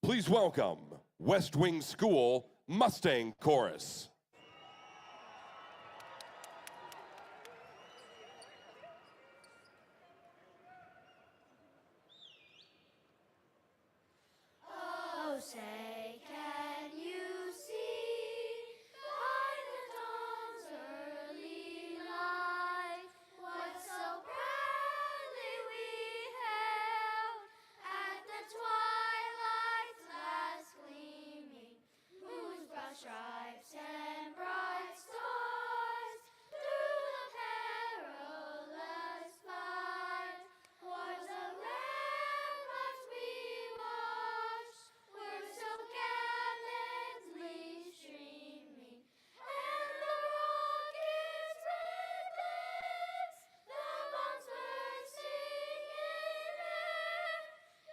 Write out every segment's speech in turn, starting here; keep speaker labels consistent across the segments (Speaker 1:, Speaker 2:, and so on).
Speaker 1: Please welcome West Wing School Mustang Chorus.
Speaker 2: Oh, say, can you see by the dawn's early light what so proudly we hailed at the twilight's last gleaming, whose broad stripes and bright stars through the perilous fight was a ramparts we watched, were so gallantly streaming, and the rocket's red glance, the bombs bursting in air,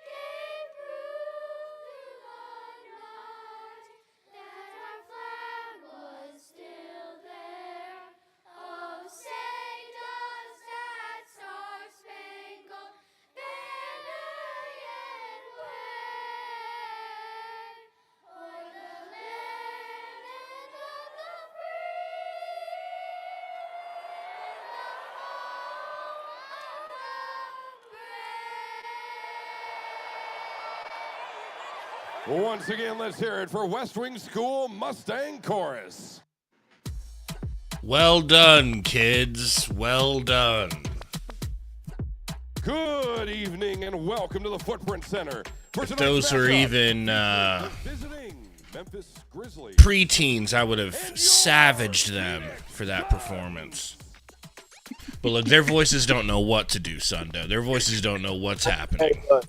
Speaker 2: gave proof through the night that our flag was still there. Oh, say does that star-spangled banner yet wave o'er the land of the free and the home of the brave?
Speaker 1: Once again, let's hear it for West Wing School Mustang Chorus.
Speaker 3: Well done, kids. Well done.
Speaker 1: Good evening and welcome to the Footprint Center. For tonight's
Speaker 3: Those were
Speaker 1: matchup,
Speaker 3: even
Speaker 1: visiting Memphis Grizzlies.
Speaker 3: preteens, I would have savaged them for that performance. But look, their voices don't know what to do, Sundo. Their voices don't know what's happening.
Speaker 4: Hey, look.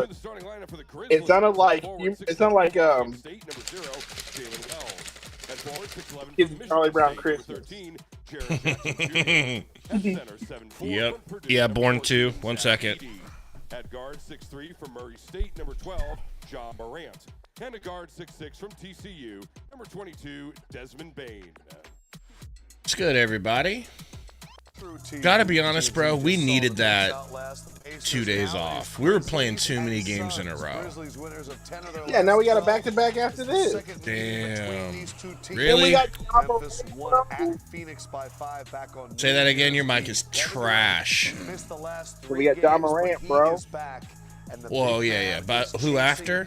Speaker 1: The starting lineup for the
Speaker 4: It
Speaker 1: Grizzlies.
Speaker 4: sounded like
Speaker 1: Forward,
Speaker 4: it sounded like
Speaker 1: State, number 0, Jalen Wells. At forward, 6'11",
Speaker 4: Give
Speaker 1: from
Speaker 4: Charlie
Speaker 1: Michigan
Speaker 4: Brown
Speaker 1: State,
Speaker 4: Christmas.
Speaker 1: number 13, Jared Jackson Jr. At center, 7'4",
Speaker 3: Yep.
Speaker 1: from Purdue,
Speaker 3: Yeah,
Speaker 1: number
Speaker 3: born
Speaker 1: 14,
Speaker 3: to. 1
Speaker 1: Zach
Speaker 3: second.
Speaker 1: Edey. At guard, 6'3", from Murray State, number 12, John Morant. And at guard, 6'6", from TCU, number 22, Desmond Bain.
Speaker 3: It's good, everybody. Gotta be honest, bro, we needed that 2 days off. We were playing too many games in a row.
Speaker 4: Yeah, now we got a back-to-back after this.
Speaker 3: Damn.
Speaker 4: Then we
Speaker 3: Really?
Speaker 4: got
Speaker 3: Say that again, your mic is trash.
Speaker 4: We got John Morant, bro.
Speaker 3: Whoa, yeah. But who after?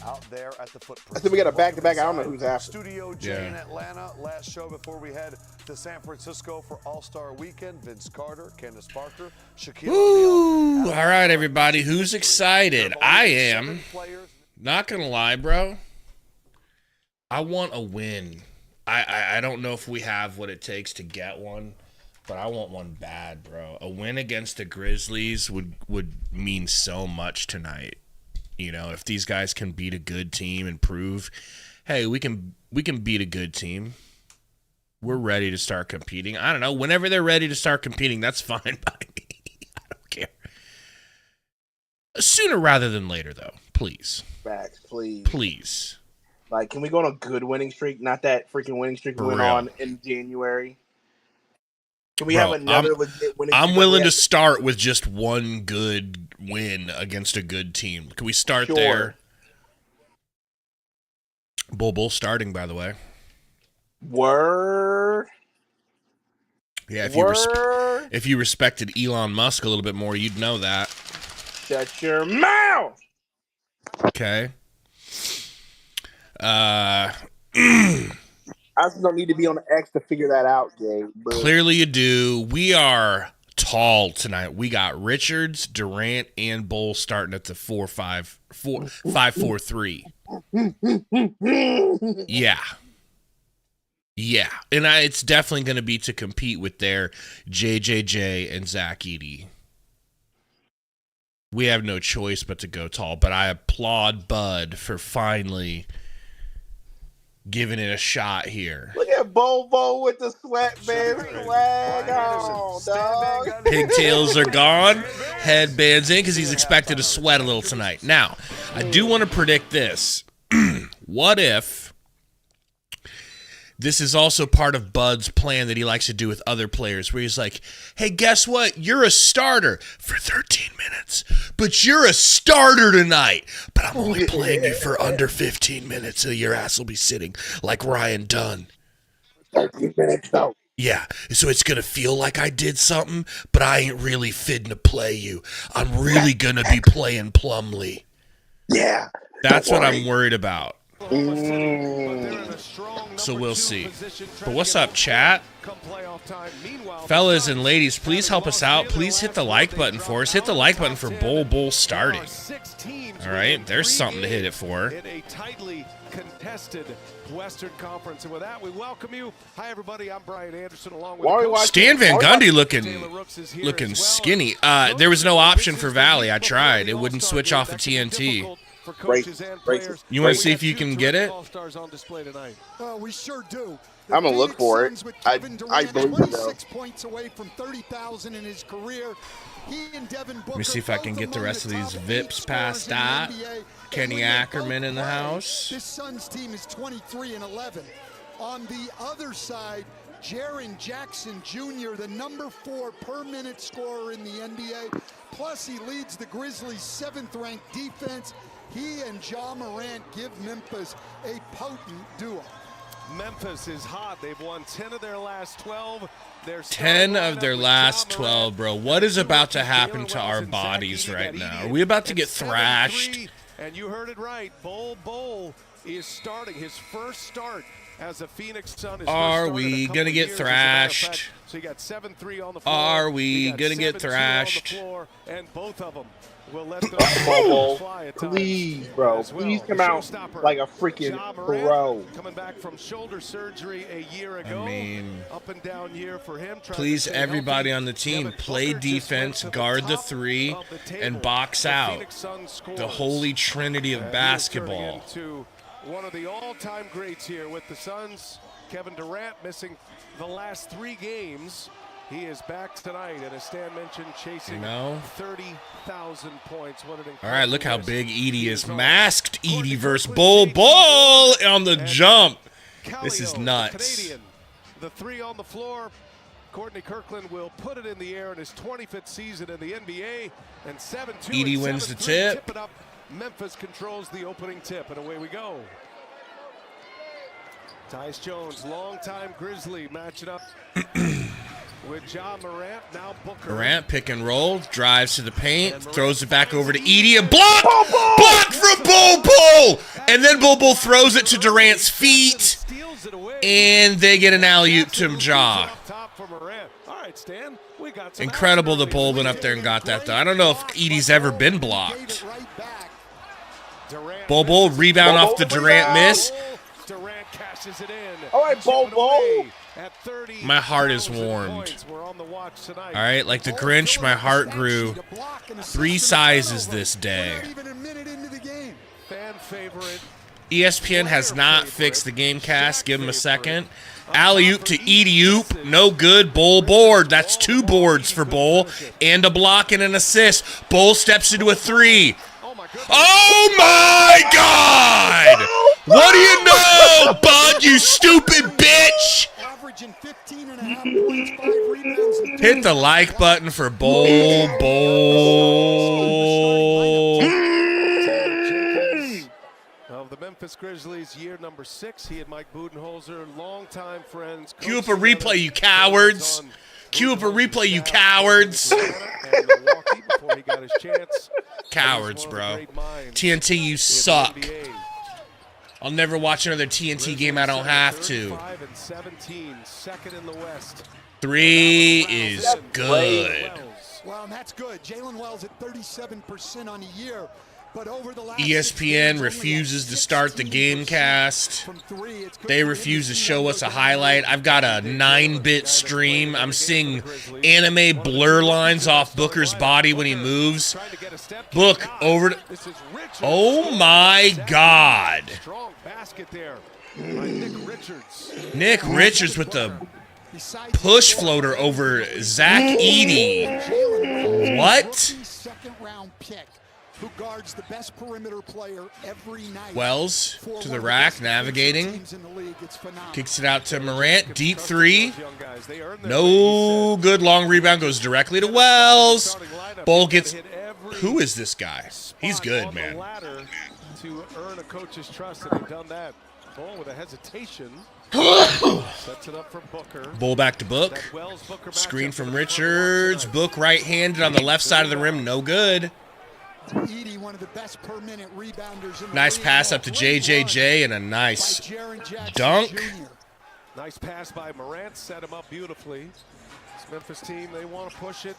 Speaker 5: Out there at the Footprint.
Speaker 4: I said we got a back-to-back. I don't know who's after.
Speaker 5: Studio J in Atlanta. Last show before we head to San Francisco for All-Star Weekend. Vince Carter, Candace Parker, Shaquille
Speaker 3: Ooh,
Speaker 5: O'Neal.
Speaker 3: all right, everybody. Who's excited? I am. Not gonna lie, bro. I want a win. I don't know if we have what it takes to get one, but I want one bad, bro. A win against the Grizzlies would mean so much tonight. You know, if these guys can beat a good team and prove, hey, we can beat a good team. We're ready to start competing. I don't know. Whenever they're ready to start competing, that's fine by me. I don't care. Sooner rather than later, though. Please.
Speaker 4: Facts, please.
Speaker 3: Please.
Speaker 4: Like, can we go on a good winning streak? Not that freaking winning streak we
Speaker 3: For
Speaker 4: went
Speaker 3: real.
Speaker 4: on in January. Can we
Speaker 3: Bro,
Speaker 4: have another legit winning
Speaker 3: I'm
Speaker 4: streak?
Speaker 3: willing to start with just one good win against a good team. Can we start
Speaker 4: Sure.
Speaker 3: there? Bull starting, by the way.
Speaker 4: Word.
Speaker 3: Yeah,
Speaker 4: Word.
Speaker 3: if you respected Elon Musk a little bit more, you'd know that.
Speaker 4: Shut your mouth.
Speaker 3: Okay.
Speaker 4: I just don't need to be on the X to figure that out, Gabe. But
Speaker 3: Clearly you do. We are tall tonight. We got Richards, Durant, and Bull starting at the 5-4-3. Yeah. Yeah. And it's definitely going to be to compete with their JJJ and Zach Edey. We have no choice but to go tall, but I applaud Bud for finally giving it a shot here.
Speaker 4: Look at Bobo with the sweatband flag on, dog.
Speaker 3: Pigtails are gone. Headbands in because he's expected to sweat a little tonight. Now, I do want to predict this. What if this is also part of Bud's plan that he likes to do with other players, where he's like, hey, guess what? You're a starter for 13 minutes, but you're a starter tonight. But I'm only playing you for under 15 minutes, so your ass will be sitting like Ryan Dunn.
Speaker 4: 13 minutes, though.
Speaker 3: Yeah, so it's going to feel like I did something, but I ain't really fitting to play you. I'm really going to be playing Plumlee.
Speaker 4: Yeah.
Speaker 3: That's what I'm worried about.
Speaker 4: Mm.
Speaker 3: So we'll see. But what's up, chat? Fellas and ladies, please help us out. Please hit the like button for us. Hit the like button for Bull starting. All right, there's something to hit it for.
Speaker 1: In a tightly contested Western Conference. And with that, we welcome you. Hi, everybody. I'm Brian Anderson, along with
Speaker 3: Stan Van Gundy looking skinny. There was no option for Valley. I tried. It wouldn't switch off of TNT. You want to see if you can get it?
Speaker 6: We sure do.
Speaker 4: I'm gonna look for it. I believe it, though.
Speaker 6: 26 points away from 30,000 in his career.
Speaker 3: Let me see if I can get the rest of these VIPs past that. Kenny Ackerman in the house.
Speaker 6: This Suns team is 23-11. On the other side, Jaren Jackson Jr., the number 4 per minute scorer in the NBA. Plus, he leads the Grizzlies' 7th-ranked defense. He and Ja Morant give Memphis a potent duo.
Speaker 1: Memphis is hot. They've won 10 of their last 12.
Speaker 3: 10 of their last 12, bro. What is about to happen to our bodies right now? Are we about to get thrashed?
Speaker 1: And you heard it right. Bol is starting his first start as a Phoenix Sun.
Speaker 3: Are we going to get thrashed?
Speaker 1: So you got 7-3 on the floor.
Speaker 3: Are we going to get thrashed?
Speaker 1: And both of them will let them fly at times.
Speaker 4: Please, bro. Please come out like a freaking pro.
Speaker 1: Coming back from shoulder surgery a year ago.
Speaker 3: I mean,
Speaker 1: up and down year for him.
Speaker 3: Please, everybody on the team, play defense, guard the 3, and box out. The holy trinity of basketball.
Speaker 1: One of the all-time greats here with the Suns. Kevin Durant missing the last 3 games. He is back tonight, and as Stan mentioned, chasing 30,000 points. What an
Speaker 3: all right, look how big Edie is. Masked Edie versus Bull on the jump. This is nuts.
Speaker 1: The 3 on the floor. Courtney Kirkland will put it in the air in his 25th season in the NBA. And 7-2.
Speaker 3: Edie wins the tip.
Speaker 1: Tip it up. Memphis controls the opening tip, and away we go. Tyus Jones, longtime Grizzly, matching up with Ja Morant. Now Booker.
Speaker 3: Morant pick and roll, drives to the paint, throws it back over to Edie, and block from Bull, and then Bull throws it to Durant's feet, and they get an alley-oop to Ja. Incredible the Bull went up there and got that, though. I don't know if Edie's ever been blocked. Bull rebound off the Durant miss.
Speaker 4: All right, Bull.
Speaker 3: My heart is warmed. All right, like the Grinch, my heart grew 3 sizes this day. ESPN has not fixed the game cast. Give him a second. Alley-oop to Edie-oop. No good. Bull board. That's 2 boards for Bull. And a block and an assist. Bull steps into a 3. Oh, my God! What do you know, Bud, you stupid bitch? Hit the like button for Bull.
Speaker 1: Of the Memphis Grizzlies, year number 6. He and Mike Budenholzer, longtime friends.
Speaker 3: Cue up a replay, you cowards. Cue up a replay, you cowards.
Speaker 1: Before he got his chance.
Speaker 3: Cowards, bro. TNT, you suck. I'll never watch another TNT game I don't have to. 3 is good.
Speaker 6: Well, and that's good. Jalen Wells at 37% on a year. But over the last
Speaker 3: ESPN refuses to start the game cast. They refuse to show us a highlight. I've got a 9-bit stream. I'm seeing anime blur lines off Booker's body when he moves. Book over to... Oh, my God. Nick Richards with the push floater over Zach Edey. What?
Speaker 6: who guards the best perimeter player every night.
Speaker 3: Wells
Speaker 6: For
Speaker 3: to
Speaker 6: one
Speaker 3: the
Speaker 6: of
Speaker 3: rack,
Speaker 6: best
Speaker 3: navigating.
Speaker 6: teams in the league. It's phenomenal.
Speaker 3: Kicks it out to Morant. Deep three.
Speaker 1: Those young guys, they earned their
Speaker 3: No
Speaker 1: way,
Speaker 3: good. Long rebound goes directly to Wells. Bol gets. Who is this guy? He's
Speaker 1: spot
Speaker 3: good,
Speaker 1: on the
Speaker 3: man.
Speaker 1: ladder to earn a coach's trust, and they've done that. Bol with a hesitation. Sets it up for Booker.
Speaker 3: Bol back to Book.
Speaker 1: That Wells-Booker
Speaker 3: Screen
Speaker 1: matchup
Speaker 3: from
Speaker 1: in the front
Speaker 3: Richards.
Speaker 1: tonight.
Speaker 3: Book right-handed on the left side of the rim. No good.
Speaker 6: Edey, one of the best per minute rebounders in the
Speaker 3: Nice
Speaker 6: league.
Speaker 3: pass up to
Speaker 6: Great
Speaker 3: JJJ and a
Speaker 6: run
Speaker 3: nice
Speaker 6: by Jaren Jackson
Speaker 3: dunk.
Speaker 6: Jr.
Speaker 1: Nice pass by Morant, set him up beautifully. This Memphis team, they want to push it.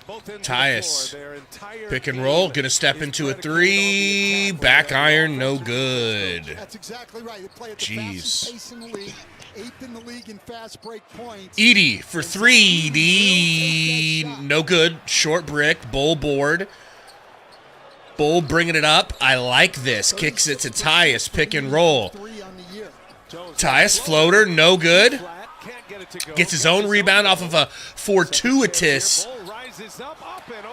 Speaker 1: Both ends of the
Speaker 3: Tyus.
Speaker 1: floor. Their entire
Speaker 3: Pick and
Speaker 1: game
Speaker 3: roll. Gonna step
Speaker 1: is
Speaker 3: into a
Speaker 1: predicated on
Speaker 3: three.
Speaker 1: the attack.
Speaker 3: Back iron. No good.
Speaker 6: That's exactly right. They play at the
Speaker 3: Jeez.
Speaker 6: fastest pace in the league, 8th in the league in fast break points.
Speaker 3: Edey for three. Edey. No good. Short brick. Bol board. Bol bringing it up. I like this. Kicks it to Tyus. Pick and roll.
Speaker 6: 3 on the year.
Speaker 1: Jones
Speaker 3: Tyus floater. No good.
Speaker 1: flat, can't get it to go.
Speaker 3: Gets his own rebound off of a fortuitous.
Speaker 1: Ball rises up and over.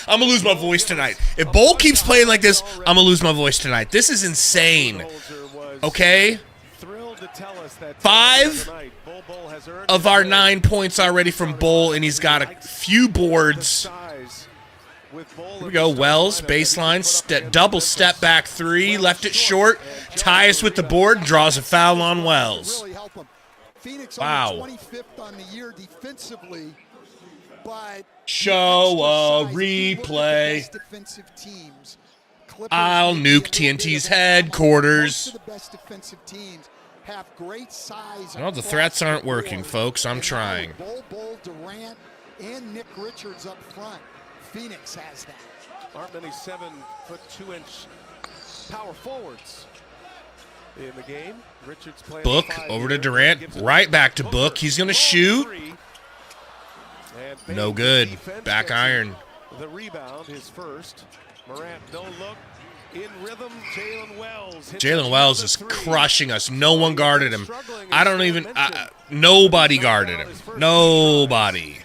Speaker 3: I'm gonna lose my voice tonight. If Bol keeps playing like this, I'm gonna lose my voice tonight. This is insane. Okay?
Speaker 1: Thrilled to tell us that
Speaker 3: 5
Speaker 1: tonight, Bol has earned
Speaker 3: of our 9 points already from Bol, and he's got a few boards. Here we go. Wells, baseline, double step back three, left it short. Tyus with the board, draws a foul on Wells.
Speaker 6: Really help them. Phoenix
Speaker 3: Wow.
Speaker 6: only 25th on the year defensively, but
Speaker 3: Show a
Speaker 6: extra size. If you look at the
Speaker 3: replay.
Speaker 6: best defensive teams, Clippers
Speaker 3: I'll
Speaker 6: may be a
Speaker 3: nuke
Speaker 6: little bit of
Speaker 3: TNT's
Speaker 6: an anomaly.
Speaker 3: headquarters.
Speaker 6: Most of the best defensive teams have great size.
Speaker 3: Well, the
Speaker 6: across
Speaker 3: threats aren't
Speaker 6: the board.
Speaker 3: working, folks. I'm
Speaker 6: And now
Speaker 3: trying.
Speaker 6: with Bol, Durant, and Nick Richards up front. Phoenix has that.
Speaker 1: Aren't many 7'2" power forwards in the game. Richards playing
Speaker 3: Book
Speaker 1: the 5
Speaker 3: over to
Speaker 1: here.
Speaker 3: Durant,
Speaker 1: Gives it
Speaker 3: right back to
Speaker 1: Booker.
Speaker 3: Book. He's gonna
Speaker 1: Long
Speaker 3: shoot.
Speaker 1: three. And
Speaker 3: No
Speaker 1: Bain,
Speaker 3: good.
Speaker 1: defense
Speaker 3: Back
Speaker 1: gets
Speaker 3: iron.
Speaker 1: The rebound, his first. Morant, no look. In rhythm, Jalen Wells. hits
Speaker 3: Jalen Wells is
Speaker 1: another three.
Speaker 3: crushing us. No one guarded him. I don't even. Nobody guarded him. Nobody.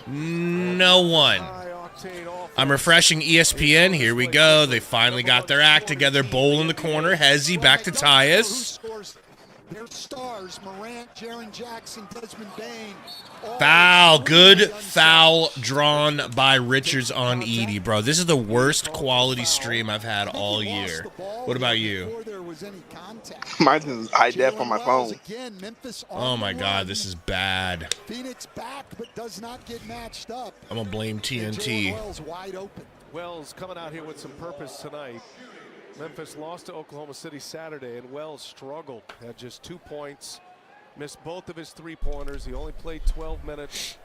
Speaker 3: No one.
Speaker 1: High-octane offense.
Speaker 3: I'm refreshing ESPN. Here we go. They finally got their act together. Bol in the corner. Hezzy back to
Speaker 6: Who
Speaker 3: Tyus.
Speaker 6: scores their stars? Morant, Jaren Jackson, Desmond Bain. all
Speaker 3: Foul.
Speaker 6: three
Speaker 3: Good
Speaker 6: unsubs.
Speaker 3: foul drawn by Richards on Edey, bro. This is the worst quality stream I've had
Speaker 6: I think
Speaker 3: all
Speaker 6: he lost
Speaker 3: year.
Speaker 6: the ball
Speaker 3: What about
Speaker 6: even
Speaker 3: you?
Speaker 6: before there was any contact.
Speaker 4: Mine's is high def on my
Speaker 6: Jalen Wells
Speaker 4: phone.
Speaker 6: again, Memphis on
Speaker 3: Oh
Speaker 6: the
Speaker 3: my God,
Speaker 6: run.
Speaker 3: this is bad.
Speaker 6: Phoenix back, but does not get matched up.
Speaker 3: I'm gonna blame
Speaker 6: And
Speaker 3: TNT.
Speaker 6: Jalen Wells wide open.
Speaker 1: Wells coming out here with some purpose tonight. Memphis lost to Oklahoma City Saturday, and Wells struggled. Had just 2 points, missed both of his three-pointers. He only played 12 minutes.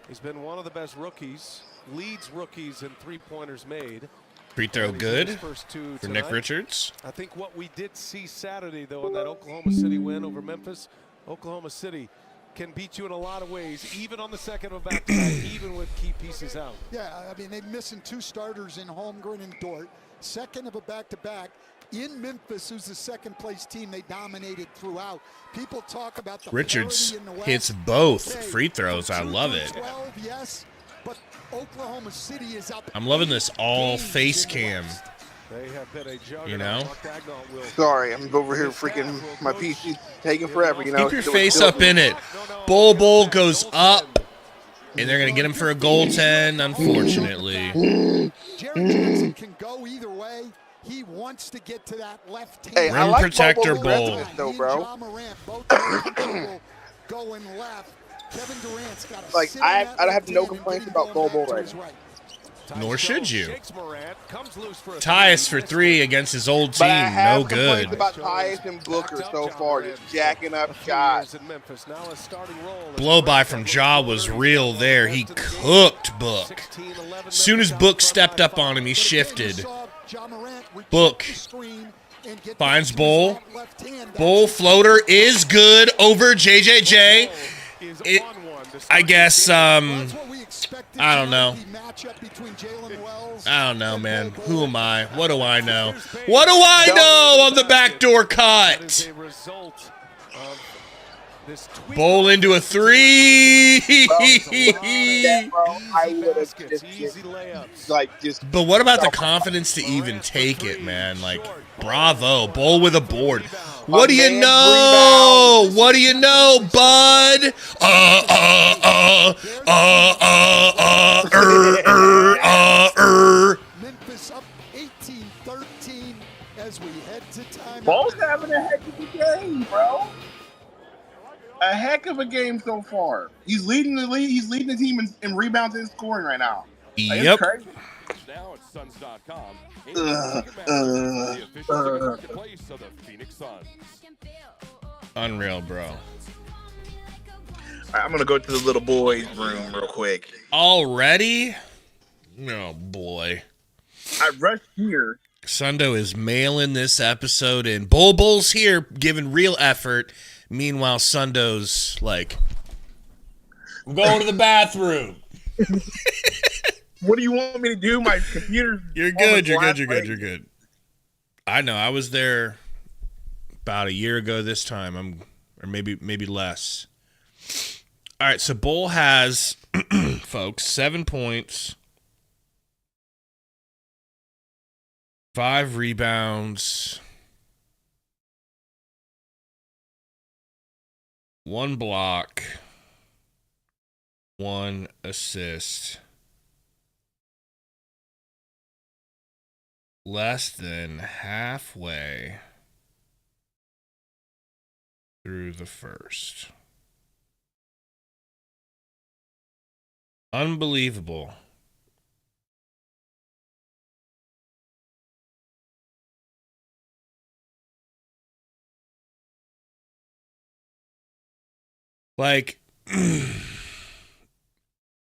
Speaker 1: He's been one of the best rookies, leads rookies in three-pointers made.
Speaker 3: Free throw
Speaker 1: And he's hit his
Speaker 3: good
Speaker 1: first two
Speaker 3: for Nick
Speaker 1: tonight.
Speaker 3: Richards.
Speaker 1: I think what we did see Saturday, though, in that Oklahoma City win over Memphis, Oklahoma City can beat you in a lot of ways, even on the second of a back-to-back, even with key pieces out.
Speaker 6: Yeah, I mean, they're missing 2 starters in Holmgren and Dort. Second of a back-to-back. In Memphis, who's the second-place team, they dominated throughout. People talk about the
Speaker 3: Richards
Speaker 6: parity in the West.
Speaker 3: hits both
Speaker 6: Okay,
Speaker 3: free throws. I
Speaker 6: from 2
Speaker 3: love
Speaker 6: through
Speaker 3: it.
Speaker 6: 12, yes, but Oklahoma City is up.
Speaker 3: I'm loving this all
Speaker 6: 8
Speaker 3: face
Speaker 6: games in the
Speaker 3: cam.
Speaker 6: West.
Speaker 1: They have been a juggernaut.
Speaker 3: You know?
Speaker 1: Mark Daigneault will
Speaker 4: Sorry, I'm over here freaking my PC taking forever. You know,
Speaker 3: Keep your face up in it. Bol goes up, and they're gonna get him for a goaltend. Unfortunately,
Speaker 6: Jaren Jackson can go either way. He wants to get to that left hand.
Speaker 4: Hey, I
Speaker 3: Rim
Speaker 4: like
Speaker 3: protector
Speaker 4: Bobo's aggressiveness,
Speaker 3: Bol.
Speaker 4: though,
Speaker 6: He and
Speaker 4: bro.
Speaker 6: Ja Morant both very comfortable going left. Kevin Durant's got to
Speaker 4: Like,
Speaker 6: sit on
Speaker 4: I
Speaker 6: that
Speaker 4: have
Speaker 6: left
Speaker 4: no
Speaker 6: hand and
Speaker 4: complaints
Speaker 6: get him
Speaker 4: about
Speaker 6: going
Speaker 4: Bobo
Speaker 6: back to
Speaker 4: right
Speaker 6: his
Speaker 4: now.
Speaker 6: right.
Speaker 3: Nor should you.
Speaker 1: Shakes Morant, comes loose for a
Speaker 3: Tyus
Speaker 1: three,
Speaker 3: for 3 against his old
Speaker 4: But I
Speaker 3: team.
Speaker 4: have
Speaker 3: No
Speaker 4: complaints
Speaker 3: good.
Speaker 4: about Tyus and Booker
Speaker 1: Backed up
Speaker 4: so
Speaker 1: Ja
Speaker 4: far,
Speaker 1: Morant
Speaker 4: just jacking
Speaker 1: a
Speaker 4: up
Speaker 1: few
Speaker 4: shots.
Speaker 1: years in Memphis. Now a starting role.
Speaker 3: Blow by from Ja was real there. He cooked Book. Soon as Book stepped up on him, he
Speaker 6: But again, you
Speaker 3: shifted.
Speaker 6: saw Ja Morant reject
Speaker 3: Book
Speaker 6: the screen and get
Speaker 3: finds
Speaker 6: back to his
Speaker 3: Bol.
Speaker 6: left hand.
Speaker 3: Bol floater is good over JJJ. It- I guess,
Speaker 6: That's what we expected
Speaker 3: I don't
Speaker 6: tonight,
Speaker 3: know.
Speaker 6: the matchup between Jalen Wells
Speaker 3: I don't know,
Speaker 6: and
Speaker 3: man.
Speaker 6: Bol.
Speaker 3: Who am I? What do I know? What do I know on the backdoor
Speaker 1: That is
Speaker 3: cut?
Speaker 1: a result of
Speaker 3: Bowl into a three.
Speaker 4: I would have just
Speaker 3: But what about the confidence to even take it, man? Like, bravo. Bowl with a board. What do you know? What do you know, bud?
Speaker 6: Memphis up 18-13 as we head to timeout.
Speaker 4: Ball's having a heck of a game, bro. A heck of a game so far. He's leading the league. He's leading the team in rebounds and scoring right now. Like,
Speaker 3: Yep.
Speaker 4: it's crazy.
Speaker 7: Now at Suns.com.
Speaker 4: The
Speaker 7: official marketplace of the Phoenix Suns.
Speaker 3: Unreal, bro.
Speaker 4: All right, I'm gonna go to the little boy's room real quick.
Speaker 3: Already? Oh, boy.
Speaker 4: I rushed here.
Speaker 3: Sundo is mailing this episode in. Bull's here giving real effort. Meanwhile, Sundo's like, I'm going to the bathroom.
Speaker 4: What do you want me to do? My computer's
Speaker 3: You're good. You're good. I know. I was there about a year ago this time. Or maybe less. All right. So Bull has, folks, 7 points, 5 rebounds, 1 block, 1 assist. Less than halfway through the first. Unbelievable. Like,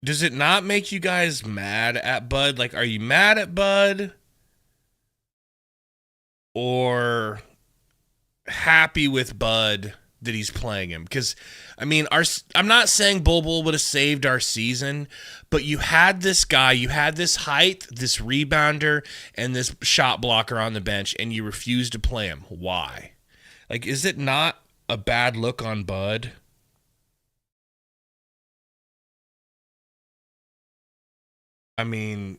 Speaker 3: does it not make you guys mad at Bud? Like, are you mad at Bud? Or happy with Bud that he's playing him? Because, I mean, I'm not saying Bull would have saved our season, but you had this guy, you had this height, this rebounder, and this shot blocker on the bench, and you refused to play him. Why? Like, is it not a bad look on Bud? I mean,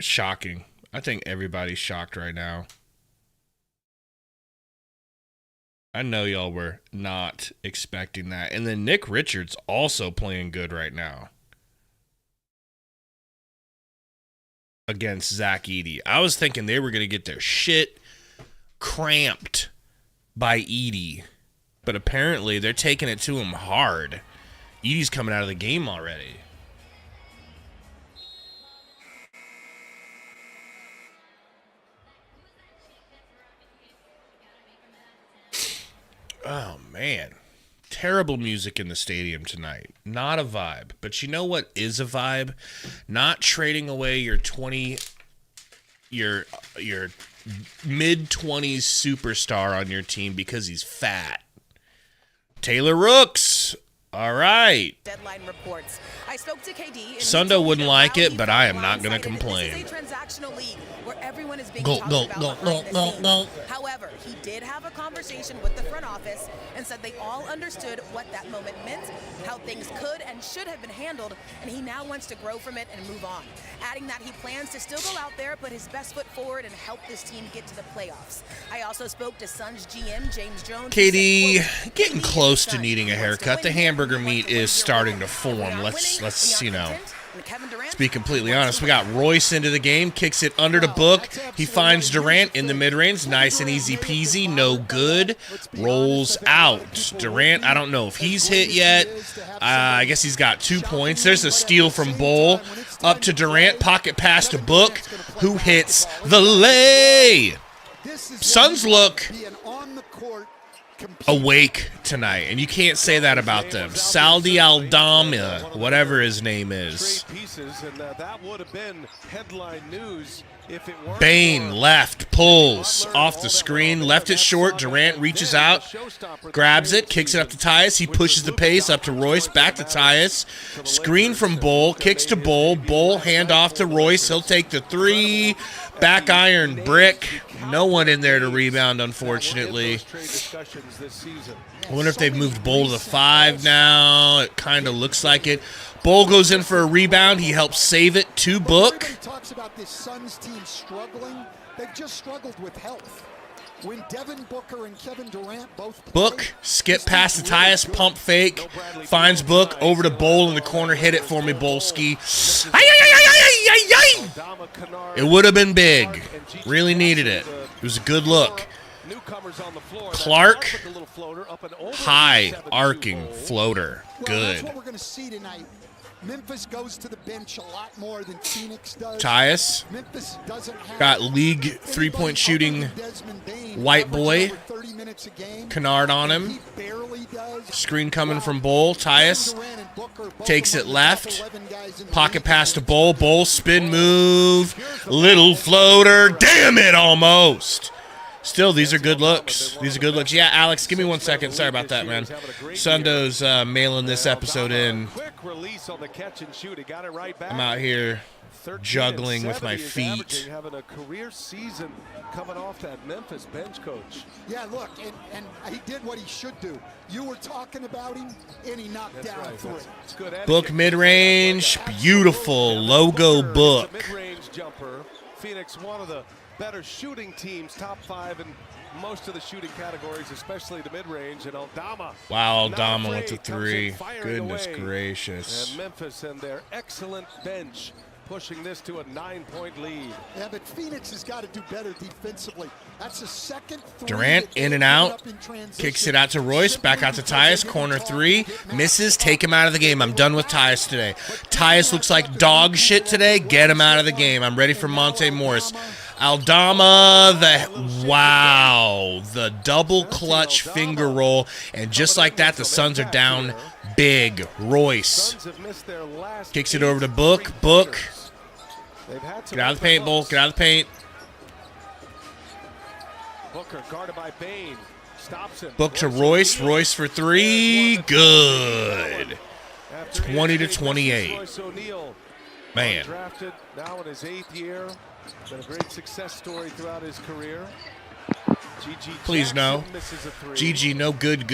Speaker 3: shocking. I think everybody's shocked right now. I know y'all were not expecting that. And then Nick Richards also playing good right now against Zach Edey. I was thinking they were going to get their shit cramped by Edey, but apparently they're taking it to him hard. Edey's coming out of the game already. Oh, man. Terrible music in the stadium tonight. Not a vibe. But you know what is a vibe? Not trading away your mid-20s superstar on your team because he's fat. Taylor Rooks. All right.
Speaker 8: Deadline reports. I spoke to KD.
Speaker 3: Sundo wouldn't like it, but I am not going to complain.
Speaker 8: This is a transactional league where everyone is being
Speaker 3: Go.
Speaker 8: However, he did have a conversation with the front office and said they all understood what that moment meant, how things could and should have been handled, and he now wants to grow from it and move on. Adding that he plans to still go out there, put his best foot forward and help this team get to the playoffs. I also spoke to Suns GM James Jones.
Speaker 3: KD, getting close to needing a haircut. The hamburger meat is starting to form. Let's be completely honest. We got Royce into the game, kicks it under the book. He finds Durant in the mid-range. Nice and easy peasy. No good. Rolls out. Durant, I don't know if he's hit yet. I guess he's got 2 points. There's a steal from Bull. Up to Durant. Pocket pass to Book, who hits the lay. Suns look awake tonight, and you can't say that about them. Saldi Aldama, whatever his name is.
Speaker 1: That would have been headline news if it weren't
Speaker 3: Bane left, pulls off the screen, left it short. Durant reaches out, grabs it, kicks it up to Tyus. He pushes the pace up to Royce, back to Tyus. Screen from Bull, kicks to Bull. Bull, hand off to Royce. He'll take the three. Back iron, brick. No one in there to rebound, unfortunately. I wonder if they've moved Bull to the 5 now. It kind of looks like it. Bull goes in for a rebound. He helps save it to Book.
Speaker 6: Everybody talks about this Suns team struggling. They've just struggled with health. When Devin Booker and Kevin Durant both play,
Speaker 3: Book, skip past the Tyus, pump fake, finds Book, over to Bull in the corner. Hit it for me, Bolski. It would have been big. Really needed it. It was a good look. Clark, high arcing floater.
Speaker 6: Well,
Speaker 3: Good.
Speaker 6: that's what we're going to see tonight. Memphis goes to the bench a lot more than Phoenix does.
Speaker 3: Tyus
Speaker 6: Memphis doesn't have
Speaker 3: got league three-point shooting white boy. Kennard on him. Screen coming from Bull. Tyus takes it left. Pocket pass to Bull. Bull spin move. Little floater. Damn it, almost. Still, these are good looks. These are good looks. Yeah, Alex, give me 1 second. Sorry about that, man. Sundo's mailing this episode in. I'm out here juggling with my feet.
Speaker 1: Having a career season coming off that Memphis bench coach.
Speaker 6: Yeah, look, and he did what he should do. You were talking about him, and he knocked down three.
Speaker 3: Book mid-range. Beautiful logo Book.
Speaker 1: Mid-range jumper. Phoenix, one of the better shooting teams, top 5 in most of the shooting categories, especially the mid-range. And Aldama.
Speaker 3: Wow, Aldama with the 3. Goodness gracious.
Speaker 1: And Memphis and their excellent bench pushing this to a 9-point lead.
Speaker 6: Yeah, but Phoenix has got to do better defensively. That's the second three.
Speaker 3: Durant in and out. Kicks it out to Royce. Back out to Tyus. Corner 3. Misses. Take him out of the game. I'm done with Tyus today. Tyus looks like dog shit today. Get him out of the game. I'm ready for Monte Morris. Aldama, the double clutch finger roll. And just like that, the Suns are down big. Royce kicks it over to Book. Book. Get out of the paint, Bull. Get out of the paint.
Speaker 1: Booker guarded by Bane. Stops him.
Speaker 3: Book to Royce. Royce for 3. Good. 20-28. Man.
Speaker 1: Drafted now in his 8th year. Been a great success story throughout his career.
Speaker 3: Please no. GG, no good.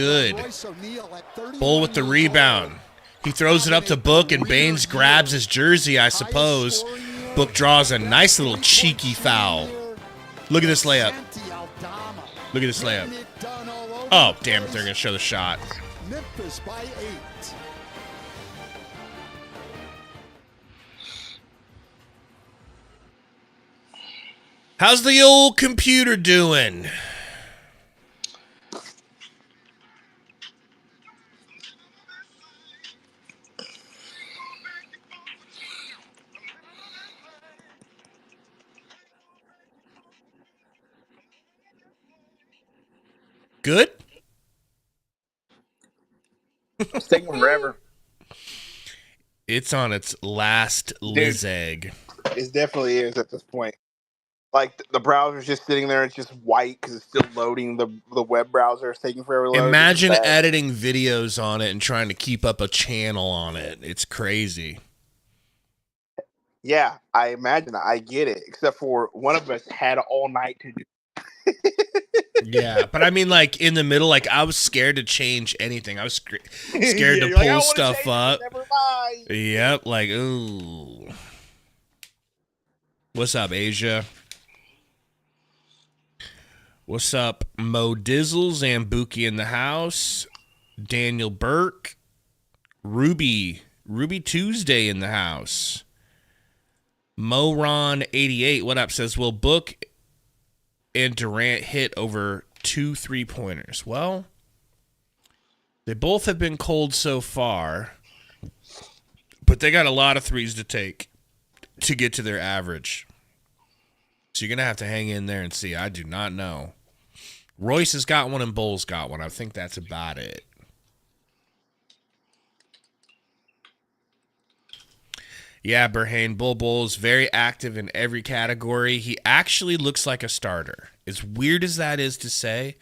Speaker 3: Bull with the rebound. He throws it up to Book, and Baines grabs his jersey, I suppose. Book draws a nice little cheeky foul. Look at this layup. Look at this layup. Oh, damn it, they're going to show the shot.
Speaker 6: Memphis by 8.
Speaker 3: How's the old computer doing? Good?
Speaker 4: It's taking forever.
Speaker 3: It's on its last Liz egg.
Speaker 4: It definitely is at this point. Like, the browser's just sitting there. It's just white because it's still loading. The web browser is taking forever to load.
Speaker 3: Imagine editing videos on it and trying to keep up a channel on it. It's crazy.
Speaker 4: Yeah, I imagine. I get it. Except for one of us had all night to do.
Speaker 3: Yeah, but I mean, like, in the middle, like, I was scared to change anything. I was scared to pull stuff up.
Speaker 4: Never mind.
Speaker 3: Yep, like, ooh. What's up, Asia? What's up, Mo Dizzle, Zambuki in the house, Daniel Burke, Ruby Tuesday in the house, Moron88, what up, says, will Book and Durant hit over 2 3-pointers? Well, they both have been cold so far, but they got a lot of threes to take to get to their average. So you're going to have to hang in there and see. I do not know Royce has got one and Bull's got one. I think that's about it. Yeah, Burhane, Bull is very active in every category. He actually looks like a starter. As weird as that is to say,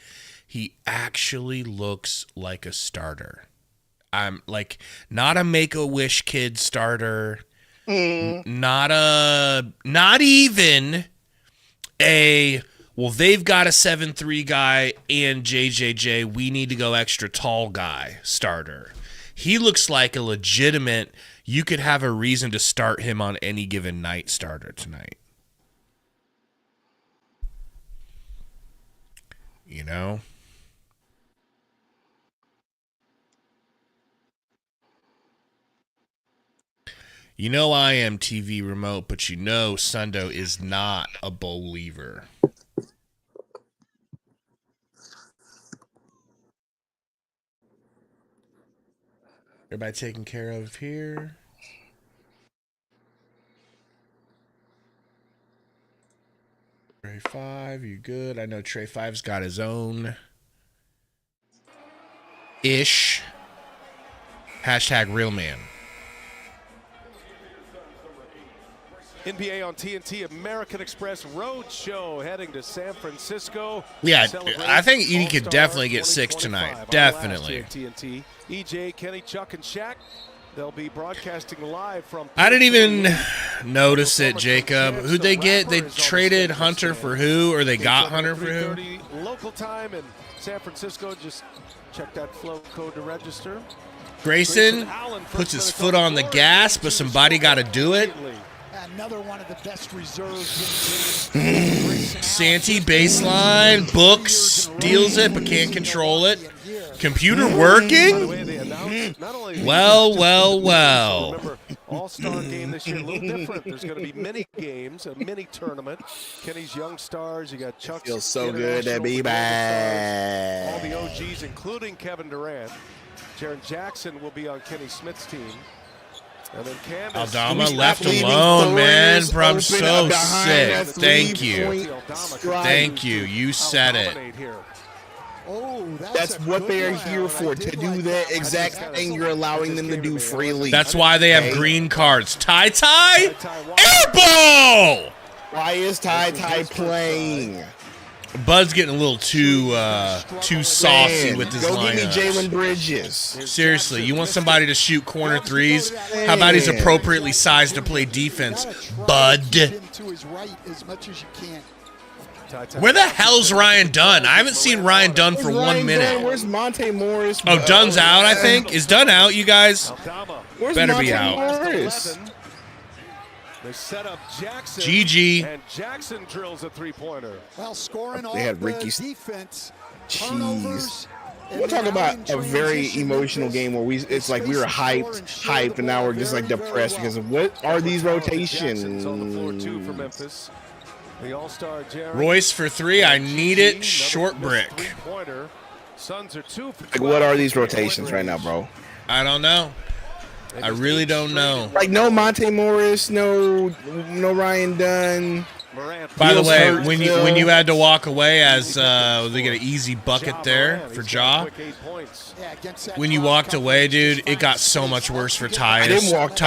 Speaker 3: he actually looks like a starter. I'm like not a Make-A-Wish kid starter. Not even a, well, they've got a 7'3" guy and JJJ, we need to go extra tall guy starter. He looks like a legitimate, you could have a reason to start him on any given night starter tonight. You know? You know I am TV remote, but you know Sundo is not a believer. Everybody taken care of here. Trey 5, you good? I know Trey 5's got his own ish. Hashtag real man.
Speaker 1: NBA on TNT, American Express Road Show heading to San Francisco.
Speaker 3: Yeah, I think Edie could definitely get 6 tonight. Definitely.
Speaker 1: TNT. EJ, Kenny, Chuck, and Shaq. They'll be broadcasting live from.
Speaker 3: I didn't even notice it, Jacob. Who'd they get? They traded Hunter for who, or they got Hunter for who?
Speaker 1: Local time in San Francisco. Just check that flow code to register.
Speaker 3: Grayson puts his foot on the gas, but somebody got to do it.
Speaker 6: Another one of the best reserves.
Speaker 3: Santee baseline, Book steals it but can't control it. Computer working? Well.
Speaker 1: Remember, All-Star game this year, a little different. There's going to be mini games, a mini tournament. Kenny's Young Stars, you got Chuck's.
Speaker 4: Feels so good to be back.
Speaker 1: All the OGs, including Kevin Durant. Jaren Jackson will be on Kenny Smith's team. And then Candace,
Speaker 3: Aldama left alone, man. Bro, I'm so sick. Thank you. Thank you. You said it.
Speaker 4: That's what they are here for, to do that exact thing you're allowing them to do freely.
Speaker 3: That's why they have green cards. Ty, air ball!
Speaker 4: Why is Ty playing?
Speaker 3: Bud's getting a little too saucy with his
Speaker 4: Go
Speaker 3: lineup.
Speaker 4: give me Jalen Bridges.
Speaker 3: Seriously, you want somebody to shoot corner threes? How about he's appropriately sized to play defense, Bud? Where the hell's Ryan Dunn? I haven't seen Ryan Dunn for 1 minute.
Speaker 4: Where's Monte Morris?
Speaker 3: Oh, Dunn's out, I think. Is Dunn out, you guys?
Speaker 4: Where's
Speaker 3: Better
Speaker 4: Monte
Speaker 3: be out.
Speaker 4: Morris?
Speaker 1: They set up Jackson.
Speaker 3: GG.
Speaker 1: And Jackson drills a three-pointer.
Speaker 6: Well, scoring all
Speaker 4: They had
Speaker 6: the
Speaker 4: Ricky's
Speaker 6: defense.
Speaker 4: Jeez. We'll talk about a very emotional game where it's like we were hyped, and now we're just like depressed because of what are these rotations?
Speaker 1: On the floor too for Memphis. The All-Star
Speaker 3: Royce for 3. I need it. Short brick.
Speaker 1: Suns are 2 for 12.
Speaker 4: Like, what are these rotations right now, bro?
Speaker 3: I don't know. I really don't know.
Speaker 4: Like, no Monte Morris, no Ryan Dunn.
Speaker 3: By the way, when you had to walk away as they get an easy bucket there for Ja. When you walked away, dude, it got so much worse for Tyus.
Speaker 4: I didn't walk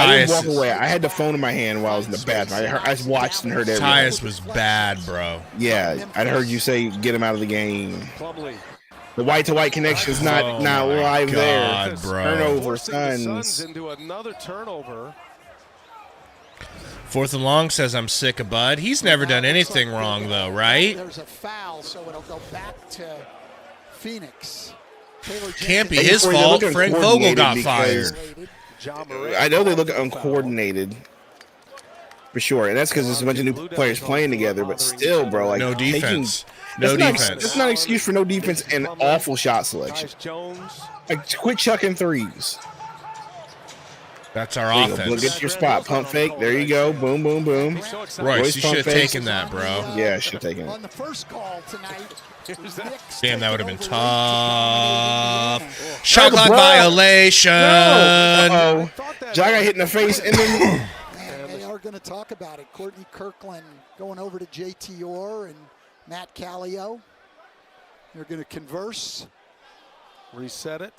Speaker 4: away. I had the phone in my hand while I was in the bathroom. I watched and heard everything.
Speaker 3: Tyus was bad, bro.
Speaker 4: Yeah, I heard you say get him out of the game. The white-to-white connection is not live there.
Speaker 3: Bro.
Speaker 4: Turnover, Suns.
Speaker 1: Into another turnover.
Speaker 3: 4th and long says I'm sick of Bud. He's never done anything wrong, though, right?
Speaker 6: There's a foul, so it'll go back to Phoenix.
Speaker 3: Can't be his fault. Frank Vogel got fired.
Speaker 4: I know they look uncoordinated. For sure, and that's because there's a bunch of new players playing together, but still, bro, like
Speaker 3: no defense.
Speaker 4: That's not an excuse for no defense and awful shot selection. Like, quit chucking threes.
Speaker 3: That's our offense.
Speaker 4: Look at your spot. Pump fake. There you go. Boom, boom, boom.
Speaker 3: Royce, you should have taken that, bro.
Speaker 4: Yeah, I should have taken it.
Speaker 6: On the first call tonight.
Speaker 3: Damn, that would have been tough. Shot clock violation.
Speaker 4: Uh-oh. Ja got hit in the face, and then
Speaker 6: they are going to talk about it. Courtney Kirkland going over to JT Orr and Matt Callio. They're going to converse.
Speaker 1: Reset it.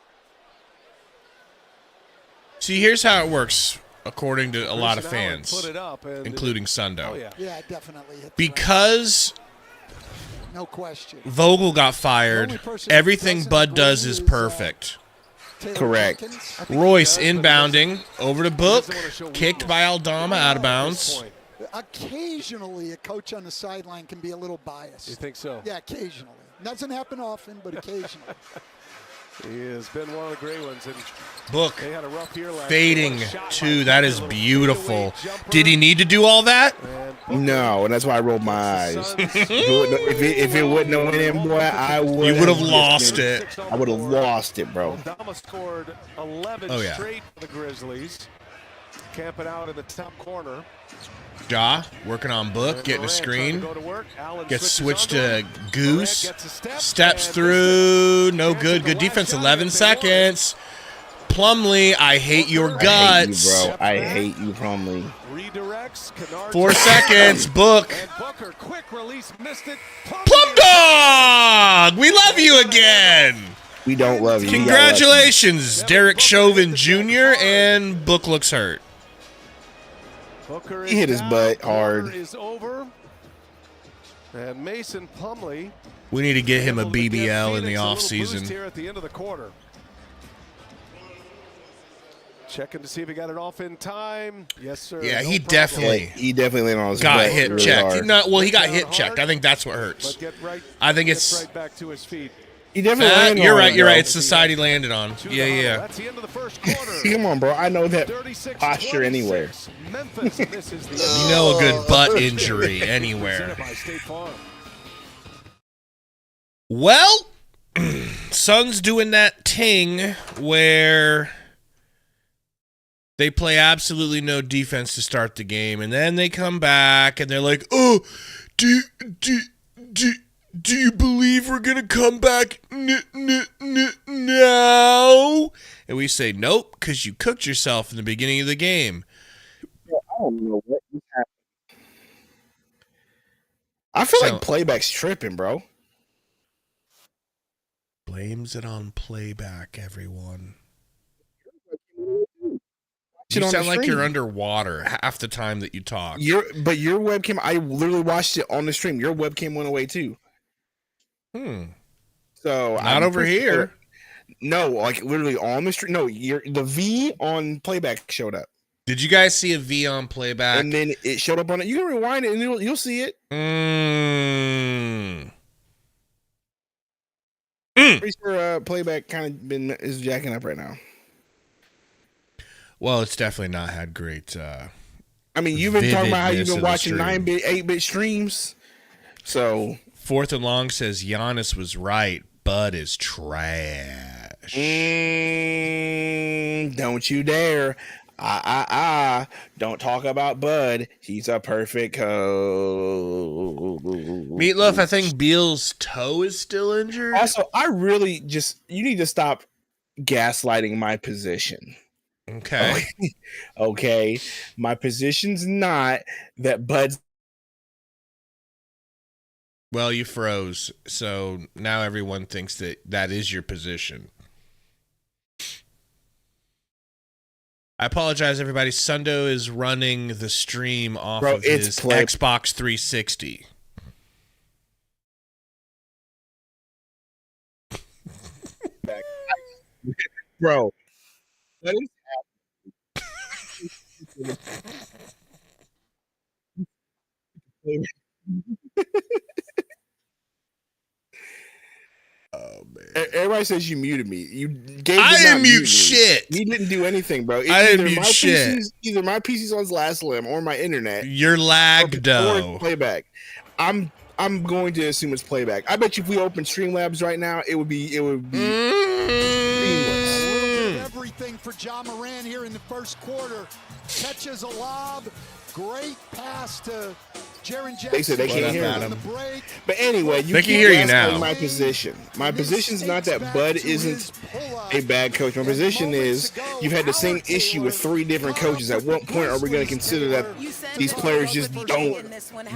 Speaker 3: See, here's how it works, according to a lot of
Speaker 1: Chris Allen
Speaker 3: fans,
Speaker 1: put it up and
Speaker 3: including Sundo.
Speaker 1: Oh, yeah.
Speaker 6: Yeah, definitely. Hit the
Speaker 3: Because
Speaker 6: ground. No question.
Speaker 3: Vogel got fired, everything Bud does is perfect.
Speaker 6: Taylor
Speaker 4: Correct.
Speaker 6: Jenkins.
Speaker 3: Royce inbounding over to Book, kicked by Aldama out of bounds.
Speaker 6: Occasionally, a coach on the sideline can be a little biased.
Speaker 1: You think so?
Speaker 6: Yeah, occasionally. Doesn't happen often, but occasionally.
Speaker 1: He has been one of the great ones. And
Speaker 3: Book
Speaker 1: they had a rough year last
Speaker 3: fading
Speaker 1: year. What a shot
Speaker 3: too.
Speaker 1: by
Speaker 3: That
Speaker 1: Book.
Speaker 3: is
Speaker 1: A little
Speaker 3: beautiful.
Speaker 1: fadeaway jumper.
Speaker 3: Did he need to do all that?
Speaker 1: And Booker
Speaker 4: No, and that's why I rolled my eyes. If it wouldn't have went in, boy, I would.
Speaker 3: You would have lost it.
Speaker 4: I would have lost it, bro.
Speaker 1: Aldama scored 11
Speaker 3: Oh, yeah.
Speaker 1: straight for the Grizzlies. Camping out in the top corner.
Speaker 3: Ja working on Book,
Speaker 1: And
Speaker 3: getting a
Speaker 1: Durant
Speaker 3: screen.
Speaker 1: trying to go to work. Allen
Speaker 3: Gets
Speaker 1: switches
Speaker 3: switched
Speaker 1: under
Speaker 3: to
Speaker 1: him.
Speaker 3: Goose.
Speaker 1: Durant gets a step
Speaker 3: Steps
Speaker 1: and
Speaker 3: through. No
Speaker 1: Chance
Speaker 3: good.
Speaker 1: at the
Speaker 3: Good
Speaker 1: last
Speaker 3: defense.
Speaker 1: shot
Speaker 3: 11
Speaker 1: if they want it.
Speaker 3: seconds. Plumlee, I hate your
Speaker 4: I hate you,
Speaker 3: guts.
Speaker 4: bro. I hate you, Plumlee.
Speaker 1: Redirects. Kennard
Speaker 3: 4 seconds. Book.
Speaker 1: And Booker, quick release, missed it.
Speaker 3: Plum Dog! We love you again.
Speaker 4: We don't love you.
Speaker 3: Congratulations, Derek Chauvin Jr. and Book looks hurt.
Speaker 1: Booker
Speaker 4: He hit
Speaker 1: is
Speaker 4: his
Speaker 1: down.
Speaker 4: butt
Speaker 1: Quarter
Speaker 4: hard.
Speaker 1: is over. And Mason Plumlee
Speaker 3: We need to get him a
Speaker 1: able to give
Speaker 3: BBL in the
Speaker 1: Phoenix a little boost
Speaker 3: offseason.
Speaker 1: here at the end of the quarter. Checking to see if he got it off in time. Yes, sir.
Speaker 3: Yeah,
Speaker 1: No
Speaker 3: he
Speaker 1: problem.
Speaker 3: definitely
Speaker 4: He definitely landed on his
Speaker 3: got
Speaker 4: butt
Speaker 3: hit
Speaker 4: really
Speaker 3: checked.
Speaker 4: hard.
Speaker 3: He got
Speaker 1: Down
Speaker 3: hit checked.
Speaker 1: hard,
Speaker 3: I think that's what hurts.
Speaker 1: But get right,
Speaker 3: I think
Speaker 1: gets
Speaker 3: it's.
Speaker 1: right back to his feet.
Speaker 4: He definitely landed
Speaker 3: You're
Speaker 4: on
Speaker 3: right.
Speaker 4: it,
Speaker 3: You're
Speaker 4: bro.
Speaker 3: right. It's the side he landed on.
Speaker 1: To
Speaker 3: Yeah,
Speaker 1: the huddle.
Speaker 3: yeah.
Speaker 1: That's the end of the first quarter.
Speaker 4: Come on, bro. I know that
Speaker 1: 36,
Speaker 4: posture anywhere.
Speaker 1: 26. Memphis misses the
Speaker 3: You know a good butt injury anywhere.
Speaker 1: Presented by State Farm.
Speaker 3: Well, Suns doing that ting where they play absolutely no defense to start the game, and then they come back and they're like, "Oh, do you believe we're gonna come back now?" And we say, "Nope," because you cooked yourself in the beginning of the game.
Speaker 4: I don't know what just happened. I feel
Speaker 3: So-
Speaker 4: like playback's tripping, bro.
Speaker 3: Blames it on playback, everyone.
Speaker 4: Shit
Speaker 3: You
Speaker 4: on the
Speaker 3: sound like
Speaker 4: stream.
Speaker 3: you're underwater half the time that you talk.
Speaker 4: Your webcam, I literally watched it on the stream. Your webcam went away too. So
Speaker 3: Not
Speaker 4: I'm
Speaker 3: over
Speaker 4: pretty
Speaker 3: here.
Speaker 4: sure- No, like literally on the stream. No, the V on playback showed up,
Speaker 3: Did you guys see a V on playback?
Speaker 4: and then it showed up on it. You can rewind it, and you'll see it. Pretty sure playback kind of is jacking up right now.
Speaker 3: Well, it's definitely not had great.
Speaker 4: I mean, you've been talking about how you've
Speaker 3: Vividness of
Speaker 4: been
Speaker 3: the
Speaker 4: watching
Speaker 3: stream.
Speaker 4: 9-bit, 8-bit streams. So
Speaker 3: Fourth and Long says Giannis was right. Bud is trash.
Speaker 4: Don't you dare. Don't talk about Bud. He's a perfect coach.
Speaker 3: Meatloaf, I think Beal's toe is still injured.
Speaker 4: Also, I really you need to stop gaslighting my position.
Speaker 3: Okay.
Speaker 4: Okay. My position's not that Bud's.
Speaker 3: Well, you froze, so now everyone thinks that is your position. I apologize, everybody. Sundo is running the stream off
Speaker 4: Bro,
Speaker 3: of
Speaker 4: it's
Speaker 3: his
Speaker 4: play-
Speaker 3: Xbox 360.
Speaker 4: Bro. What is happening?
Speaker 3: Oh man!
Speaker 4: Everybody says you muted me.
Speaker 3: I didn't mute
Speaker 4: me.
Speaker 3: shit.
Speaker 4: You didn't do anything, bro.
Speaker 3: I didn't mute shit.
Speaker 4: Either my PC's on his last limb or my internet.
Speaker 3: You're lagged,
Speaker 4: Or
Speaker 3: though.
Speaker 4: playback. I'm going to assume it's playback. I bet you if we open Streamlabs right now, it would be seamless.
Speaker 6: Everything for Ja Morant here in the first quarter. Catches a lob. Great pass to Jaren Jackson.
Speaker 4: They said they can't hear
Speaker 6: on
Speaker 3: him.
Speaker 6: the break.
Speaker 4: But anyway, you
Speaker 3: They can
Speaker 4: can't
Speaker 3: hear you
Speaker 4: gaslight
Speaker 3: now.
Speaker 4: My position. My position's not that Bud isn't a bad coach. My position is you've had the same issue with 3 different coaches. At what point are we going to consider that these players just don't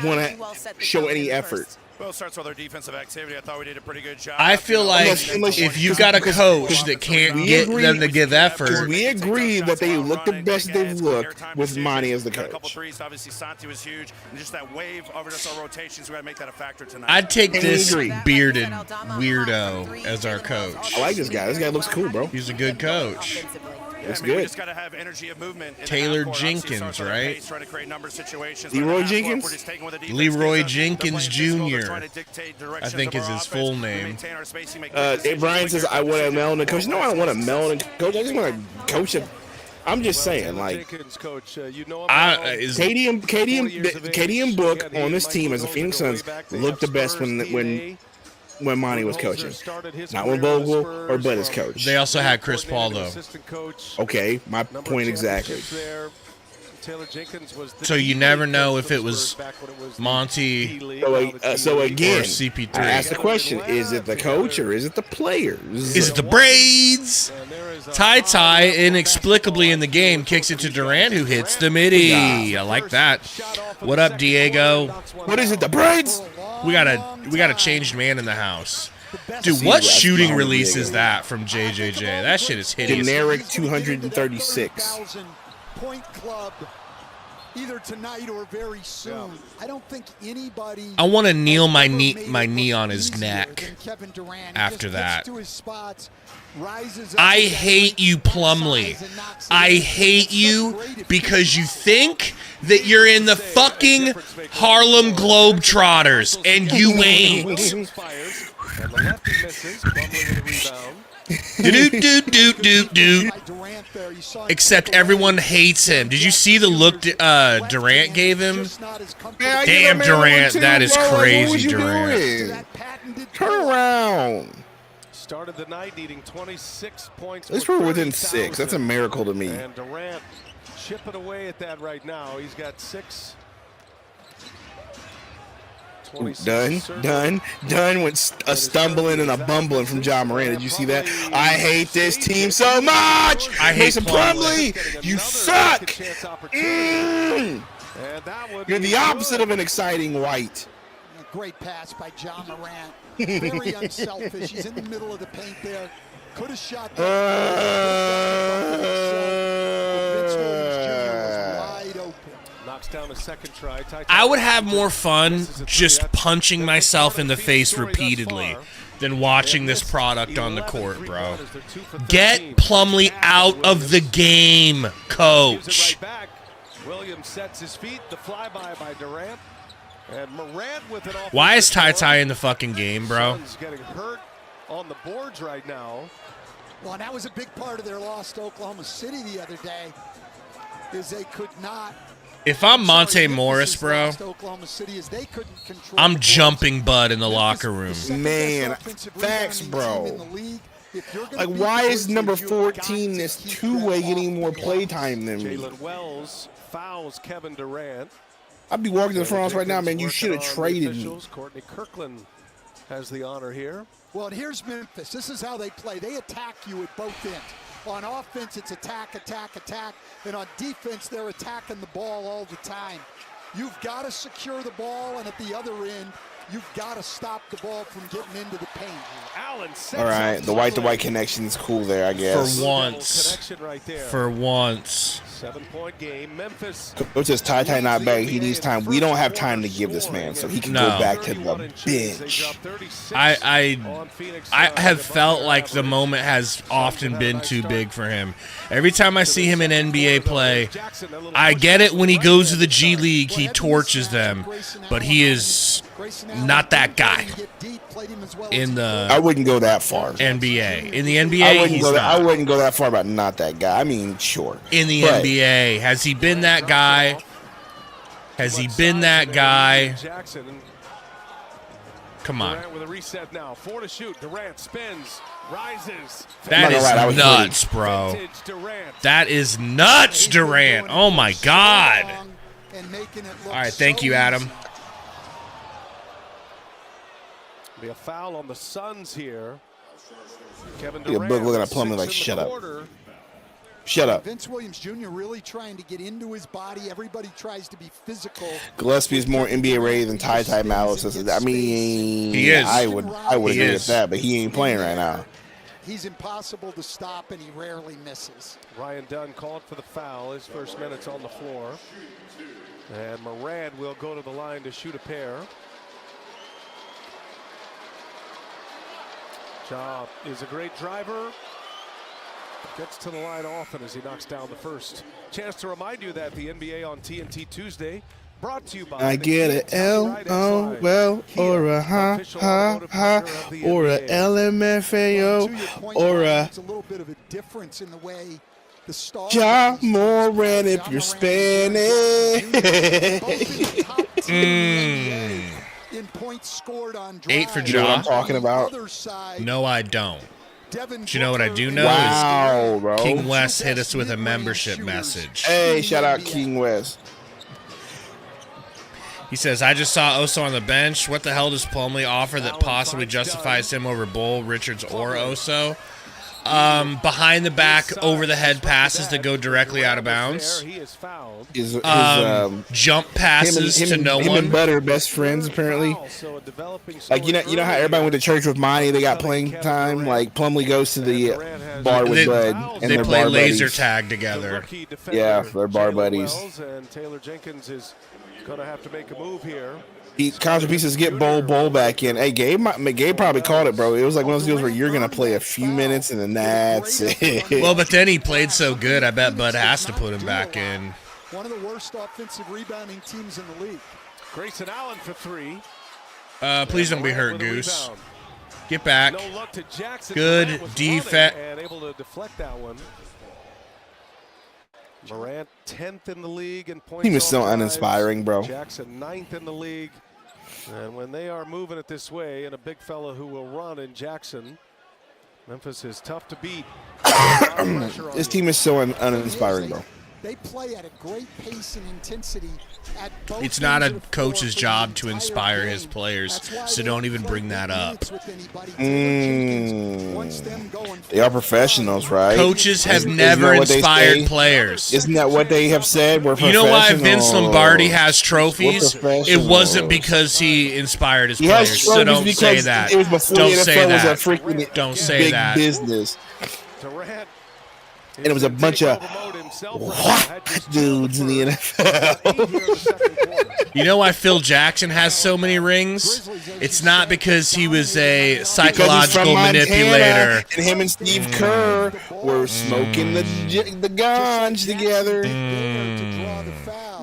Speaker 4: want to show any effort?
Speaker 9: Well, it starts with our defensive activity. I thought we did a pretty good job.
Speaker 3: I feel like if you've got a coach that can't get them to give effort,
Speaker 4: we agree that they look the best they've looked with Monty as the
Speaker 9: A couple
Speaker 4: coach.
Speaker 9: threes. Obviously, Santi was huge, and just that wave over just our rotations. We got to make that a factor tonight.
Speaker 3: I'd take this
Speaker 4: agree.
Speaker 3: bearded weirdo as our coach.
Speaker 4: I like this guy. This guy looks cool, bro.
Speaker 3: He's a good coach.
Speaker 4: Looks
Speaker 9: We
Speaker 4: good.
Speaker 9: just got to have energy of movement. in the
Speaker 3: Taylor
Speaker 9: half court. Obviously,
Speaker 3: Jenkins,
Speaker 9: starts with the
Speaker 3: right?
Speaker 9: pace, trying to create number situations.
Speaker 4: Leroy
Speaker 9: Right in the half court,
Speaker 4: Jenkins?
Speaker 9: we're just taking what the defense
Speaker 3: Leroy
Speaker 9: gives us. They're
Speaker 3: Jenkins
Speaker 9: playing physical. They're
Speaker 3: Jr.
Speaker 9: trying to dictate
Speaker 3: I
Speaker 9: directions
Speaker 3: think
Speaker 9: of
Speaker 3: is
Speaker 9: our
Speaker 3: his
Speaker 9: offense.
Speaker 3: full
Speaker 9: We
Speaker 3: name.
Speaker 9: maintain our spacing, make
Speaker 4: Hey,
Speaker 9: decisions,
Speaker 4: Brian
Speaker 9: make
Speaker 4: says,
Speaker 9: good
Speaker 4: I want a
Speaker 9: decisions.
Speaker 4: Melon coach. No, I don't want a Melon coach. I just want to coach him. I'm just saying, like,
Speaker 1: Jenkins, coach, you know
Speaker 4: Katie and Book on this team as the Phoenix Suns looked the best when Monty was coaching. Not when Vogel or Bud is coach.
Speaker 3: They also had Chris Paul, though.
Speaker 4: Okay, my point exactly.
Speaker 3: So you never know if it was Monty
Speaker 4: So
Speaker 3: or
Speaker 4: again,
Speaker 3: CP3.
Speaker 4: I asked the question, is it the coach or is it the players?
Speaker 3: Is it the braids? Ty inexplicably in the game kicks it to Durant, who hits the midi. I like that. What up, Diego?
Speaker 4: What is it, the braids?
Speaker 3: We got a changed man in the house. Dude, what shooting release is that from JJJ? That shit is hideous.
Speaker 4: Generic 236.
Speaker 6: Point club, either tonight or very soon. I don't think anybody.
Speaker 3: I want to kneel my knee on his
Speaker 6: easier
Speaker 3: neck
Speaker 6: than Kevin Durant. He
Speaker 3: after
Speaker 6: just
Speaker 3: that.
Speaker 6: gets to his spots, rises up
Speaker 3: I
Speaker 6: and
Speaker 3: hate you, Plumlee. I hate you because you think that you're in the fucking Harlem Globetrotters, and you ain't. Do. Except everyone hates him. Did you see the look Durant gave him? Damn, Durant, that is crazy, Durant.
Speaker 4: Turn around.
Speaker 1: Started the night needing 26 points.
Speaker 4: At least we're within 6. That's a miracle to me.
Speaker 1: And Durant chipping away at that right now. He's got 6.
Speaker 4: Done. Went a stumbling and a bumbling from John Moran. Did you see that? I hate this team so much.
Speaker 3: I hate
Speaker 4: Mason Plumlee. You suck. You're the opposite of an exciting white.
Speaker 6: Great pass by John Morant. Very unselfish. He's in the middle of the paint there. Could have shot that. Vince Williams Jr. was wide open.
Speaker 1: Knocks down a second try.
Speaker 3: I would have more fun just punching myself in the face repeatedly than watching this product on the court, bro. Get Plumlee out of the game, coach.
Speaker 1: Williams sets his feet. The flyby by Durant. And Morant with it off.
Speaker 3: Why is Ty in the fucking game, bro?
Speaker 1: Suns getting hurt on the boards right now.
Speaker 6: Well, and that was a big part of their loss to Oklahoma City the other day, is they could not.
Speaker 3: If I'm Monte Morris, bro, I'm jumping Bud in the locker room.
Speaker 4: Man, facts, bro. Like, why is number 14 this two-way getting more playtime than me?
Speaker 1: Jalen Wells fouls Kevin Durant.
Speaker 4: I'd be walking to the front office right now, man. You should have traded me.
Speaker 1: Courtney Kirkland has the honor here.
Speaker 6: Well, and here's Memphis. This is how they play. They attack you at both ends. On offense, it's attack. And on defense, they're attacking the ball all the time. You've got to secure the ball, and at the other end, you've got to stop the ball from getting into the paint.
Speaker 4: All right, the white-to-white connection is cool there, I guess.
Speaker 3: For once.
Speaker 1: 7-point game. Memphis.
Speaker 4: Coach says Ty not back. He needs time. We don't have time to give this man, so he can go back to the bench.
Speaker 3: I have felt like the moment has often been too big for him. Every time I see him in NBA play, I get it when he goes to the G League, he torches them, but he is not that guy in the
Speaker 4: I wouldn't go that far.
Speaker 3: NBA. In the NBA, he's not.
Speaker 4: I wouldn't go that far about not that guy. I mean, sure.
Speaker 3: In the NBA, has he been that guy? Has he been that guy? Come on.
Speaker 1: Durant with a reset now. 4 to shoot. Durant spins, rises.
Speaker 3: That is nuts, bro. That is nuts, Durant. Oh my God. All right, thank you, Adam.
Speaker 1: Be a foul on the Suns here. Kevin
Speaker 4: Durant.
Speaker 1: Durant
Speaker 4: Looking at Plumlee like, shut up.
Speaker 10: Shut up.
Speaker 6: Vince Williams Jr. really trying to get into his body. Everybody tries to be physical.
Speaker 10: Gillespie is more NBA ready than Ty Malice. I mean,
Speaker 3: he is.
Speaker 10: I would agree with that, but he ain't playing right now.
Speaker 6: He's impossible to stop, and he rarely misses.
Speaker 1: Ryan Dunn called for the foul. His first minutes on the floor. And Morant will go to the line to shoot a pair. Ja is a great driver. Gets to the line often as he knocks down the first. Chance to remind you that the NBA on TNT Tuesday brought to you by
Speaker 10: I get a LOL or a ha ha ha or a LMFAO or a
Speaker 6: It's a little bit of a difference in the way the stars.
Speaker 10: Ja Morant if you're Spanish.
Speaker 6: In points scored on
Speaker 3: 8 for
Speaker 10: You know what
Speaker 3: Ja.
Speaker 10: I'm talking about?
Speaker 3: No, I don't. But you know what I do know
Speaker 10: Wow,
Speaker 3: is
Speaker 10: bro.
Speaker 3: King West hit us with a membership message.
Speaker 10: Hey, shout out King West.
Speaker 3: He says, I just saw Oso on the bench. What the hell does Plumlee offer that possibly justifies him over Bull, Richards, or Oso? Behind the back, over the head passes that go directly out of bounds. Jump passes to no
Speaker 10: him
Speaker 3: one.
Speaker 10: and Butter best friends apparently. Like you know how everybody went to church with Monty. They got playing time. Like Plumlee goes to the bar with Bud, and
Speaker 3: they
Speaker 10: they're
Speaker 3: play
Speaker 10: bar
Speaker 3: laser
Speaker 10: buddies.
Speaker 3: tag together.
Speaker 10: Yeah, they're bar buddies.
Speaker 1: And Taylor Jenkins is going to have to make a move here.
Speaker 10: Contra Pieces get Bull back in. Hey, Gabe probably called it, bro. It was like one of those deals where you're gonna play a few minutes and then that's it.
Speaker 3: Well, but then he played so good, I bet Bud has to put him back in.
Speaker 6: One of the worst offensive rebounding teams in the league.
Speaker 1: Grayson Allen for 3.
Speaker 3: Please don't be hurt, Goose. Get back.
Speaker 1: No luck to Jackson.
Speaker 3: Good defense.
Speaker 1: And able to deflect that one. Morant 10th in the league in points.
Speaker 10: Team is so
Speaker 1: off drives.
Speaker 10: uninspiring, bro.
Speaker 1: Jackson 9th in the league. And when they are moving it this way, and a big fella who will run in Jackson, Memphis is tough to beat.
Speaker 10: This team is so uninspiring, bro.
Speaker 6: They play at a great pace and intensity. At both
Speaker 3: It's not
Speaker 6: ends
Speaker 3: a
Speaker 6: of the
Speaker 3: coach's
Speaker 6: floor for
Speaker 3: job
Speaker 6: the
Speaker 3: to
Speaker 6: entire
Speaker 3: inspire
Speaker 6: game.
Speaker 3: his players,
Speaker 6: That's why
Speaker 3: so
Speaker 6: they
Speaker 3: don't even
Speaker 6: play
Speaker 3: bring that
Speaker 6: big
Speaker 3: up.
Speaker 6: minutes with anybody. Taylor Jenkins wants them going
Speaker 10: They are professionals, right?
Speaker 3: Coaches have
Speaker 10: Isn't
Speaker 3: never
Speaker 10: that what they
Speaker 3: inspired
Speaker 10: say?
Speaker 3: players.
Speaker 10: Isn't that what they have said? We're
Speaker 3: You know why
Speaker 10: professionals.
Speaker 3: Vince Lombardi has trophies?
Speaker 10: We're
Speaker 3: It wasn't
Speaker 10: professionals.
Speaker 3: because he inspired his
Speaker 10: He has
Speaker 3: players. So
Speaker 10: trophies
Speaker 3: don't say
Speaker 10: because
Speaker 3: that.
Speaker 10: it was before
Speaker 3: Don't
Speaker 10: the
Speaker 3: say
Speaker 10: NFL was a
Speaker 3: that.
Speaker 10: freaking
Speaker 3: Don't say
Speaker 10: big
Speaker 3: that.
Speaker 10: business.
Speaker 1: Durant
Speaker 10: And it was a bunch of what dudes in the NFL.
Speaker 3: You know why Phil Jackson has so many rings? It's not because he was a
Speaker 10: Because he's
Speaker 3: psychological
Speaker 10: from Montana,
Speaker 3: manipulator.
Speaker 10: and him and Steve Kerr were smoking the ganj together.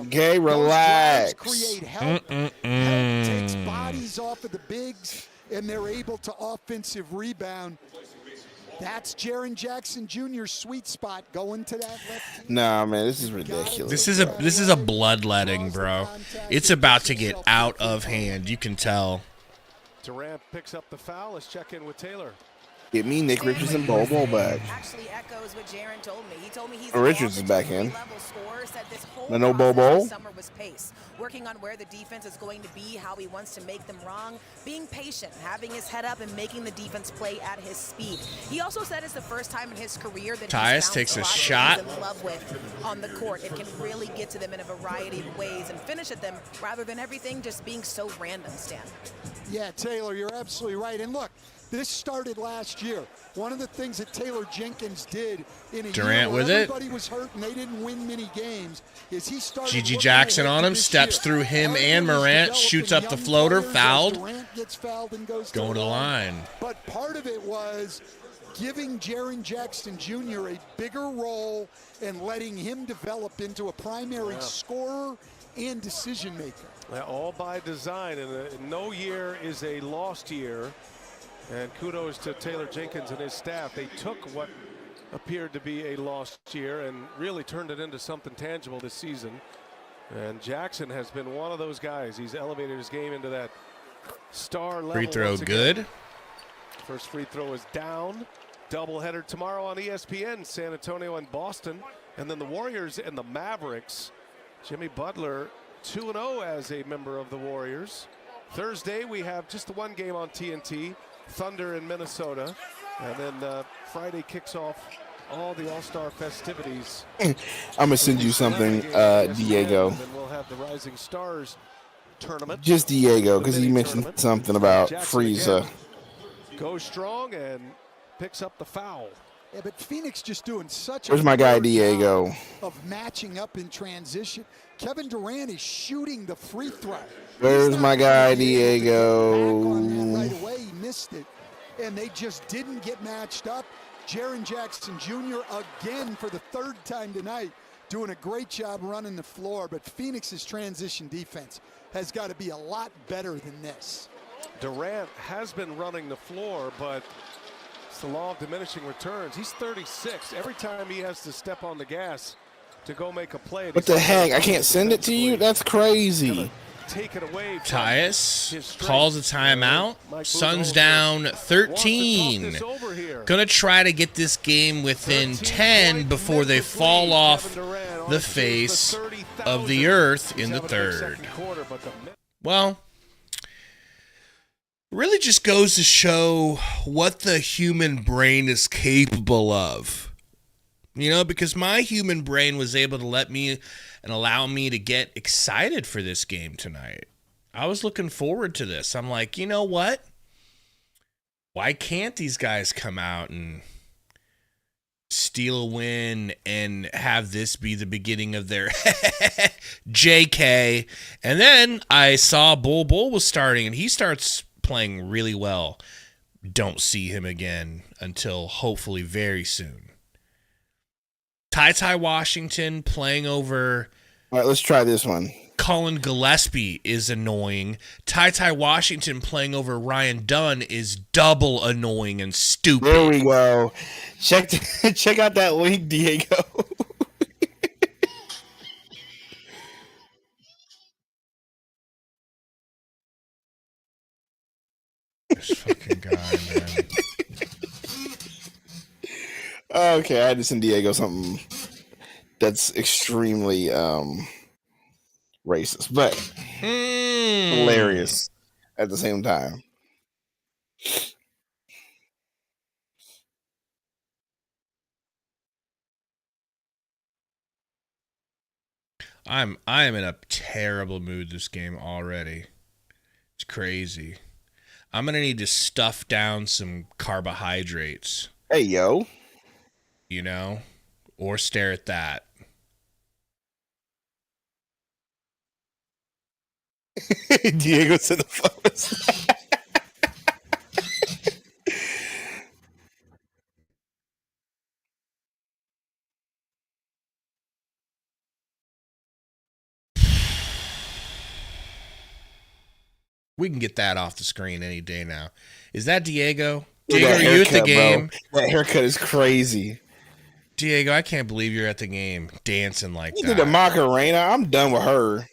Speaker 10: Okay, relax.
Speaker 6: Create help. Help takes bodies off of the bigs, and they're able to offensive rebound. That's Jaren Jackson Jr.'s sweet spot, going to that left.
Speaker 10: Nah, man, this is ridiculous.
Speaker 3: This is a bloodletting, bro. It's about to get out of hand. You can tell.
Speaker 1: Durant picks up the foul. Let's check in with Taylor.
Speaker 10: Get me Nick Richards and Bol back.
Speaker 8: Actually echoes what Jaren told me. He told me he's
Speaker 10: Richards is back in.
Speaker 8: level scorer, said this whole
Speaker 10: No
Speaker 8: process
Speaker 10: Bol.
Speaker 8: this summer was pace. Working on where the defense is going to be, how he wants to make them wrong, being patient, having his head up, and making the defense play at his speed. He also said it's the first time in his career that
Speaker 3: Tyus
Speaker 8: he's
Speaker 3: takes a
Speaker 8: found
Speaker 3: shot.
Speaker 8: he's in love with on the court. It can really get to them in a variety of ways and finish at them rather than everything just being so random, Stan.
Speaker 6: Yeah, Taylor, you're absolutely right. And look, this started last year. One of the things that Taylor Jenkins did in a
Speaker 3: Durant
Speaker 6: year where
Speaker 3: with it.
Speaker 6: everybody was hurt and they didn't win many games is he started
Speaker 3: Gigi
Speaker 6: looking
Speaker 3: Jackson
Speaker 6: ahead
Speaker 3: on
Speaker 6: to
Speaker 3: him,
Speaker 6: this
Speaker 3: steps
Speaker 6: year.
Speaker 3: through him
Speaker 6: Harden
Speaker 3: and
Speaker 6: was
Speaker 3: Morant,
Speaker 6: developing
Speaker 3: shoots up the
Speaker 6: young
Speaker 3: floater,
Speaker 6: players as
Speaker 3: fouled.
Speaker 6: Durant gets fouled and goes
Speaker 3: Going to the line.
Speaker 6: But part of it was giving Jaren Jackson Jr. a bigger role and letting him develop into a primary scorer and decision maker.
Speaker 1: All by design, and no year is a lost year. And kudos to Taylor Jenkins and his staff. They took what appeared to be a lost year and really turned it into something tangible this season. And Jackson has been one of those guys. He's elevated his game into that star level.
Speaker 3: Free throw
Speaker 1: once again.
Speaker 3: good.
Speaker 1: First free throw is down. Doubleheader tomorrow on ESPN, San Antonio and Boston. And then the Warriors and the Mavericks. Jimmy Butler 2-0 as a member of the Warriors. Thursday we have just the one game on TNT. Thunder in Minnesota, and then Friday kicks off all the All-Star festivities.
Speaker 10: I'm gonna send you something, Diego.
Speaker 1: And then we'll have the Rising Stars tournament.
Speaker 10: Just Diego, because he mentioned something about Frieza.
Speaker 1: Goes strong and picks up the foul.
Speaker 6: Yeah, but Phoenix just doing such
Speaker 10: Where's my guy Diego?
Speaker 6: Of matching up in transition. Kevin Durant is shooting the free throw.
Speaker 10: Where's my guy Diego?
Speaker 6: Right away, he missed it, and they just didn't get matched up. Jaren Jackson Jr. again for the third time tonight, doing a great job running the floor, but Phoenix's transition defense has got to be a lot better than this.
Speaker 1: Durant has been running the floor, but it's the law of diminishing returns. He's 36. Every time he has to step on the gas to go make a play.
Speaker 10: What the heck? I can't send it to you? That's crazy.
Speaker 1: Take it away.
Speaker 3: Tyus calls a timeout. Suns down 13. Gonna try to get this game within 10 before they fall off the face of the earth in the third. Well, really just goes to show what the human brain is capable of. You know, because my human brain was able to let me and allow me to get excited for this game tonight. I was looking forward to this. I'm like, you know what? Why can't these guys come out and steal a win and have this be the beginning of their JK? And then I saw Bull was starting, and he starts playing really well. Don't see him again until hopefully very soon. Ty Washington playing over.
Speaker 10: All right, let's try this one.
Speaker 3: Colin Gillespie is annoying. Ty Washington playing over Ryan Dunn is double annoying and stupid.
Speaker 10: There we go. Check out that link, Diego.
Speaker 3: This fucking guy, man.
Speaker 10: Okay, I had to send Diego something that's extremely racist, but hilarious at the same time.
Speaker 3: I am in a terrible mood this game already. It's crazy. I'm gonna need to stuff down some carbohydrates.
Speaker 10: Hey, yo.
Speaker 3: You know, or stare at that.
Speaker 10: Diego to the photos.
Speaker 3: We can get that off the screen any day now. Is that Diego?
Speaker 10: Diego,
Speaker 3: are you at the game?
Speaker 10: Bro. That haircut is crazy.
Speaker 3: Diego, I can't believe you're at the game dancing like
Speaker 10: You
Speaker 3: that.
Speaker 10: did the Macarena. I'm done with her.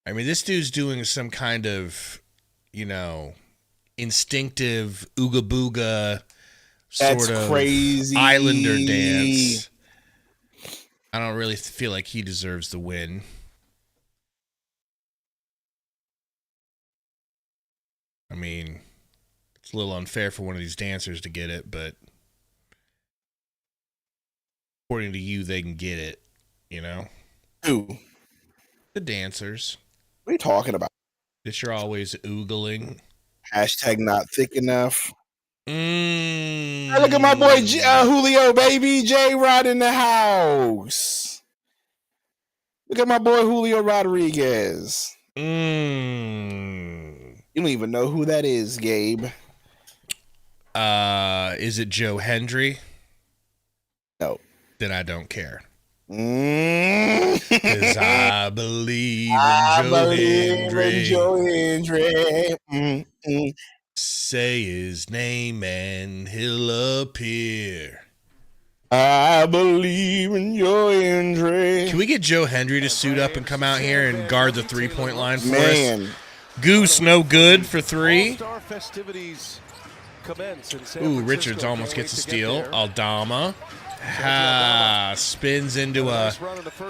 Speaker 3: I mean, this dude's doing some kind of, you know, instinctive ooga booga sort of
Speaker 10: crazy
Speaker 3: Islander dance. I don't really feel like he deserves the win. I mean, it's a little unfair for one of these dancers to get it, but according to you, they can get it, you know?
Speaker 10: Who?
Speaker 3: The dancers.
Speaker 10: What are you talking about?
Speaker 3: That you're always oogling.
Speaker 10: Hashtag not thick enough. Hey, look at my boy Julio, baby. J-Rod in the house. Look at my boy Julio Rodriguez. You don't even know who that is, Gabe.
Speaker 3: Is it Joe Hendry?
Speaker 10: No.
Speaker 3: Then I don't care. Because I believe in Joe Hendry. Say his name and he'll appear.
Speaker 10: I believe in Joe Hendry.
Speaker 3: Can we get Joe Hendry to suit up and come out here and guard the three-point line for us? Goose, no good for three. Ooh, Richards almost gets a steal. Aldama. Spins into a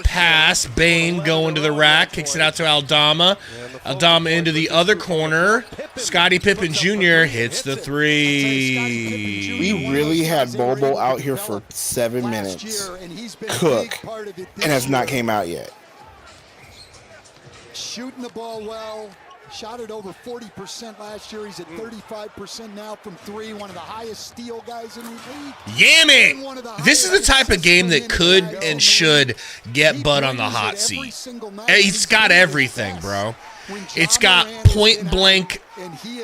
Speaker 3: pass. Bain going to the rack. Kicks it out to Aldama. Aldama into the other corner. Scottie Pippen Jr. hits the three.
Speaker 10: We really had Bobo out here for 7 minutes. Cook. And has not came out yet.
Speaker 6: Shooting the ball well. Shot it over 40% last year. He's at 35% now from three. One of the highest steal guys in the league.
Speaker 3: Yam it! This is the type of game that could and should get Bud on the hot seat. It's got everything, bro. It's got point blank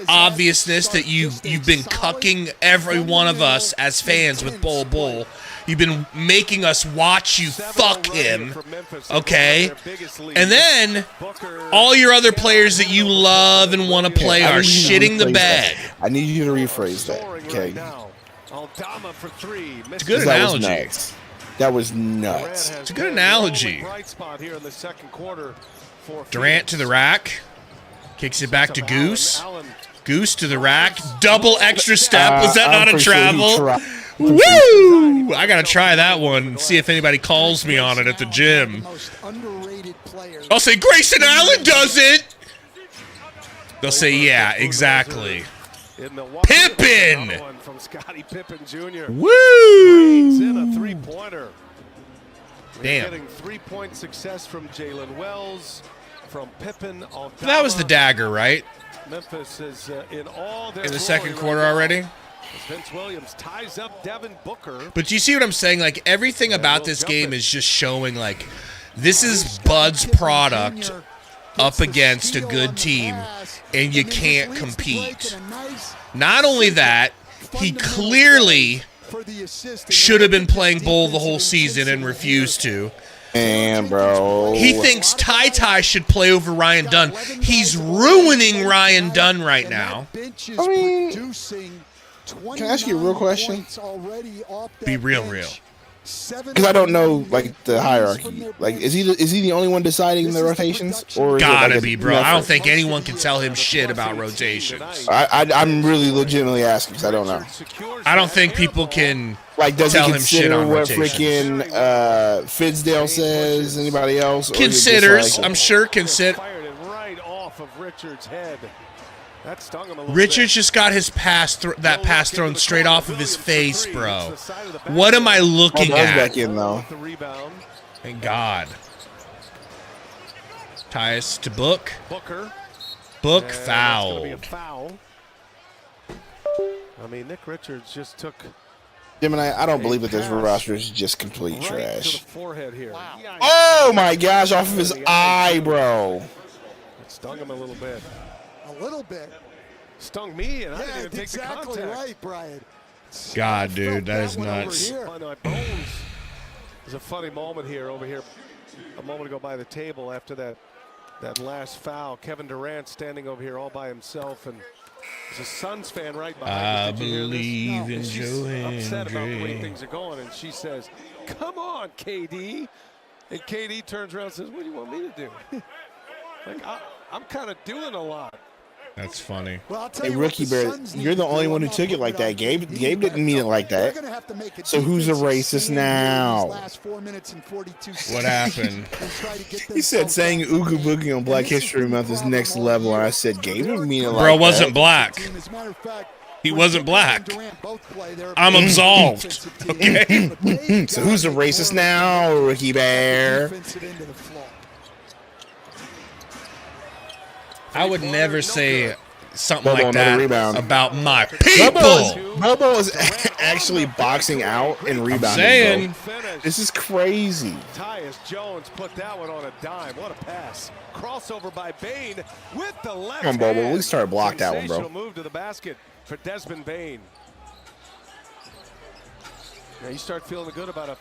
Speaker 3: obviousness that you've been cucking every one of us as fans with Bol Bol. You've been making us watch you fuck him, okay? And then all your other players that you love and want to play are shitting the bed.
Speaker 10: I need you to rephrase that, okay?
Speaker 3: It's a good analogy.
Speaker 10: That was nuts.
Speaker 3: It's a good analogy. Durant to the rack. Kicks it back to Goose. Goose to the rack. Double extra step. Was that not a travel? Woo! I gotta try that one and see if anybody calls me on it at the gym. I'll say Grayson Allen does it. They'll say, yeah, exactly. Pippen.
Speaker 1: From Scottie Pippen Jr.
Speaker 3: Woo!
Speaker 1: In a three-pointer.
Speaker 3: Damn.
Speaker 1: Getting 3-point success from Jalen Wells, from Pippen.
Speaker 3: That was the dagger, right?
Speaker 1: Memphis is in all their
Speaker 3: in the second quarter already.
Speaker 1: Vince Williams ties up Devin Booker.
Speaker 3: But you see what I'm saying? Like, everything about this game is just showing, like, this is Bud's product up against a good team, and you can't compete. Not only that, he clearly should have been playing Bull the whole season and refused to.
Speaker 10: And, bro,
Speaker 3: he thinks Ty should play over Ryan Dunn. He's ruining Ryan Dunn right now.
Speaker 10: I mean, can I ask you a real question?
Speaker 3: Be real.
Speaker 10: Because I don't know, like, the hierarchy. Like, is he the only one deciding the rotations? Or
Speaker 3: gotta be, bro. I don't think anyone can tell him shit about rotations.
Speaker 10: I'm really legitimately asking because I don't know.
Speaker 3: I don't think people can
Speaker 10: does
Speaker 3: tell
Speaker 10: he
Speaker 3: him shit on
Speaker 10: what
Speaker 3: rotations.
Speaker 10: Freaking Fidsdale says? Anybody else? Or
Speaker 3: Considers, I'm sure consider.
Speaker 1: Right off of Richards' head. That stung him a little
Speaker 3: Richards just got his pass thrown straight off of his face, bro. What am I looking at?
Speaker 10: Back in, though.
Speaker 3: Thank God. Tyus to Book. Book foul.
Speaker 1: I mean, Nick Richards just took.
Speaker 10: Jim and I don't believe that this roster is just complete trash.
Speaker 1: Wow.
Speaker 10: Oh my gosh! Off of his eye, bro.
Speaker 1: It stung him a little bit.
Speaker 6: A little bit.
Speaker 1: Stung me, and I didn't even take
Speaker 6: exactly
Speaker 1: the contact.
Speaker 6: Right, Brian.
Speaker 3: God, dude, that is nuts.
Speaker 1: There's a funny moment over here. A moment ago by the table after that last foul. Kevin Durant standing over here all by himself, and there's a Suns fan right behind us. Did you hear this?
Speaker 3: Believe in
Speaker 1: She's
Speaker 3: Joe
Speaker 1: upset about the way
Speaker 3: Hendry.
Speaker 1: things are going, and she says, "Come on, KD." And KD turns around and says, "What do you want me to do?" Like, I'm kind of doing a lot.
Speaker 3: That's funny.
Speaker 6: Well,
Speaker 10: Hey, Rookie Bear, you're the only one who took it like that. Gabe didn't mean it like that. So who's a racist now?
Speaker 3: What happened?
Speaker 10: He said saying Oogie Boogie on Black History Month is next level. And I said Gabe didn't mean it like that.
Speaker 3: Bro wasn't black. He wasn't black. I'm absolved. Okay.
Speaker 10: So who's a racist now, Rookie Bear?
Speaker 3: I would never say something
Speaker 10: Bobo,
Speaker 3: like that
Speaker 10: rebound.
Speaker 3: about my people.
Speaker 10: Bobo is actually boxing out and rebounding.
Speaker 3: I'm saying.
Speaker 10: This is crazy.
Speaker 1: Tyus Jones put that one on a dime. What a pass. Crossover by Bane with the left
Speaker 10: Come on, Bobo.
Speaker 1: hand.
Speaker 10: We start block that one, bro.
Speaker 1: Sensational move to the basket for Desmond Bane. Now you start feeling good about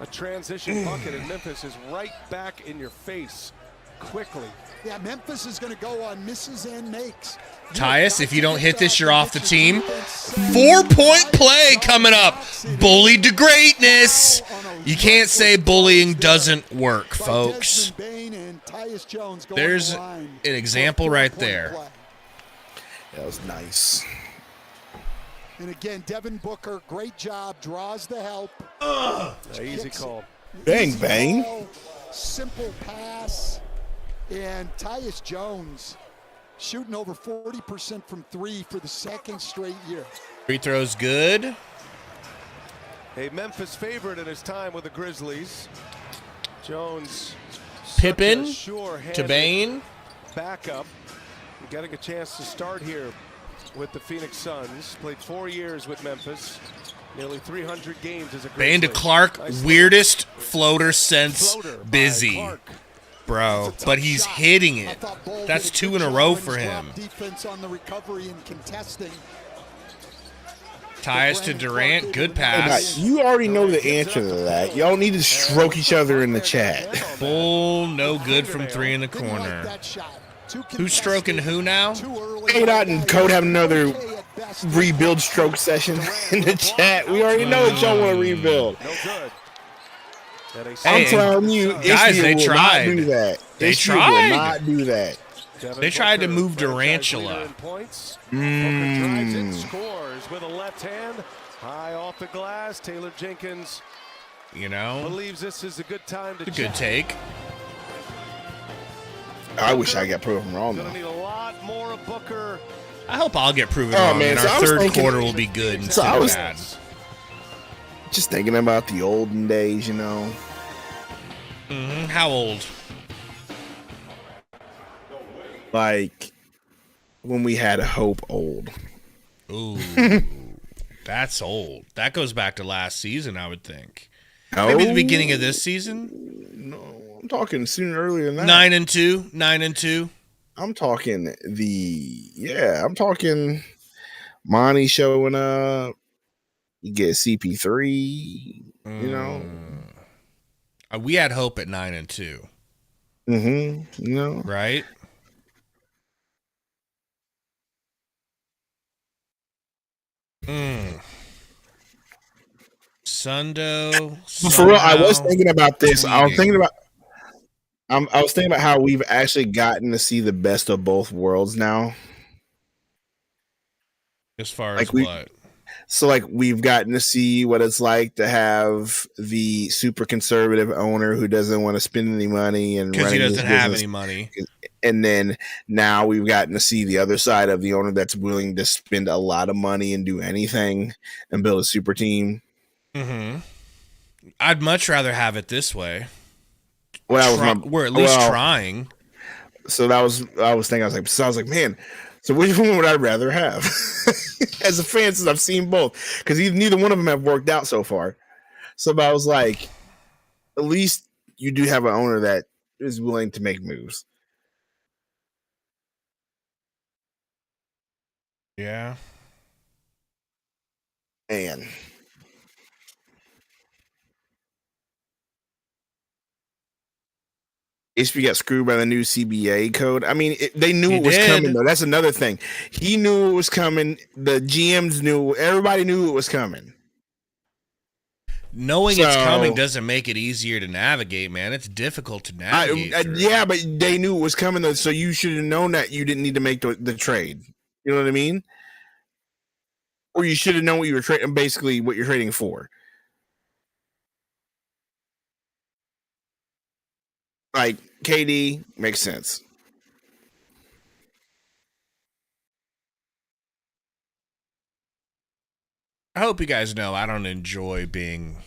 Speaker 1: a transition bucket, and Memphis is right back in your face quickly.
Speaker 6: Yeah, Memphis is going to go on misses and makes.
Speaker 3: Tyus, if you don't hit this, you're off the team. 4-point play coming up. Bullied to greatness. You can't say bullying doesn't work, folks. There's an example right there.
Speaker 10: That was nice.
Speaker 6: And again, Devin Booker, great job, draws the help.
Speaker 1: Easy call.
Speaker 10: Bang, bang.
Speaker 6: Simple pass. And Tyus Jones shooting over 40% from three for the second straight year.
Speaker 3: Free throws good.
Speaker 1: A Memphis favorite in his time with the Grizzlies. Jones.
Speaker 3: Pippen
Speaker 1: sure-handed
Speaker 3: to Bane.
Speaker 1: Backup. Getting a chance to start here with the Phoenix Suns. Played 4 years with Memphis. Nearly 300 games as a Grizzly.
Speaker 3: Bane to Clark. Weirdest floater since Busy.
Speaker 1: Clark.
Speaker 3: Bro, but he's hitting it. That's 2 in a row for him.
Speaker 6: Defense on the recovery and contesting.
Speaker 3: Ties to Durant. Good pass.
Speaker 10: You already know the answer to that. Y'all need to stroke each other in the chat.
Speaker 3: Bull, no good from 3 in the corner. Who's stroking who now?
Speaker 10: A-Dot and Code have another rebuild stroke session in the chat. We already know what y'all want to rebuild.
Speaker 1: No good.
Speaker 10: I'm telling you,
Speaker 3: guys, they tried.
Speaker 10: Not do that.
Speaker 3: They
Speaker 10: tried. Will not do that.
Speaker 3: They tried to move Durantula.
Speaker 1: Drives it, scores with a left hand, high off the glass. Taylor Jenkins,
Speaker 3: you know,
Speaker 1: believes this is a good time to.
Speaker 3: It's a good take.
Speaker 10: I wish I got proven wrong though.
Speaker 1: Gonna need a lot more of Booker.
Speaker 3: I hope I'll get proven wrong,
Speaker 10: man,
Speaker 3: and our third quarter will be good instead of bad.
Speaker 10: Just thinking about the olden days, you know.
Speaker 3: How old?
Speaker 10: Like when we had hope old.
Speaker 3: Ooh, that's old. That goes back to last season, I would think.
Speaker 10: No.
Speaker 3: Maybe the beginning of this season.
Speaker 10: No, I'm talking sooner earlier than that.
Speaker 3: 9-2, 9-2.
Speaker 10: I'm talking I'm talking Monty showing up. You get CP3, you know.
Speaker 3: We had hope at 9-2.
Speaker 10: You know.
Speaker 3: Right? Sundo.
Speaker 10: For real, I was thinking about this. I was thinking about how we've actually gotten to see the best of both worlds now.
Speaker 3: As far as what?
Speaker 10: So, like, we've gotten to see what it's like to have the super conservative owner who doesn't want to spend any money and
Speaker 3: because he doesn't have any money.
Speaker 10: And then now we've gotten to see the other side of the owner that's willing to spend a lot of money and do anything and build a super team.
Speaker 3: I'd much rather have it this way.
Speaker 10: Well,
Speaker 3: we're at least trying.
Speaker 10: So I was like, man. So which one would I rather have? As a fan, since I've seen both, because neither one of them have worked out so far. So I was like, at least you do have an owner that is willing to make moves.
Speaker 3: Yeah.
Speaker 10: And HB got screwed by the new CBA code. I mean, they knew it was coming, though. That's another thing. He knew it was coming. The GMs knew. Everybody knew it was coming.
Speaker 3: Knowing it's coming doesn't make it easier to navigate, man. It's difficult to navigate.
Speaker 10: Yeah, but they knew it was coming, though, so you should have known that you didn't need to make the trade. You know what I mean? Or you should have known what you were trading, basically what you're trading for. Like, KD makes sense.
Speaker 3: I hope you guys know I don't enjoy being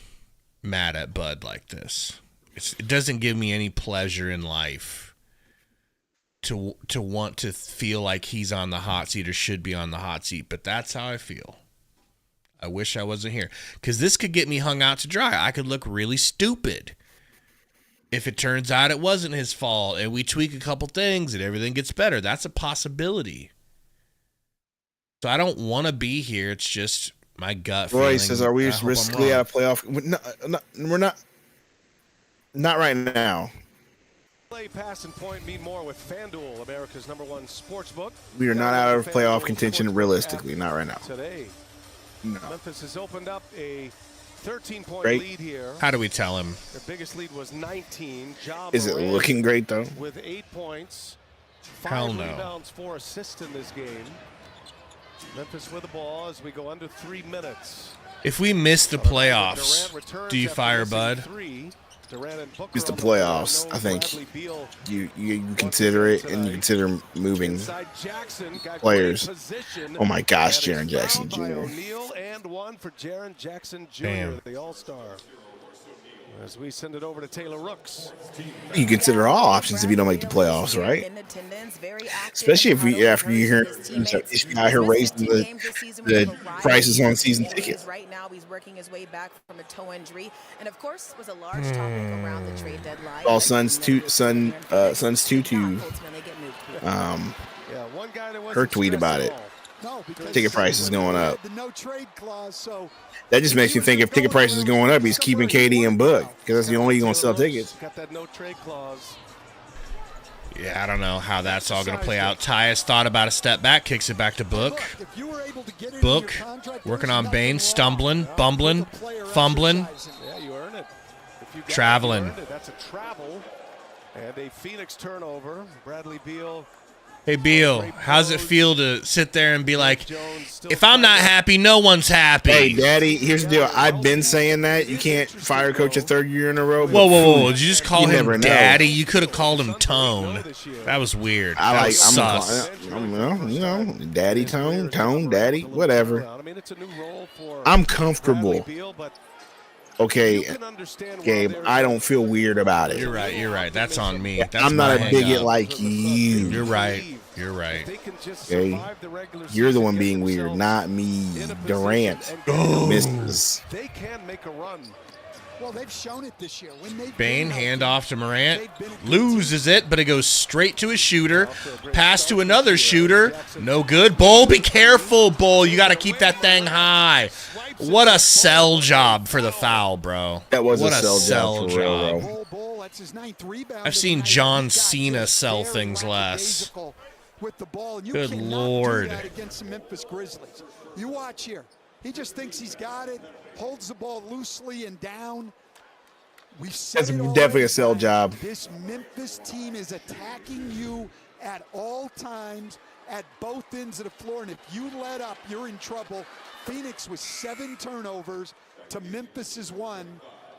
Speaker 3: mad at Bud like this. It doesn't give me any pleasure in life to want to feel like he's on the hot seat or should be on the hot seat, but that's how I feel. I wish I wasn't here because this could get me hung out to dry. I could look really stupid if it turns out it wasn't his fault and we tweak a couple things and everything gets better. That's a possibility. So I don't want to be here. It's just my gut feeling.
Speaker 10: Roy says, are we riskily out of playoff? No, we're not. Not right now.
Speaker 1: Play, pass, and point mean more with FanDuel, America's #1 sports book.
Speaker 10: We are not out of playoff contention realistically. Not right now.
Speaker 1: Today,
Speaker 10: no.
Speaker 1: Memphis has opened up a 13-point
Speaker 10: great
Speaker 1: lead here.
Speaker 3: How do we tell him?
Speaker 1: Their biggest lead was 19.
Speaker 10: Is it looking great, though?
Speaker 1: With 8 points, 5
Speaker 3: Hell no.
Speaker 1: rebounds, 4 assists in this game. Memphis with the ball as we go under 3 minutes.
Speaker 3: If we miss the playoffs, do you fire Bud?
Speaker 10: It's the playoffs. I think you consider it, and you consider moving players. Oh my gosh, Jaren Jackson Jr.
Speaker 1: And one for Jaren Jackson Jr.,
Speaker 3: Damn.
Speaker 1: the All-Star. As we send it over to Taylor Rooks.
Speaker 10: You consider all options if you don't make the playoffs, right? Especially if after you hear he's out here raising the prices on season tickets.
Speaker 8: Right now, he's working his way back from a toe injury, and of course, was a large topic around the trade deadline.
Speaker 10: All Suns 2-2. Her tweet about it. Ticket price is going up. That just makes me think if ticket price is going up, he's keeping KD and Book because that's the only way you're going to sell tickets.
Speaker 1: Got that no trade clause.
Speaker 3: Yeah, I don't know how that's all going to play out. Tyus thought about a step back, kicks it back to Book. Book working on Bane, stumbling, bumbling, fumbling,
Speaker 1: Yeah, you earn it. If you got
Speaker 3: traveling.
Speaker 1: it, you earned it. That's a travel and a Phoenix turnover. Bradley Beal.
Speaker 3: Hey, Beal, how's it feel to sit there and be like, if I'm not happy, no one's happy?
Speaker 10: Hey, Daddy, here's the deal. I've been saying that. You can't fire a coach a third year in a row.
Speaker 3: Whoa. Did you just call him
Speaker 10: never know.
Speaker 3: Daddy? You could have called him Tone. That was weird. I'm
Speaker 10: Daddy, Tone, Daddy, whatever. I'm comfortable. Okay, Gabe, I don't feel weird about it.
Speaker 3: You're right. That's on me. That's
Speaker 10: I'm not
Speaker 3: my
Speaker 10: a bigot
Speaker 3: hang-up.
Speaker 10: like you.
Speaker 3: You're right.
Speaker 10: Okay, you're the one being weird, not me. Durant misses.
Speaker 1: They can make a run.
Speaker 6: Well, they've shown it this year.
Speaker 3: Bane, handoff to Morant, loses it, but it goes straight to a shooter. Pass to another shooter, no good. Bull, be careful, Bull. You got to keep that thing high. What a sell job for the foul, bro.
Speaker 10: That was
Speaker 3: what
Speaker 10: a sell job for real, bro.
Speaker 3: I've seen John Cena sell things less. Good Lord.
Speaker 6: Against the Memphis Grizzlies. You watch here. He just thinks he's got it, holds the ball loosely and down.
Speaker 10: That's definitely a sell job.
Speaker 6: This Memphis team is attacking you at all times at both ends of the floor, and if you let up, you're in trouble. Phoenix with 7 turnovers to Memphis's 1.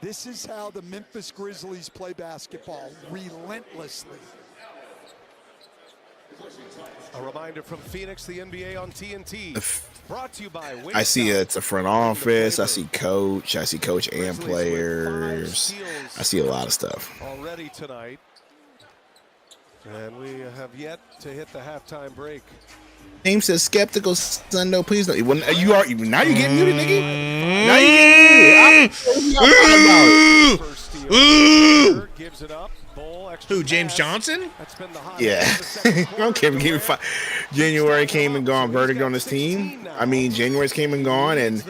Speaker 6: This is how the Memphis Grizzlies play basketball, relentlessly.
Speaker 1: A reminder from Phoenix, the NBA on TNT. Brought to you by
Speaker 10: I see it's a front office. I see coach and players. I see a lot of stuff.
Speaker 1: Already tonight. And we have yet to hit the halftime break.
Speaker 10: James says skeptical Sundo, please don't. You are now you getting muted, nigga. Now you getting muted.
Speaker 1: Gives it up.
Speaker 3: Who, James Johnson?
Speaker 10: Yeah. Okay, give me 5. January came and gone. Verdict on this team. I mean, January's came and gone, and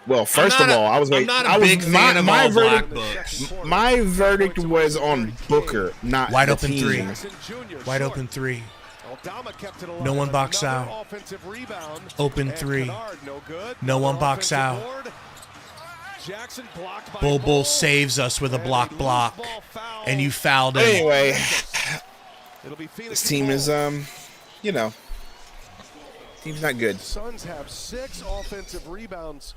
Speaker 10: well, first of all, I
Speaker 3: not a big fan of all black books.
Speaker 10: My verdict was on Booker, not
Speaker 3: wide
Speaker 10: the
Speaker 3: open
Speaker 10: team.
Speaker 3: 3. Wide open 3. No one box out. Open 3. No one box out. Bull saves us with a block, and you fouled him.
Speaker 10: Anyway, this team is, team's not good.
Speaker 1: Suns have 6 offensive rebounds.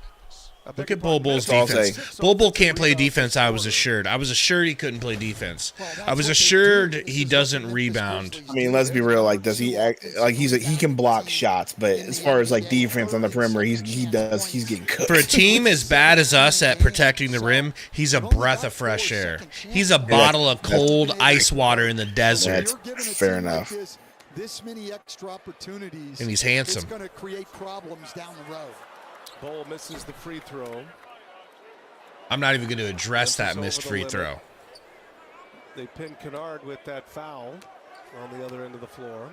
Speaker 3: Look at Bull's defense. Bull can't play defense, I was assured. I was assured he couldn't play defense. I was assured he doesn't rebound.
Speaker 10: I mean, let's be real. Like, does he act like he can block shots? But as far as like defense on the perimeter, he's getting cooked.
Speaker 3: For a team as bad as us at protecting the rim, he's a breath of fresh air. He's a bottle of cold ice water in the desert.
Speaker 10: That's fair enough.
Speaker 6: This many extra opportunities,
Speaker 3: and he's handsome.
Speaker 6: It's going to create problems down the road.
Speaker 1: Bull misses the free throw.
Speaker 3: I'm not even going to address that missed free throw.
Speaker 1: They pin Kennard with that foul on the other end of the floor.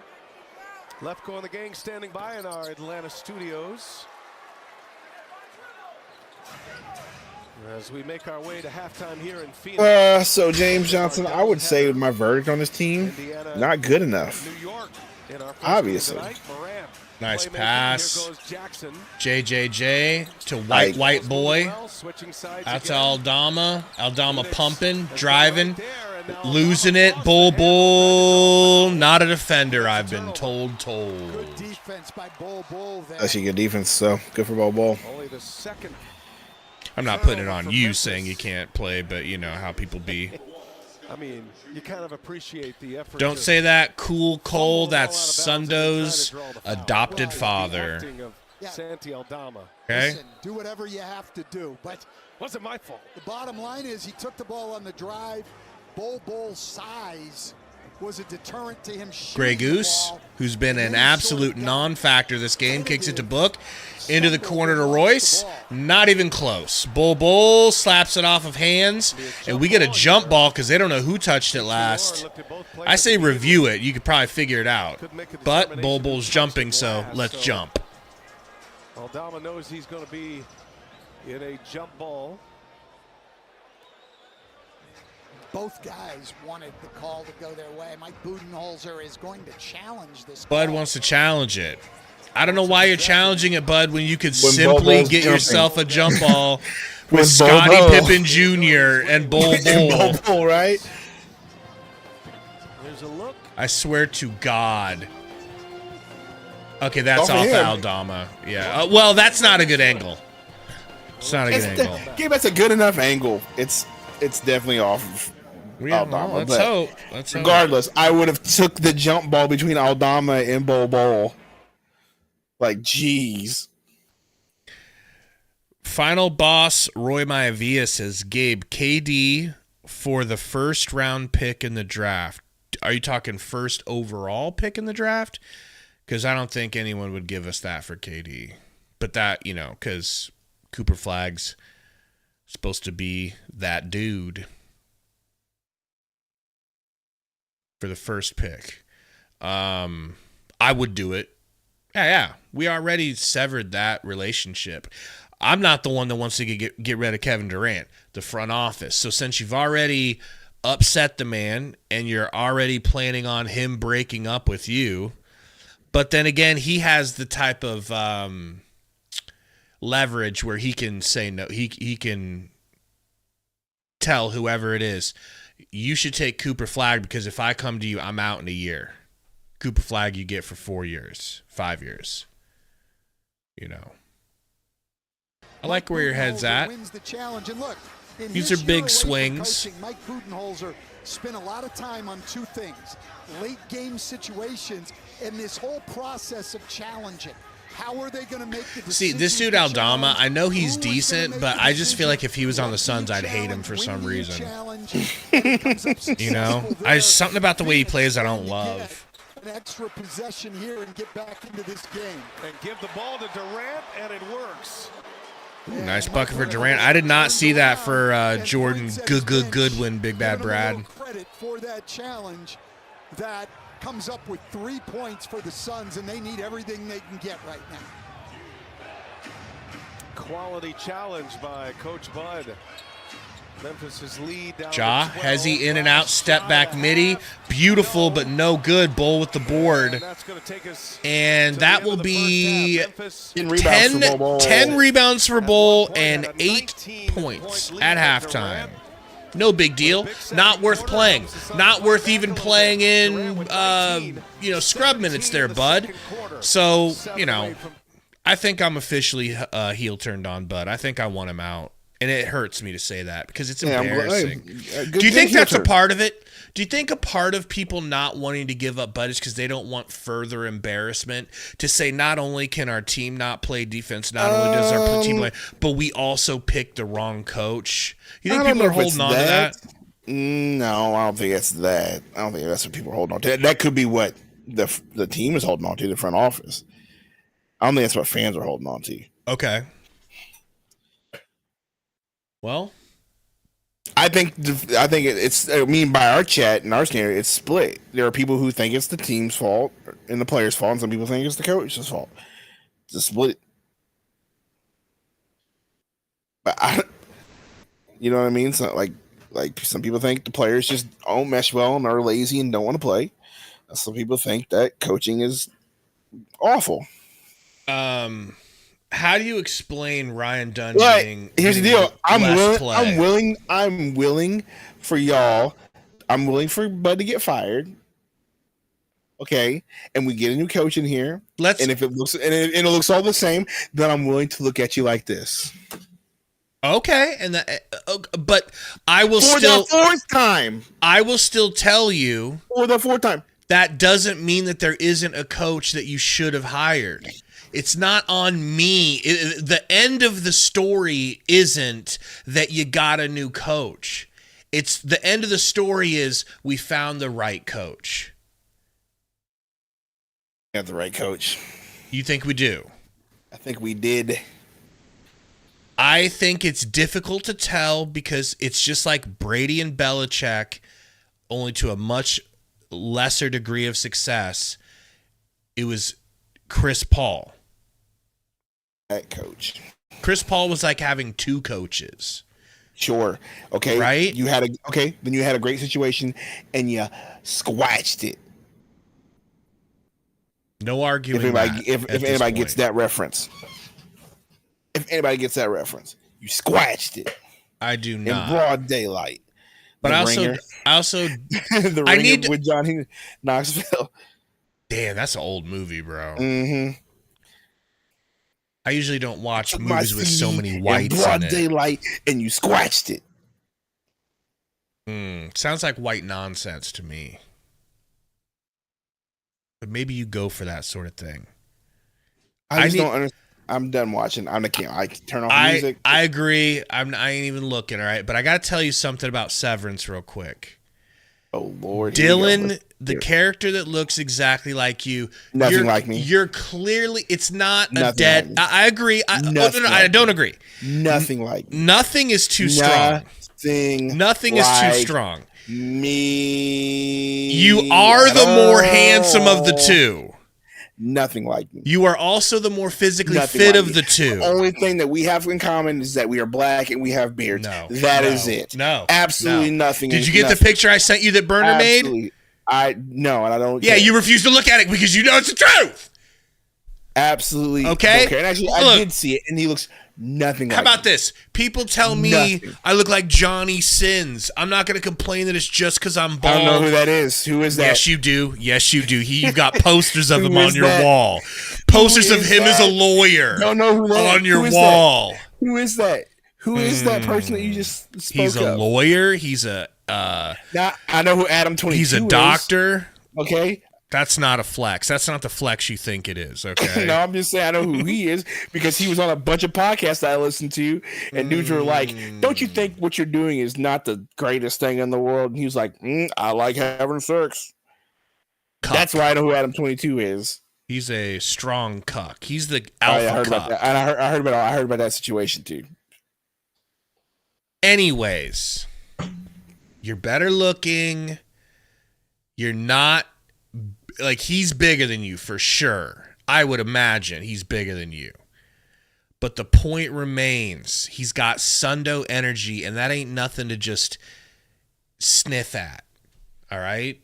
Speaker 1: Lefko and the gang standing by in our Atlanta studios. As we make our way to halftime here in Phoenix.
Speaker 10: So James Johnson, I would say my verdict on this team, not good enough. Obviously.
Speaker 3: Nice pass. JJJ to white boy. Out to Aldama. Aldama pumping, driving, losing it. Bull. Not a defender, I've been told.
Speaker 6: Good defense by Bull there.
Speaker 10: Actually good defense, so good for Bull.
Speaker 1: Only the second.
Speaker 3: I'm not putting it on you saying you can't play, but you know how people be.
Speaker 1: I mean, you kind of appreciate the effort.
Speaker 3: Don't say that, Cool Cole. That's Sundo's adopted father.
Speaker 1: Santi Aldama.
Speaker 3: Okay.
Speaker 6: Listen, do whatever you have to do, but
Speaker 1: wasn't my fault.
Speaker 6: The bottom line is he took the ball on the drive. Bol size was a deterrent to him.
Speaker 3: Grey Goose, who's been an absolute non-factor this game, kicks it to Book. Into the corner to Royce. Not even close. Bol slaps it off of hands, and we get a jump ball because they don't know who touched it last. I say review it. You could probably figure it out. But Bol's jumping, so let's jump.
Speaker 1: Aldama knows he's going to be in a jump ball.
Speaker 6: Both guys wanted the call to go their way. Mike Budenholzer is going to challenge this.
Speaker 3: Bud wants to challenge it. I don't know why you're challenging it, Bud, when you could simply get yourself a jump ball with Scottie Pippen Jr. and Bol.
Speaker 10: Right?
Speaker 1: There's a look.
Speaker 3: I swear to God. Okay, that's off Aldama. Yeah. Well, that's not a good angle. It's not a good angle.
Speaker 10: That's a good enough angle. It's definitely off of Aldama.
Speaker 3: Let's hope.
Speaker 10: Regardless, I would have took the jump ball between Aldama and Bol. Like, geez.
Speaker 3: Final boss Roy Maivia says, Gabe, KD for the first round pick in the draft. Are you talking first overall pick in the draft? Because I don't think anyone would give us that for KD. But that, you know, because Cooper Flagg's supposed to be that dude for the first pick. I would do it. Yeah. We already severed that relationship. I'm not the one that wants to get rid of Kevin Durant, the front office. So since you've already upset the man and you're already planning on him breaking up with you, but then again, he has the type of leverage where he can say no. He can tell whoever it is, you should take Cooper Flagg because if I come to you, I'm out in a year. Cooper Flagg you get for 4 years, 5 years. You know. I like where your head's at. These are big swings.
Speaker 6: Mike Budenholzer spent a lot of time on two things: late game situations and this whole process of challenging. How are they going to make the decision?
Speaker 3: See, this dude Aldama, I know he's decent, but I just feel like if he was on the Suns, I'd hate him for some reason. You know, something about the way he plays I don't love.
Speaker 6: An extra possession here and get back into this game.
Speaker 1: And give the ball to Durant, and it works.
Speaker 3: Nice bucket for Durant. I did not see that for Jordan Goodwin, Big Bad Brad.
Speaker 6: Credit for that challenge that comes up with 3 points for the Suns, and they need everything they can get right now.
Speaker 1: Quality challenge by Coach Bud. Memphis' lead down
Speaker 3: Ja, Hezzy in and out, step back midi. Beautiful, but no good. Bull with the board. And that will be 10 rebounds for Bull and 8 points at halftime. No big deal. Not worth playing. Not worth even playing in, scrub minutes there, bud. So, I think I'm officially heel turned on Bud. I think I want him out. And it hurts me to say that because it's embarrassing. Do you think that's a part of it? Do you think a part of people not wanting to give up Bud is because they don't want further embarrassment to say not only can our team not play defense, not only does our team play, but we also picked the wrong coach? You think people are holding on to that?
Speaker 10: No, I don't think it's that. I don't think that's what people are holding on to. That could be what the team is holding on to, the front office. I don't think that's what fans are holding on to.
Speaker 3: Okay. Well,
Speaker 10: I think it's. I mean, by our chat and our standard, it's split. There are people who think it's the team's fault and the players' fault, and some people think it's the coach's fault. It's a split. But you know what I mean? So like some people think the players just don't mesh well and are lazy and don't want to play. Some people think that coaching is awful.
Speaker 3: How do you explain Ryan Dunn being?
Speaker 10: Here's the deal. I'm willing for y'all. I'm willing for Bud to get fired. Okay, and we get a new coach in here. And if it looks all the same, then I'm willing to look at you like this.
Speaker 3: Okay, and but I will
Speaker 10: for
Speaker 3: still
Speaker 10: the fourth time.
Speaker 3: I will still tell you
Speaker 10: For the fourth time.
Speaker 3: that doesn't mean that there isn't a coach that you should have hired. It's not on me. The end of the story isn't that you got a new coach. It's the end of the story is we found the right coach.
Speaker 10: Got the right coach.
Speaker 3: You think we do?
Speaker 10: I think we did.
Speaker 3: I think it's difficult to tell because it's just like Brady and Belichick, only to a much lesser degree of success. It was Chris Paul.
Speaker 10: That coach.
Speaker 3: Chris Paul was like having two coaches.
Speaker 10: Sure. Okay.
Speaker 3: Right?
Speaker 10: Then you had a great situation and you squashed it.
Speaker 3: No arguing.
Speaker 10: If anybody gets that reference. If anybody gets that reference, you squashed it.
Speaker 3: I do not.
Speaker 10: In broad daylight.
Speaker 3: But
Speaker 10: the
Speaker 3: the
Speaker 10: Ringer
Speaker 3: I need
Speaker 10: with Johnny Knoxville.
Speaker 3: Damn, that's an old movie, bro.
Speaker 10: Mm-hmm.
Speaker 3: I usually don't watch movies with so many whites
Speaker 10: in broad
Speaker 3: in it.
Speaker 10: daylight, and you squashed it.
Speaker 3: Sounds like white nonsense to me. But maybe you go for that sort of thing.
Speaker 10: I don't understand. I'm done watching. I can't turn off the music.
Speaker 3: I agree. I ain't even looking, all right? But I got to tell you something about Severance real quick.
Speaker 10: Oh, Lord.
Speaker 3: Dylan, the character that looks exactly like you.
Speaker 10: Nothing like me.
Speaker 3: You're clearly, it's not
Speaker 10: Nothing
Speaker 3: a dead.
Speaker 10: like
Speaker 3: I agree. I don't agree.
Speaker 10: Nothing like me.
Speaker 3: Nothing is too strong. Nothing is too strong.
Speaker 10: Me.
Speaker 3: You are the more handsome of the two.
Speaker 10: Nothing like me.
Speaker 3: You are also the more physically fit of the two.
Speaker 10: The only thing that we have in common is that we are black and we have beards. That is it.
Speaker 3: No.
Speaker 10: Absolutely nothing.
Speaker 3: Did you get the picture I sent you that Burner made?
Speaker 10: No, and I don't.
Speaker 3: Yeah, you refuse to look at it because you know it's the truth.
Speaker 10: Absolutely.
Speaker 3: Okay.
Speaker 10: And actually, I did see it, and he looks nothing like
Speaker 3: How about this? People tell me I look like Johnny Sins. I'm not going to complain that it's just because I'm bald.
Speaker 10: I don't know who that is. Who is that?
Speaker 3: Yes, you do. Yes, you do. You've got posters of him on your wall. Posters of him as a lawyer.
Speaker 10: Don't know who that
Speaker 3: on your wall.
Speaker 10: Who is that? Who is that person that you just spoke
Speaker 3: He's a
Speaker 10: of?
Speaker 3: lawyer. He's a.
Speaker 10: Now, I know who Adam 22
Speaker 3: He's a
Speaker 10: is.
Speaker 3: doctor.
Speaker 10: Okay.
Speaker 3: That's not a flex. That's not the flex you think it is, okay?
Speaker 10: No, I'm just saying I know who he is because he was on a bunch of podcasts that I listened to, and dudes were like, don't you think what you're doing is not the greatest thing in the world? And he was like, I like having sex.
Speaker 3: Cuck.
Speaker 10: That's why I know who Adam 22 is.
Speaker 3: He's a strong cuck. He's the alpha
Speaker 10: I heard
Speaker 3: cuck.
Speaker 10: about that. And I heard about that situation too.
Speaker 3: Anyways, you're better looking. You're not like he's bigger than you for sure. I would imagine he's bigger than you. But the point remains, he's got Sundo energy, and that ain't nothing to just sniff at. All right?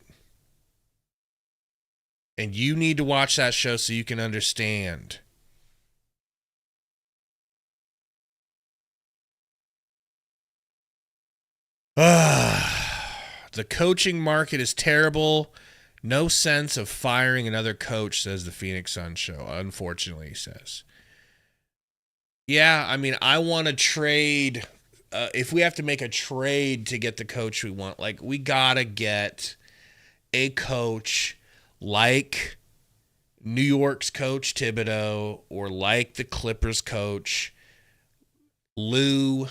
Speaker 3: And you need to watch that show so you can understand. The coaching market is terrible. No sense of firing another coach, says the Phoenix Suns show. Unfortunately, he says. Yeah, I mean, I want to trade. If we have to make a trade to get the coach we want, like, we got to get a coach like New York's coach Thibodeau or like the Clippers coach Lou.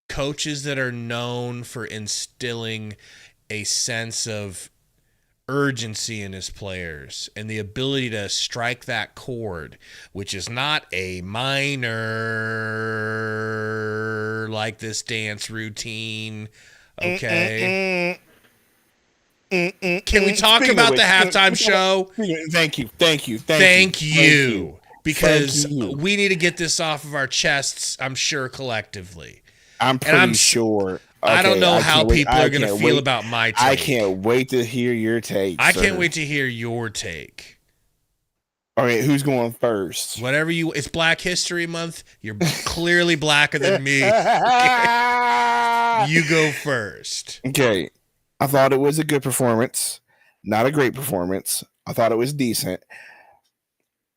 Speaker 3: Coaches that are known for instilling a sense of urgency in his players and the ability to strike that chord, which is not a minor like this dance routine. Okay. Can we talk about the halftime show?
Speaker 10: Thank you.
Speaker 3: Because we need to get this off of our chests, I'm sure, collectively.
Speaker 10: I'm pretty sure. Okay,
Speaker 3: I don't know how people are going to feel about my take.
Speaker 10: I can't wait to hear your take.
Speaker 3: I can't wait to hear your take.
Speaker 10: All right, who's going first?
Speaker 3: Whatever you. It's Black History Month. You're clearly blacker than me. Okay. You go first.
Speaker 10: Okay. I thought it was a good performance. Not a great performance. I thought it was decent.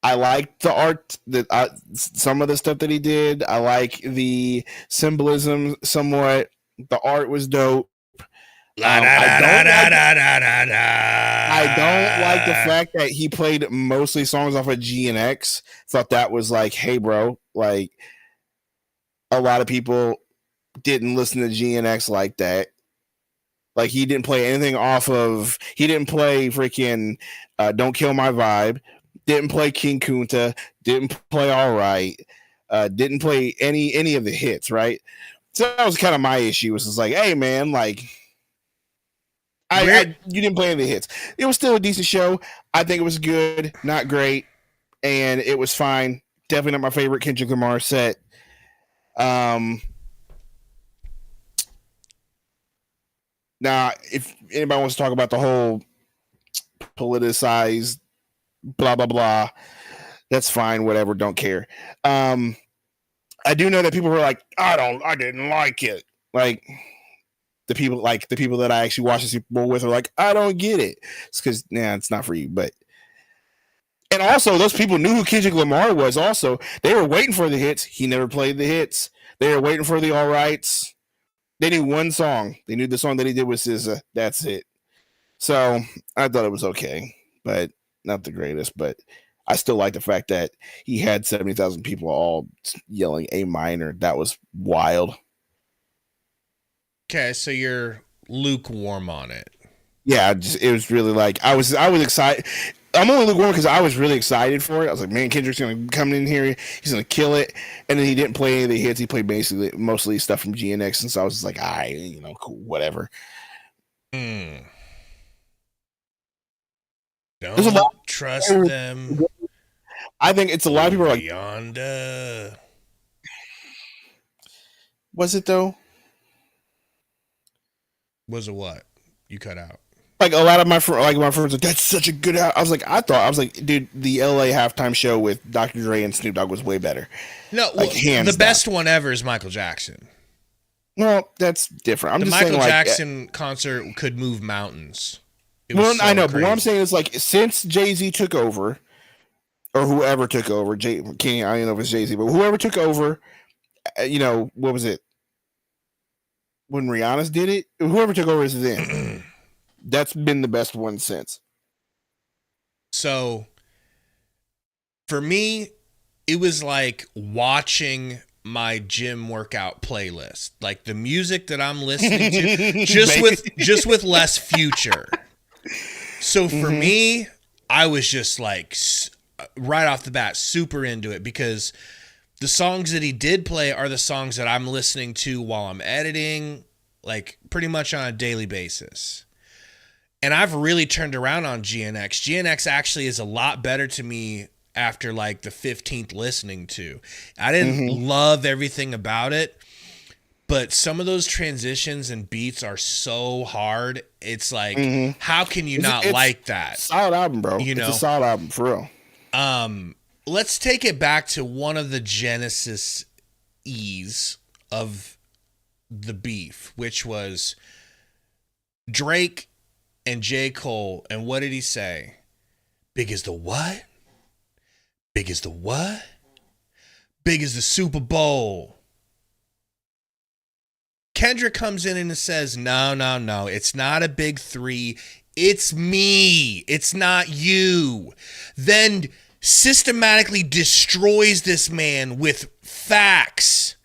Speaker 10: I like the art that some of the stuff that he did. I like the symbolism somewhat. The art was dope. I don't like the fact that he played mostly songs off of GNX. Thought that was like, hey, bro, like a lot of people didn't listen to GNX like that. Like he didn't play anything off of. He didn't play freaking "Don't Kill My Vibe." Didn't play King Kunta. Didn't play All Right. Didn't play any of the hits. Right. So that was kind of my issue. Was just like, hey man, like. You didn't play any of the hits. It was still a decent show. I think it was good, not great, and it was fine. Definitely not my favorite Kendrick Lamar set. Now, if anybody wants to talk about the whole politicized blah blah blah, that's fine. Whatever, don't care. I do know that people were like, I didn't like it. Like. The people that I actually watch the Super Bowl with are like, I don't get it. It's because it's not for you. And also those people knew who Kendrick Lamar was. Also, they were waiting for the hits. He never played the hits. They were waiting for the all rights. They knew one song. They knew the song that he did was SZA. That's it. So I thought it was okay, but not the greatest. But I still like the fact that he had 70,000 people all yelling A minor. That was wild.
Speaker 3: Okay, so you're lukewarm on it.
Speaker 10: Yeah, it was really like I was excited. I'm only lukewarm because I was really excited for it. I was like, man, Kendrick's gonna come in here, he's gonna kill it. And then he didn't play any of the hits. He played basically mostly stuff from GNX, and so I was just like, cool, whatever.
Speaker 3: Don't trust them.
Speaker 10: I think it's a lot of people are like,
Speaker 3: Yonda.
Speaker 10: Was it though?
Speaker 3: Was it what? You cut out.
Speaker 10: Like a lot of my friends, like that's such a good. I was like, dude, the LA halftime show with Dr. Dre and Snoop Dogg was way better.
Speaker 3: No,
Speaker 10: like,
Speaker 3: the best one ever is Michael Jackson.
Speaker 10: No, that's different.
Speaker 3: The Michael Jackson concert could move mountains.
Speaker 10: I know, but what I'm saying is like since Jay-Z took over, or whoever took over, I don't know if it's Jay-Z, but whoever took over, what was it? When Rihanna's did it, whoever took over is then. That's been the best one since.
Speaker 3: So, for me, it was like watching my gym workout playlist, like the music that I'm listening to, just with less Future. So for me, I was just like right off the bat super into it because the songs that he did play are the songs that I'm listening to while I'm editing, like pretty much on a daily basis. And I've really turned around on GNX. GNX actually is a lot better to me after like the 15th listening to. I didn't love everything about it, but some of those transitions and beats are so hard. It's like, how can you not like that?
Speaker 10: Solid album, bro. It's a solid album, for real.
Speaker 3: Let's take it back to one of the genesis E's of the beef, which was Drake and J. Cole. And what did he say? Big as the what? Big as the what? Big as the Super Bowl. Kendrick comes in and says, no. It's not a big three. It's me. It's not you. Then systematically destroys this man with facts.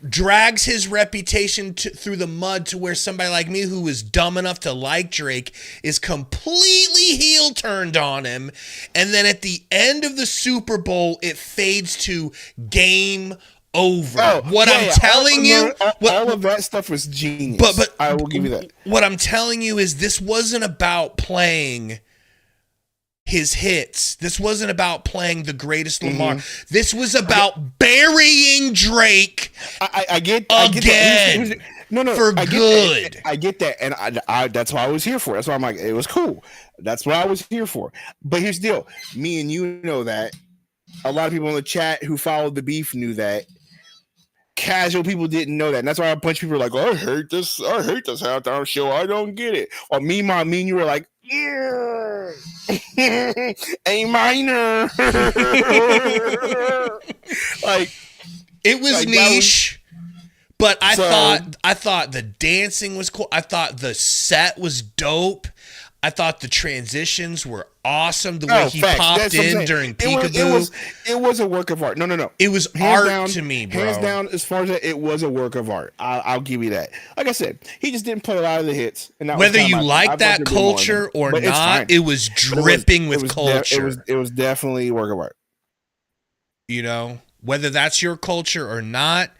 Speaker 3: Drags his reputation through the mud to where somebody like me who is dumb enough to like Drake is completely heel turned on him. And then at the end of the Super Bowl, it fades to game over. I'm telling you,
Speaker 10: all of that stuff was genius.
Speaker 3: But
Speaker 10: I will give you that.
Speaker 3: What I'm telling you is this wasn't about playing his hits. This wasn't about playing the greatest Lamar. This was about burying Drake.
Speaker 10: I get
Speaker 3: again. For good.
Speaker 10: I get that, and I that's why I was here for. That's why I'm like, it was cool. That's what I was here for. But here's the deal: me and you know that. A lot of people in the chat who followed the beef knew that. Casual people didn't know that, and that's why a bunch of people were like, "Oh, I hate this halftime show. I don't get it." Or me and you were like, "Yeah." A minor. Like
Speaker 3: it was
Speaker 10: like,
Speaker 3: niche, but I thought the dancing was cool. I thought the set was dope. I thought the transitions were awesome. The way he popped in during Peekaboo.
Speaker 10: It was a work of art. No.
Speaker 3: It was art to me, bro.
Speaker 10: Hands down, as far as that, it was a work of art. I'll give you that. Like I said, he just didn't play a lot of the hits. And that
Speaker 3: whether you like that culture or not, it was dripping with culture.
Speaker 10: It was definitely a work of art.
Speaker 3: You know, whether that's your culture or not,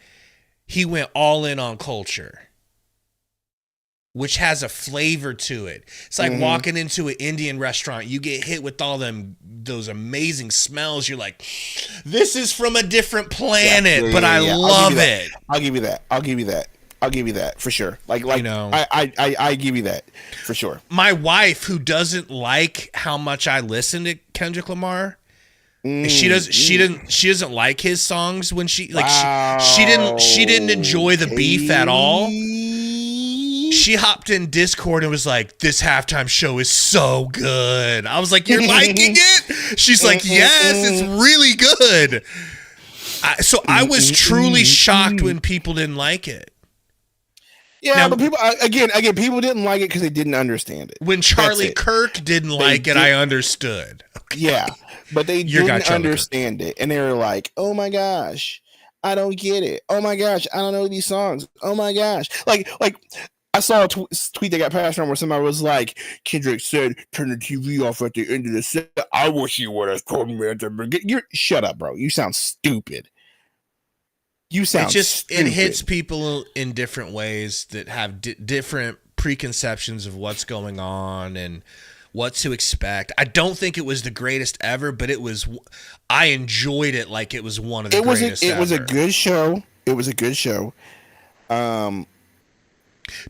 Speaker 3: he went all in on culture, which has a flavor to it. It's like walking into an Indian restaurant. You get hit with all those amazing smells. You're like, this is from a different planet, but I love it.
Speaker 10: I'll give you that for sure. Like you know, I give you that for sure.
Speaker 3: My wife, who doesn't like how much I listen to Kendrick Lamar, she doesn't like his songs when she didn't enjoy the beef at all. She hopped in Discord and was like, this halftime show is so good. I was like, you're liking it? She's like, yes, it's really good. So I was truly shocked when people didn't like it.
Speaker 10: Yeah, now, but people again, people didn't like it because they didn't understand it.
Speaker 3: When Charlie Kirk didn't like it, I understood. Okay.
Speaker 10: Yeah, but they didn't understand it. And they were like, oh my gosh, I don't get it. Oh my gosh, I don't know these songs. Oh my gosh. Like I saw a tweet that got passed around where somebody was like, Kendrick said, turn the TV off at the end of the set. I wish you would have told me at the beginning. Shut up, bro. You sound stupid. Stupid.
Speaker 3: It hits people in different ways that have different preconceptions of what's going on and what to expect. I don't think it was the greatest ever, but I enjoyed it like it was one of the greatest ever.
Speaker 10: It was a good show. It was a good show.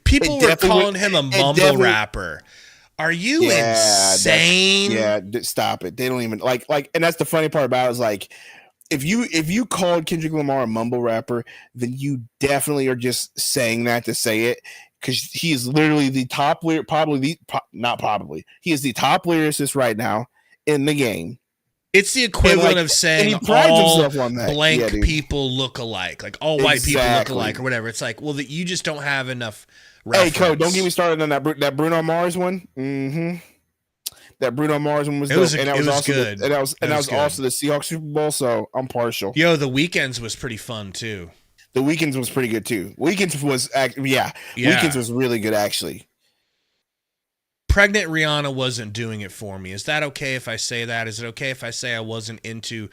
Speaker 3: People were calling him a mumble rapper. Are you insane?
Speaker 10: Stop it. They don't even like, and that's the funny part about it is like, if you called Kendrick Lamar a mumble rapper, then you definitely are just saying that to say it, because he is literally the top he is the top lyricist right now in the game.
Speaker 3: It's the equivalent of saying all blank people look alike, like all white people look alike or whatever. It's like, well, you just don't have enough reference.
Speaker 10: Hey, Code, don't get me started on that Bruno Mars one. That Bruno Mars one was dope. And that was also good. And that was also the Seahawks Super Bowl, so I'm partial.
Speaker 3: Yo, the Weekends was pretty fun too.
Speaker 10: The Weekends was pretty good too. Weekends was Weekends was really good actually.
Speaker 3: Pregnant Rihanna wasn't doing it for me. Is that okay if I say that? Is it okay if I say I wasn't into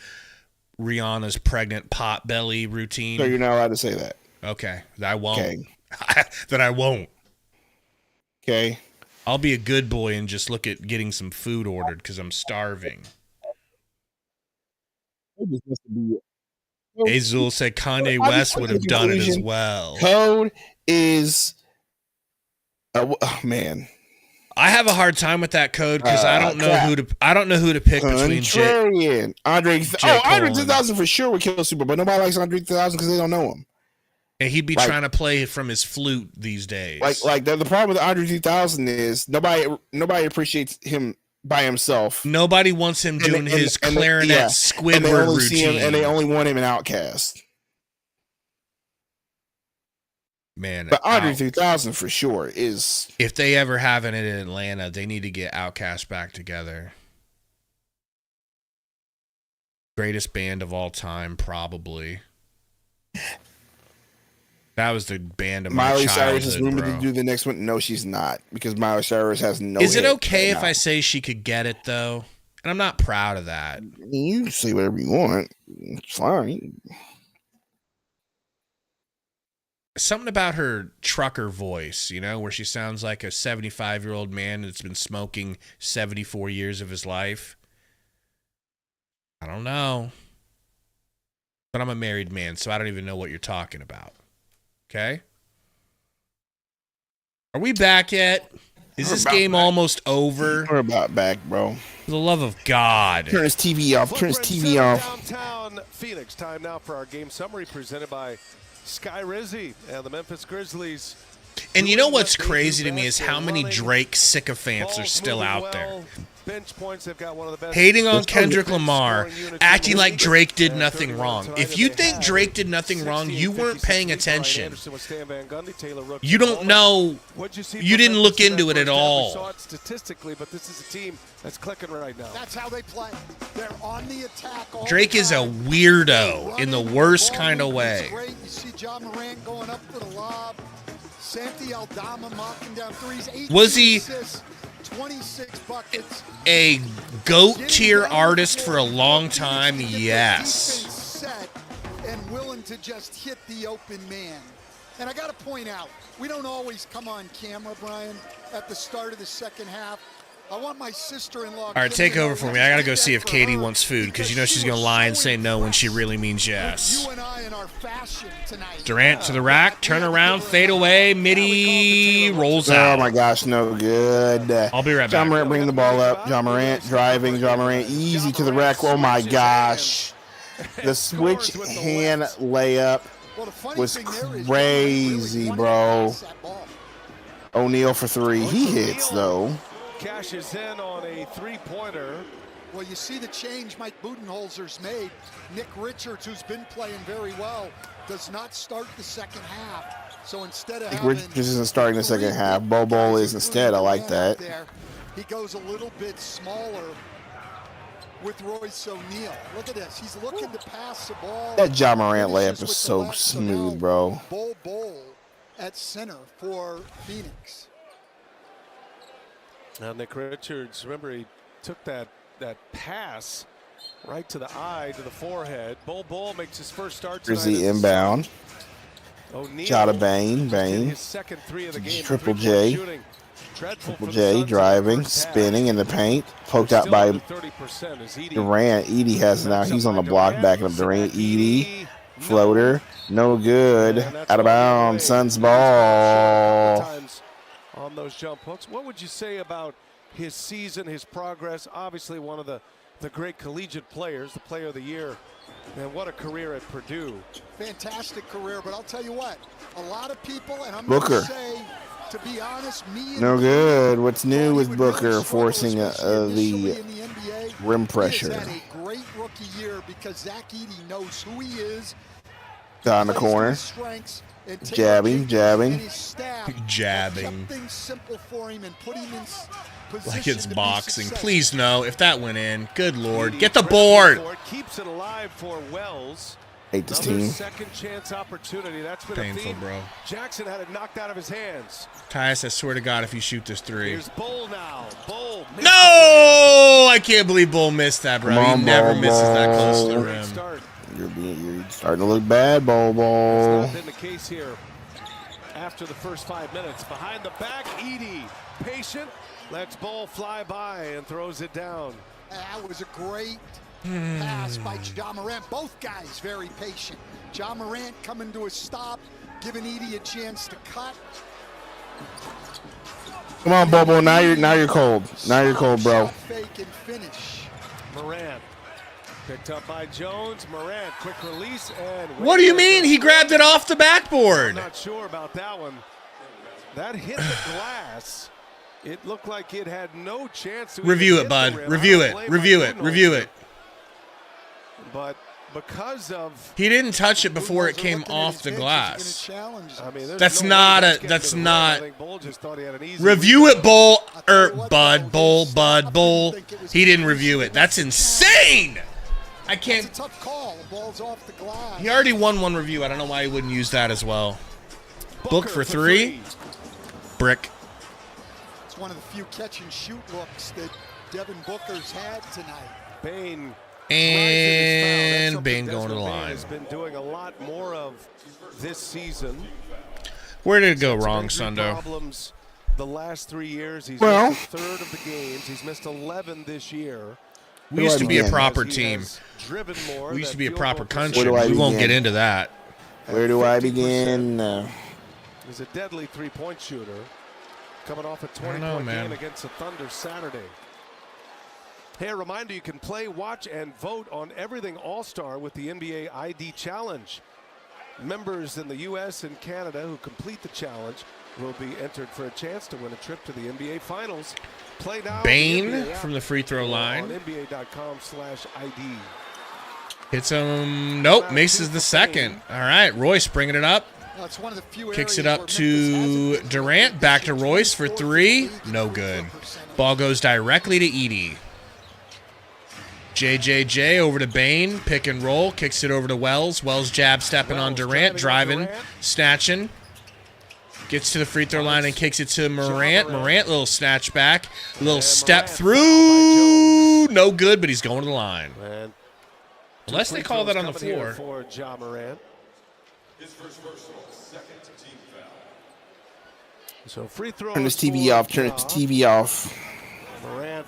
Speaker 3: Rihanna's pregnant pot belly routine?
Speaker 10: So you're not allowed to say that.
Speaker 3: Okay. I won't. Okay. That I won't.
Speaker 10: Okay.
Speaker 3: I'll be a good boy and just look at getting some food ordered because I'm starving. Azul said Kanye West would have done it as well.
Speaker 10: Code is... man...
Speaker 3: I have a hard time with that Code because I don't know who to pick between
Speaker 10: Andre 3000 for sure would kill Super, but nobody likes Andre 3000 because they don't know him.
Speaker 3: And he'd be trying to play from his flute these days.
Speaker 10: Like the problem with Andre 3000 is nobody appreciates him by himself.
Speaker 3: Nobody wants him doing his clarinet Squidward routine,
Speaker 10: and they only want him in Outkast.
Speaker 3: Man,
Speaker 10: but Andre 3000 for sure is.
Speaker 3: If they ever have it in Atlanta, they need to get Outkast back together. Greatest band of all time, probably. That was the band of my
Speaker 10: Miley
Speaker 3: childhood.
Speaker 10: Cyrus is rumored to do the next one. No, she's not, because Miley Cyrus has no.
Speaker 3: Is it okay if I say she could get it though? And I'm not proud of that.
Speaker 10: You can say whatever you want. It's fine.
Speaker 3: Something about her trucker voice, where she sounds like a 75-year-old man that's been smoking 74 years of his life. I don't know. But I'm a married man, so I don't even know what you're talking about. Okay? Are we back yet? Is this game almost over?
Speaker 10: We're about back, bro.
Speaker 3: For the love of God.
Speaker 10: Turn his TV off. Turn his TV off.
Speaker 1: Downtown Phoenix. Time now for our game summary presented by Sky Rizzi and the Memphis Grizzlies
Speaker 3: And you know what's crazy to me is how many Drake sycophants are still out there.
Speaker 1: Bench points, they've got one of the best.
Speaker 3: Hating on Kendrick Lamar, acting like Drake did nothing wrong. If you think Drake did nothing wrong, you weren't paying attention. You don't know. You didn't look into it at all.
Speaker 1: We saw it statistically, but this is a team that's clicking right now.
Speaker 6: That's how they play. They're on the attack.
Speaker 3: Drake is a weirdo in the worst kind of way.
Speaker 6: Great. You see John Morant going up for the lob. Santi Aldama knocking down threes.
Speaker 3: Was he
Speaker 6: 26 buckets.
Speaker 3: A GOAT tier artist for a long time? Yes.
Speaker 6: Set and willing to just hit the open man. And I got to point out, we don't always come on camera, Brian, at the start of the second half. I want my sister-in-law.
Speaker 3: All right, take over for me. I got to go see if Katie wants food because you know she's going to lie and say no when she really means yes. Durant to the rack, turn around, fade away, midi, rolls out.
Speaker 10: Oh, my gosh, no good.
Speaker 3: I'll be right back.
Speaker 10: John Morant bringing the ball up. John Morant driving. John Morant easy to the rack. Oh, my gosh. The switch hand layup was crazy, bro. O'Neal for three. He hits, though.
Speaker 1: Cashes in on a three-pointer.
Speaker 6: Well, you see the change Mike Budenholzer's made. Nick Richards, who's been playing very well, does not start the second half. So instead of
Speaker 10: Nick Richards isn't starting the second half. Bobo is instead. I like that.
Speaker 6: He goes a little bit smaller with Royce O'Neal. Look at this. He's looking to pass the ball.
Speaker 10: That John Morant layup is so smooth, bro.
Speaker 6: Bol at center for Phoenix.
Speaker 1: Now Nick Richards, remember he took that pass right to the eye, to the forehead. Bol makes his first start tonight.
Speaker 10: Grizzly inbound. Jada Bane.
Speaker 1: His second three of the game.
Speaker 10: Triple J. Triple J driving, spinning in the paint. Poked out by Durant. Edie has now. He's on the block backing up Durant. Edie. Floater. No good. Out of bounds. Suns ball.
Speaker 1: On those jump hooks. What would you say about his season, his progress? Obviously one of the great collegiate players, the player of the year. And what a career at Purdue.
Speaker 6: Fantastic career, but I'll tell you what, a lot of people, and I'm
Speaker 10: Booker.
Speaker 6: going to say, to be honest, me
Speaker 10: No good. What's new with Booker forcing the rim pressure?
Speaker 6: He has had a great rookie year because Zach Edey knows who he is.
Speaker 10: Down the corner. Jabbing.
Speaker 3: Jabbing.
Speaker 6: Simple for him and put him in
Speaker 3: like it's boxing. Please no. If that went in, good Lord. Get the board.
Speaker 1: Keeps it alive for Wells.
Speaker 10: Hate this team.
Speaker 1: Second chance opportunity. That's been
Speaker 3: painful, bro.
Speaker 1: Jackson had it knocked out of his hands.
Speaker 3: Tyus, I swear to God, if you shoot this three.
Speaker 1: Here's Bull now. Bull.
Speaker 3: No! I can't believe Bull missed that, bro. He never misses that close to the rim.
Speaker 10: You're starting to look bad, Bol.
Speaker 1: That's not been the case here after the first 5 minutes. Behind the back, Edey, patient, lets Bull fly by and throws it down.
Speaker 6: That was a great pass by John Morant. Both guys very patient. John Morant coming to a stop, giving Edey a chance to cut.
Speaker 10: Come on, Bobo. Now you're cold. Now you're cold, bro.
Speaker 6: Fake and finish.
Speaker 1: Morant. Picked up by Jones. Morant, quick release. And
Speaker 3: what do you mean? He grabbed it off the backboard.
Speaker 1: I'm not sure about that one. That hit the glass. It looked like it had no chance to
Speaker 3: review it, bud. Review it.
Speaker 1: But because of
Speaker 3: he didn't touch it before it came off the glass.
Speaker 1: I mean,
Speaker 3: that's not. Review it, Bull Bull. He didn't review it. That's insane. I can't.
Speaker 6: It's a tough call. The ball's off the glass.
Speaker 3: He already won one review. I don't know why he wouldn't use that as well. Book for three. Brick.
Speaker 6: It's one of the few catch and shoot looks that Devin Booker's had tonight.
Speaker 1: Bane.
Speaker 3: And Bane going to the line.
Speaker 1: Has been doing a lot more of this season.
Speaker 3: Where did it go wrong, Sundo?
Speaker 1: Problems the last 3 years. He's missed a third of the games. He's missed 11 this year.
Speaker 3: We used to be a proper team. We used to be a proper country. We won't get into that.
Speaker 10: Where do I begin?
Speaker 1: He's a deadly three-point shooter. Coming off a 20-point game against the Thunder Saturday. Hey, a reminder, you can play, watch, and vote on everything All-Star with the NBA ID Challenge. Members in the U.S. and Canada who complete the challenge will be entered for a chance to win a trip to the NBA Finals. Play now.
Speaker 3: Bane from the free throw line.
Speaker 1: On NBA.com/ID.
Speaker 3: Hits him. Nope. Misses the second. All right. Royce bringing it up.
Speaker 6: It's one of the few
Speaker 3: Kicks it
Speaker 6: areas
Speaker 3: up
Speaker 6: where
Speaker 3: to
Speaker 6: Memphis
Speaker 3: Durant. Back to Royce for three. No good. Ball goes directly to Edey. JJJ over to Bane. Pick and roll. Kicks it over to Wells. Wells jab stepping on Durant. Driving. Snatching. Gets to the free throw line and kicks it to Morant. Morant, little snatch back. Little step through. No good, but he's going to the line. Unless they call that on the floor.
Speaker 1: For Ja Morant. So free throw.
Speaker 10: Turn this TV off. Turn this TV off.
Speaker 1: Morant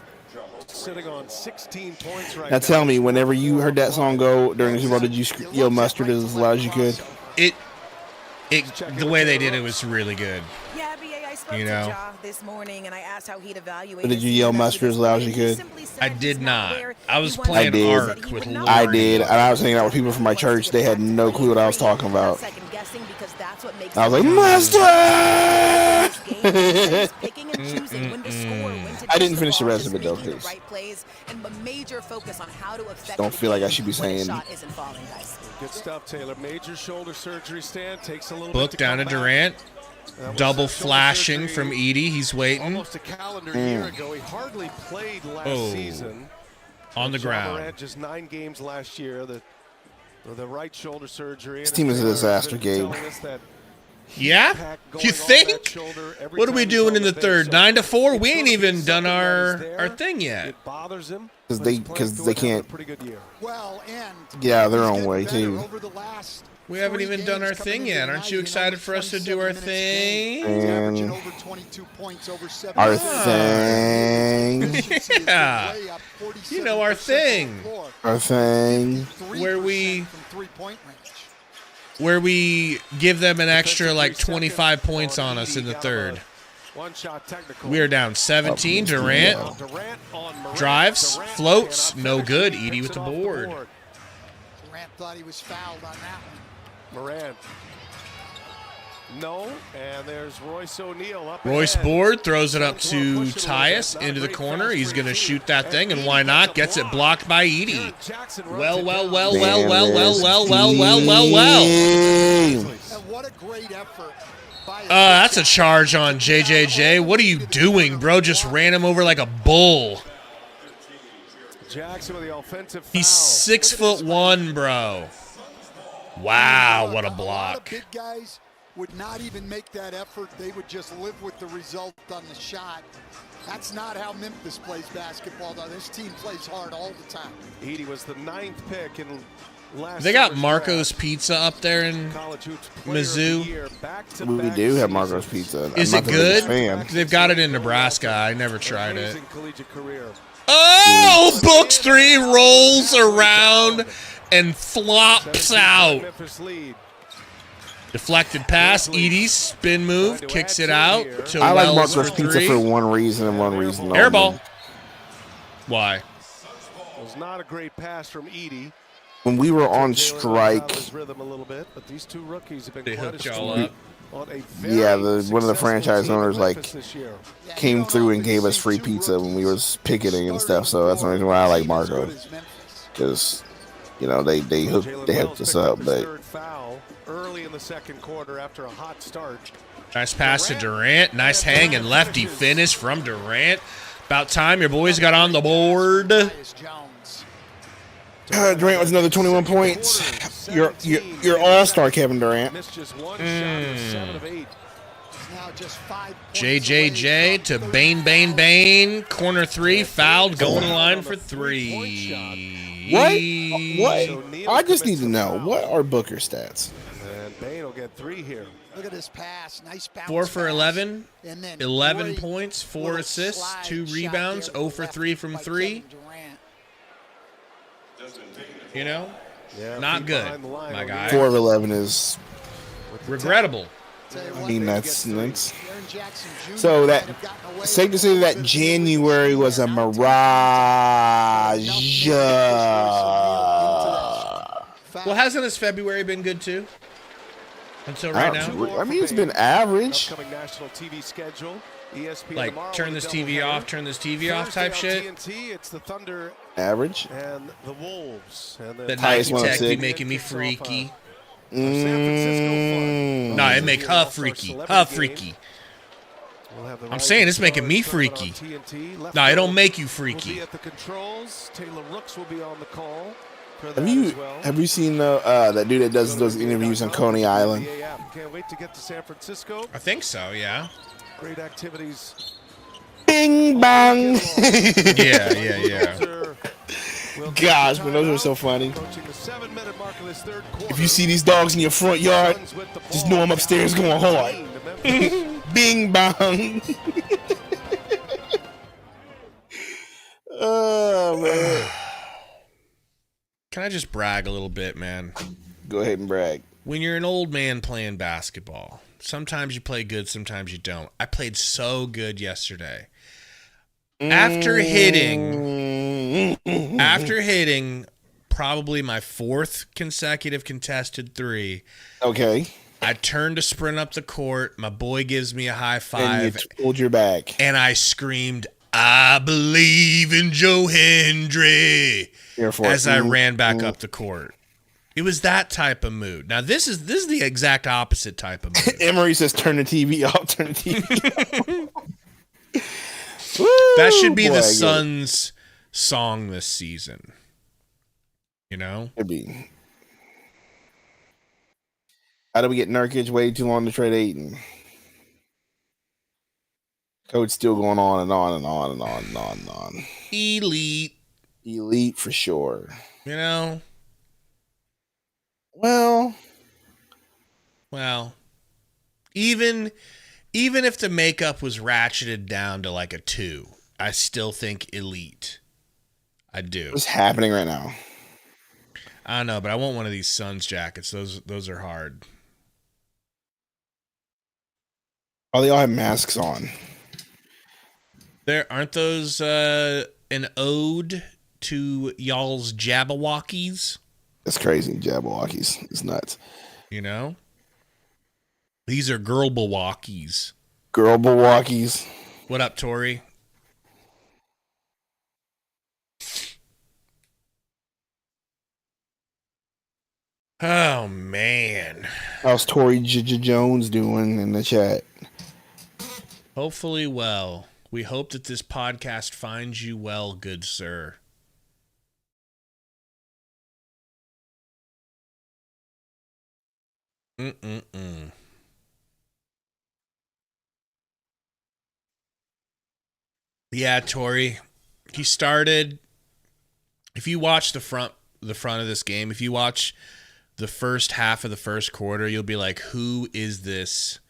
Speaker 1: sitting on 16 points right
Speaker 10: Now tell me, whenever you heard that song go during the Super Bowl, did you yell mustard as loud as you could?
Speaker 3: The way they did it was really good.
Speaker 8: Yeah, BA, I spoke
Speaker 3: You
Speaker 8: to
Speaker 3: know?
Speaker 8: Ja this morning, and I asked how he'd evaluate.
Speaker 10: But did you yell mustard as loud as you could?
Speaker 3: I did not. I was
Speaker 10: I
Speaker 3: playing
Speaker 10: did.
Speaker 3: Ark with Lord.
Speaker 10: I did. And I was hanging out with people from my church. They had no clue what I was talking about. I was like, mustard! I didn't finish the rest of it, though, because don't feel like I should be saying.
Speaker 1: Good stuff, Taylor. Major shoulder surgery stand. Takes a little
Speaker 3: Book
Speaker 1: bit to
Speaker 3: down to
Speaker 1: come back.
Speaker 3: Durant. Double flashing from Edey. He's waiting.
Speaker 1: Almost a calendar year ago. He hardly played last season.
Speaker 3: On the
Speaker 1: Ja
Speaker 3: ground.
Speaker 1: Morant, just 9 games last year. The right shoulder surgery.
Speaker 10: This team is a disaster, Gabe.
Speaker 3: Yeah? You think? What are we doing in the third? 9-4? We ain't even done our thing yet.
Speaker 1: It bothers him
Speaker 10: Because they can't
Speaker 6: Well, and
Speaker 10: get out of their own way, too.
Speaker 6: over the last
Speaker 3: We haven't even done our thing yet. Aren't you excited for us to do our thing?
Speaker 10: And
Speaker 6: over 22 points over 7
Speaker 10: our thing.
Speaker 3: Yeah. You know our thing.
Speaker 10: Our thing.
Speaker 3: Where we give them an extra like 25 points on us in the third. We are down 17. Durant drives, floats, no good. Edey with the board.
Speaker 6: Durant thought he was fouled on that one.
Speaker 1: Morant. No, and there's Royce O'Neal up
Speaker 3: Royce
Speaker 1: ahead.
Speaker 3: board, throws it up to Tyus into the corner. He's going to shoot that thing, and why not? Gets it blocked by Edey. Well.
Speaker 6: And what a great effort.
Speaker 3: That's a charge on JJJ. What are you doing, bro? Just ran him over like a bull.
Speaker 1: Jackson with the offensive foul.
Speaker 3: He's 6'1", bro. Wow, what a
Speaker 6: A lot of
Speaker 3: block.
Speaker 6: big guys would not even make that effort. They would just live with the result on the shot. That's not how Memphis plays basketball, though. This team plays hard all the time.
Speaker 1: Edey was the 9th pick in last
Speaker 3: They got
Speaker 1: summer's
Speaker 3: Marco's
Speaker 1: draft.
Speaker 3: Pizza up there in
Speaker 1: College Hoops Player of the Year,
Speaker 3: Mizzou.
Speaker 10: We
Speaker 1: back-to-back
Speaker 10: do have Marco's
Speaker 1: seasons.
Speaker 10: Pizza. I'm
Speaker 3: Is
Speaker 10: not
Speaker 3: it
Speaker 10: the biggest
Speaker 3: good?
Speaker 10: fan.
Speaker 3: They've got it in Nebraska. I never tried it.
Speaker 1: Amazing collegiate career.
Speaker 3: Oh, Books 3 rolls around and flops
Speaker 1: 17-point
Speaker 3: out.
Speaker 1: Memphis lead.
Speaker 3: Deflected pass. Edey spin move. Kicks it out to
Speaker 10: I like
Speaker 3: Wells
Speaker 10: Marco's
Speaker 3: for
Speaker 10: Pizza
Speaker 3: 3.
Speaker 10: for one reason and one reason only.
Speaker 3: Air ball. Why?
Speaker 1: It was not a great pass from Edey.
Speaker 10: When we were on
Speaker 1: Jalen
Speaker 10: strike,
Speaker 1: out of his rhythm a little bit, but these two rookies have been
Speaker 3: They
Speaker 1: quite
Speaker 3: hooked
Speaker 1: a
Speaker 3: y'all
Speaker 1: story
Speaker 3: up.
Speaker 1: on a very
Speaker 10: yeah, one of the
Speaker 1: successful
Speaker 10: franchise
Speaker 1: team in
Speaker 10: owners like
Speaker 1: Memphis this year.
Speaker 10: came through and gave us free pizza when we was picketing and stuff. So that's the reason why I like Marco, because they hooked us up. But
Speaker 1: Third foul early in the second quarter after a hot start.
Speaker 3: Nice pass to Durant. Nice hang and lefty finish from Durant. About time your boys got on the board.
Speaker 10: Durant was another 21 points. You're all-star, Kevin Durant.
Speaker 1: Missed just one shot of 7 of 8.
Speaker 6: Now just 5 points
Speaker 3: JJJ to Bane. Corner 3, fouled, going to the line for 3.
Speaker 10: What? I just need to know, what are Booker stats?
Speaker 1: And Bane will get 3 here.
Speaker 6: Look at this pass. Nice bounce.
Speaker 3: 4 for 11.
Speaker 6: And then
Speaker 3: 11
Speaker 6: great
Speaker 3: points, 4
Speaker 6: little
Speaker 3: assists,
Speaker 6: slide
Speaker 3: 2
Speaker 6: shot
Speaker 3: rebounds,
Speaker 6: there
Speaker 3: 0 for 3 from
Speaker 6: by
Speaker 3: 3.
Speaker 6: Kevin Durant.
Speaker 3: You know?
Speaker 1: Yeah,
Speaker 3: Not
Speaker 1: feet
Speaker 3: good,
Speaker 1: behind the line.
Speaker 3: my
Speaker 1: O'Neal
Speaker 3: guy.
Speaker 10: 4 of 11 is,
Speaker 3: Regrettable.
Speaker 10: I mean, that's nuts.
Speaker 6: Jaren Jackson Jr.
Speaker 10: So that,
Speaker 6: might have gotten away
Speaker 10: safe to
Speaker 6: with
Speaker 10: say
Speaker 6: it.
Speaker 10: that January was a mirage.
Speaker 3: Well, hasn't this February been good too? Until right now?
Speaker 10: I mean, it's been average.
Speaker 1: Upcoming national TV schedule. ESPN
Speaker 3: Like,
Speaker 1: tomorrow
Speaker 3: turn
Speaker 1: with
Speaker 3: this
Speaker 1: a
Speaker 3: TV
Speaker 1: doubleheader.
Speaker 3: off, turn this TV off
Speaker 1: Thursday
Speaker 3: type
Speaker 1: on
Speaker 3: shit.
Speaker 1: TNT, it's the Thunder
Speaker 10: Average.
Speaker 1: and the Wolves. And
Speaker 3: The
Speaker 1: then
Speaker 10: highest
Speaker 3: Nike
Speaker 10: one
Speaker 3: Tech be
Speaker 10: six.
Speaker 3: making me freaky.
Speaker 1: San Francisco fun.
Speaker 3: No, it make her freaky. Her freaky.
Speaker 1: We'll have the
Speaker 3: I'm saying it's making me
Speaker 1: Rising Stars
Speaker 3: freaky.
Speaker 1: tournament on TNT. Left
Speaker 3: No, it don't
Speaker 1: field
Speaker 3: make you
Speaker 1: will
Speaker 3: freaky.
Speaker 1: be at the controls. Taylor Rooks will be on the call. For that
Speaker 10: Have you
Speaker 1: as well.
Speaker 10: have you seen that dude that does those interviews on Coney Island?
Speaker 1: Can't wait to get to San Francisco.
Speaker 3: I think so, yeah.
Speaker 1: Great activities.
Speaker 10: Bing bong.
Speaker 3: Yeah.
Speaker 10: Gosh, man, those are so funny. If you see these dogs in your front yard, just know I'm upstairs going hard. Bing bong. Oh man.
Speaker 3: Can I just brag a little bit, man?
Speaker 10: Go ahead and brag.
Speaker 3: When you're an old man playing basketball, sometimes you play good, sometimes you don't. I played so good yesterday. After hitting probably my 4th consecutive contested 3.
Speaker 10: Okay.
Speaker 3: I turned to sprint up the court. My boy gives me a high five.
Speaker 10: And you pulled your back.
Speaker 3: And I screamed, "I believe in Joe Hendry," as I ran back up the court. It was that type of mood. Now this is the exact opposite type of mood.
Speaker 10: Emery says, "Turn the TV off. Turn the TV off." Woo,
Speaker 3: That should be
Speaker 10: boy,
Speaker 3: the
Speaker 10: I get it.
Speaker 3: Suns' song this season. You know?
Speaker 10: Could be. How do we get Nurkic way too long to trade Ayton? Coach still going on and on and on and on and on and on. Elite for sure.
Speaker 3: You know?
Speaker 10: Well,
Speaker 3: even if the makeup was ratcheted down to like a 2, I still think elite. I do.
Speaker 10: what's happening right now?
Speaker 3: I don't know, but I want one of these Suns jackets. Those are hard.
Speaker 10: Oh, they all have masks on.
Speaker 3: There aren't those an ode to y'all's Jabberwockies?
Speaker 10: That's crazy. Jabberwockies. It's nuts.
Speaker 3: You know? These are Girlbawockies.
Speaker 10: Girlbawockies.
Speaker 3: What up, Tori? Oh, man.
Speaker 10: How's Tori Jones doing in the chat?
Speaker 3: Hopefully well. We hope that this podcast finds you well, good sir. Yeah, Tori. He started. If you watch the front of this game, if you watch the first half of the first quarter, you'll be like, "Who is this?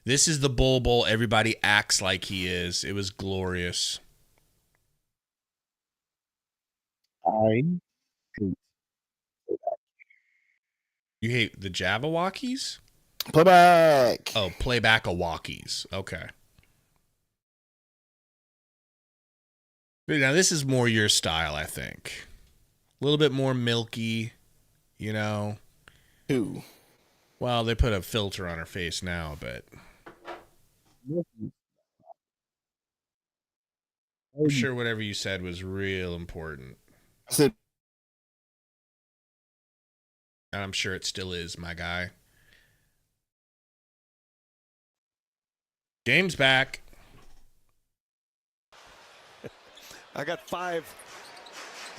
Speaker 3: This is the Bull. Everybody acts like he is." It was glorious. You hate the Jabberwockies?
Speaker 10: Playback.
Speaker 3: Oh, playback-a-walkies. Okay. Now, this is more your style, I think. A little bit more milky, you know.
Speaker 10: Who?
Speaker 3: Well, they put a filter on her face now, but I'm sure whatever you said was real important.
Speaker 10: I said,
Speaker 3: And I'm sure it still is, my guy. Game's back.
Speaker 1: I got 5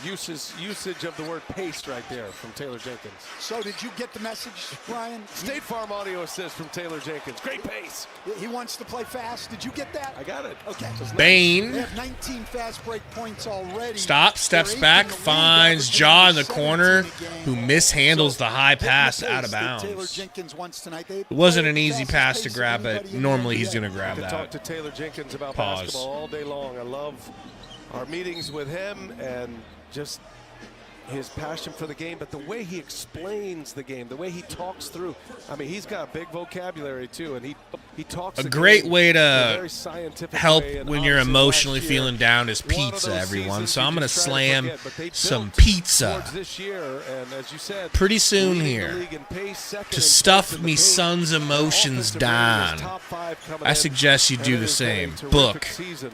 Speaker 1: usage of the word paste right there from Taylor Jenkins.
Speaker 6: So did you get the message, Brian?
Speaker 1: State Farm audio assist from Taylor Jenkins. Great pace.
Speaker 6: He wants to play fast. Did you get that?
Speaker 1: I got it.
Speaker 6: Okay.
Speaker 3: Bane.
Speaker 6: They have 19 fast break points already.
Speaker 3: Steps back, finds Jaw in the corner, who mishandles the high pass out of bounds. It wasn't an easy pass to grab, but normally he's going to grab
Speaker 1: I could talk
Speaker 3: that.
Speaker 1: to Taylor Jenkins about
Speaker 3: Pause.
Speaker 1: basketball all day long. I love our meetings with him and just his passion for the game, but the way he explains the game, the way he talks through. I mean, he's got a big vocabulary too, and he talks.
Speaker 3: A great way to
Speaker 1: very scientific
Speaker 3: help
Speaker 1: way, and
Speaker 3: when you're
Speaker 1: obviously
Speaker 3: emotionally
Speaker 1: last year,
Speaker 3: feeling down is
Speaker 1: one of
Speaker 3: pizza,
Speaker 1: those
Speaker 3: everyone.
Speaker 1: seasons
Speaker 3: So
Speaker 1: you
Speaker 3: I'm going to
Speaker 1: just try
Speaker 3: slam
Speaker 1: forget, but they
Speaker 3: some
Speaker 1: built
Speaker 3: pizza
Speaker 1: towards this year, and as you said,
Speaker 3: pretty soon
Speaker 1: leading the
Speaker 3: here
Speaker 1: league in pace, second
Speaker 3: to
Speaker 1: in
Speaker 3: stuff
Speaker 1: points in
Speaker 3: me
Speaker 1: the paint.
Speaker 3: son's
Speaker 1: Their
Speaker 3: emotions
Speaker 1: offensive rating is
Speaker 3: down.
Speaker 1: top 5 coming
Speaker 3: I
Speaker 1: in,
Speaker 3: suggest you
Speaker 1: and
Speaker 3: do
Speaker 1: it
Speaker 3: the
Speaker 1: has been a
Speaker 3: same.
Speaker 1: terrific
Speaker 3: Book.
Speaker 1: season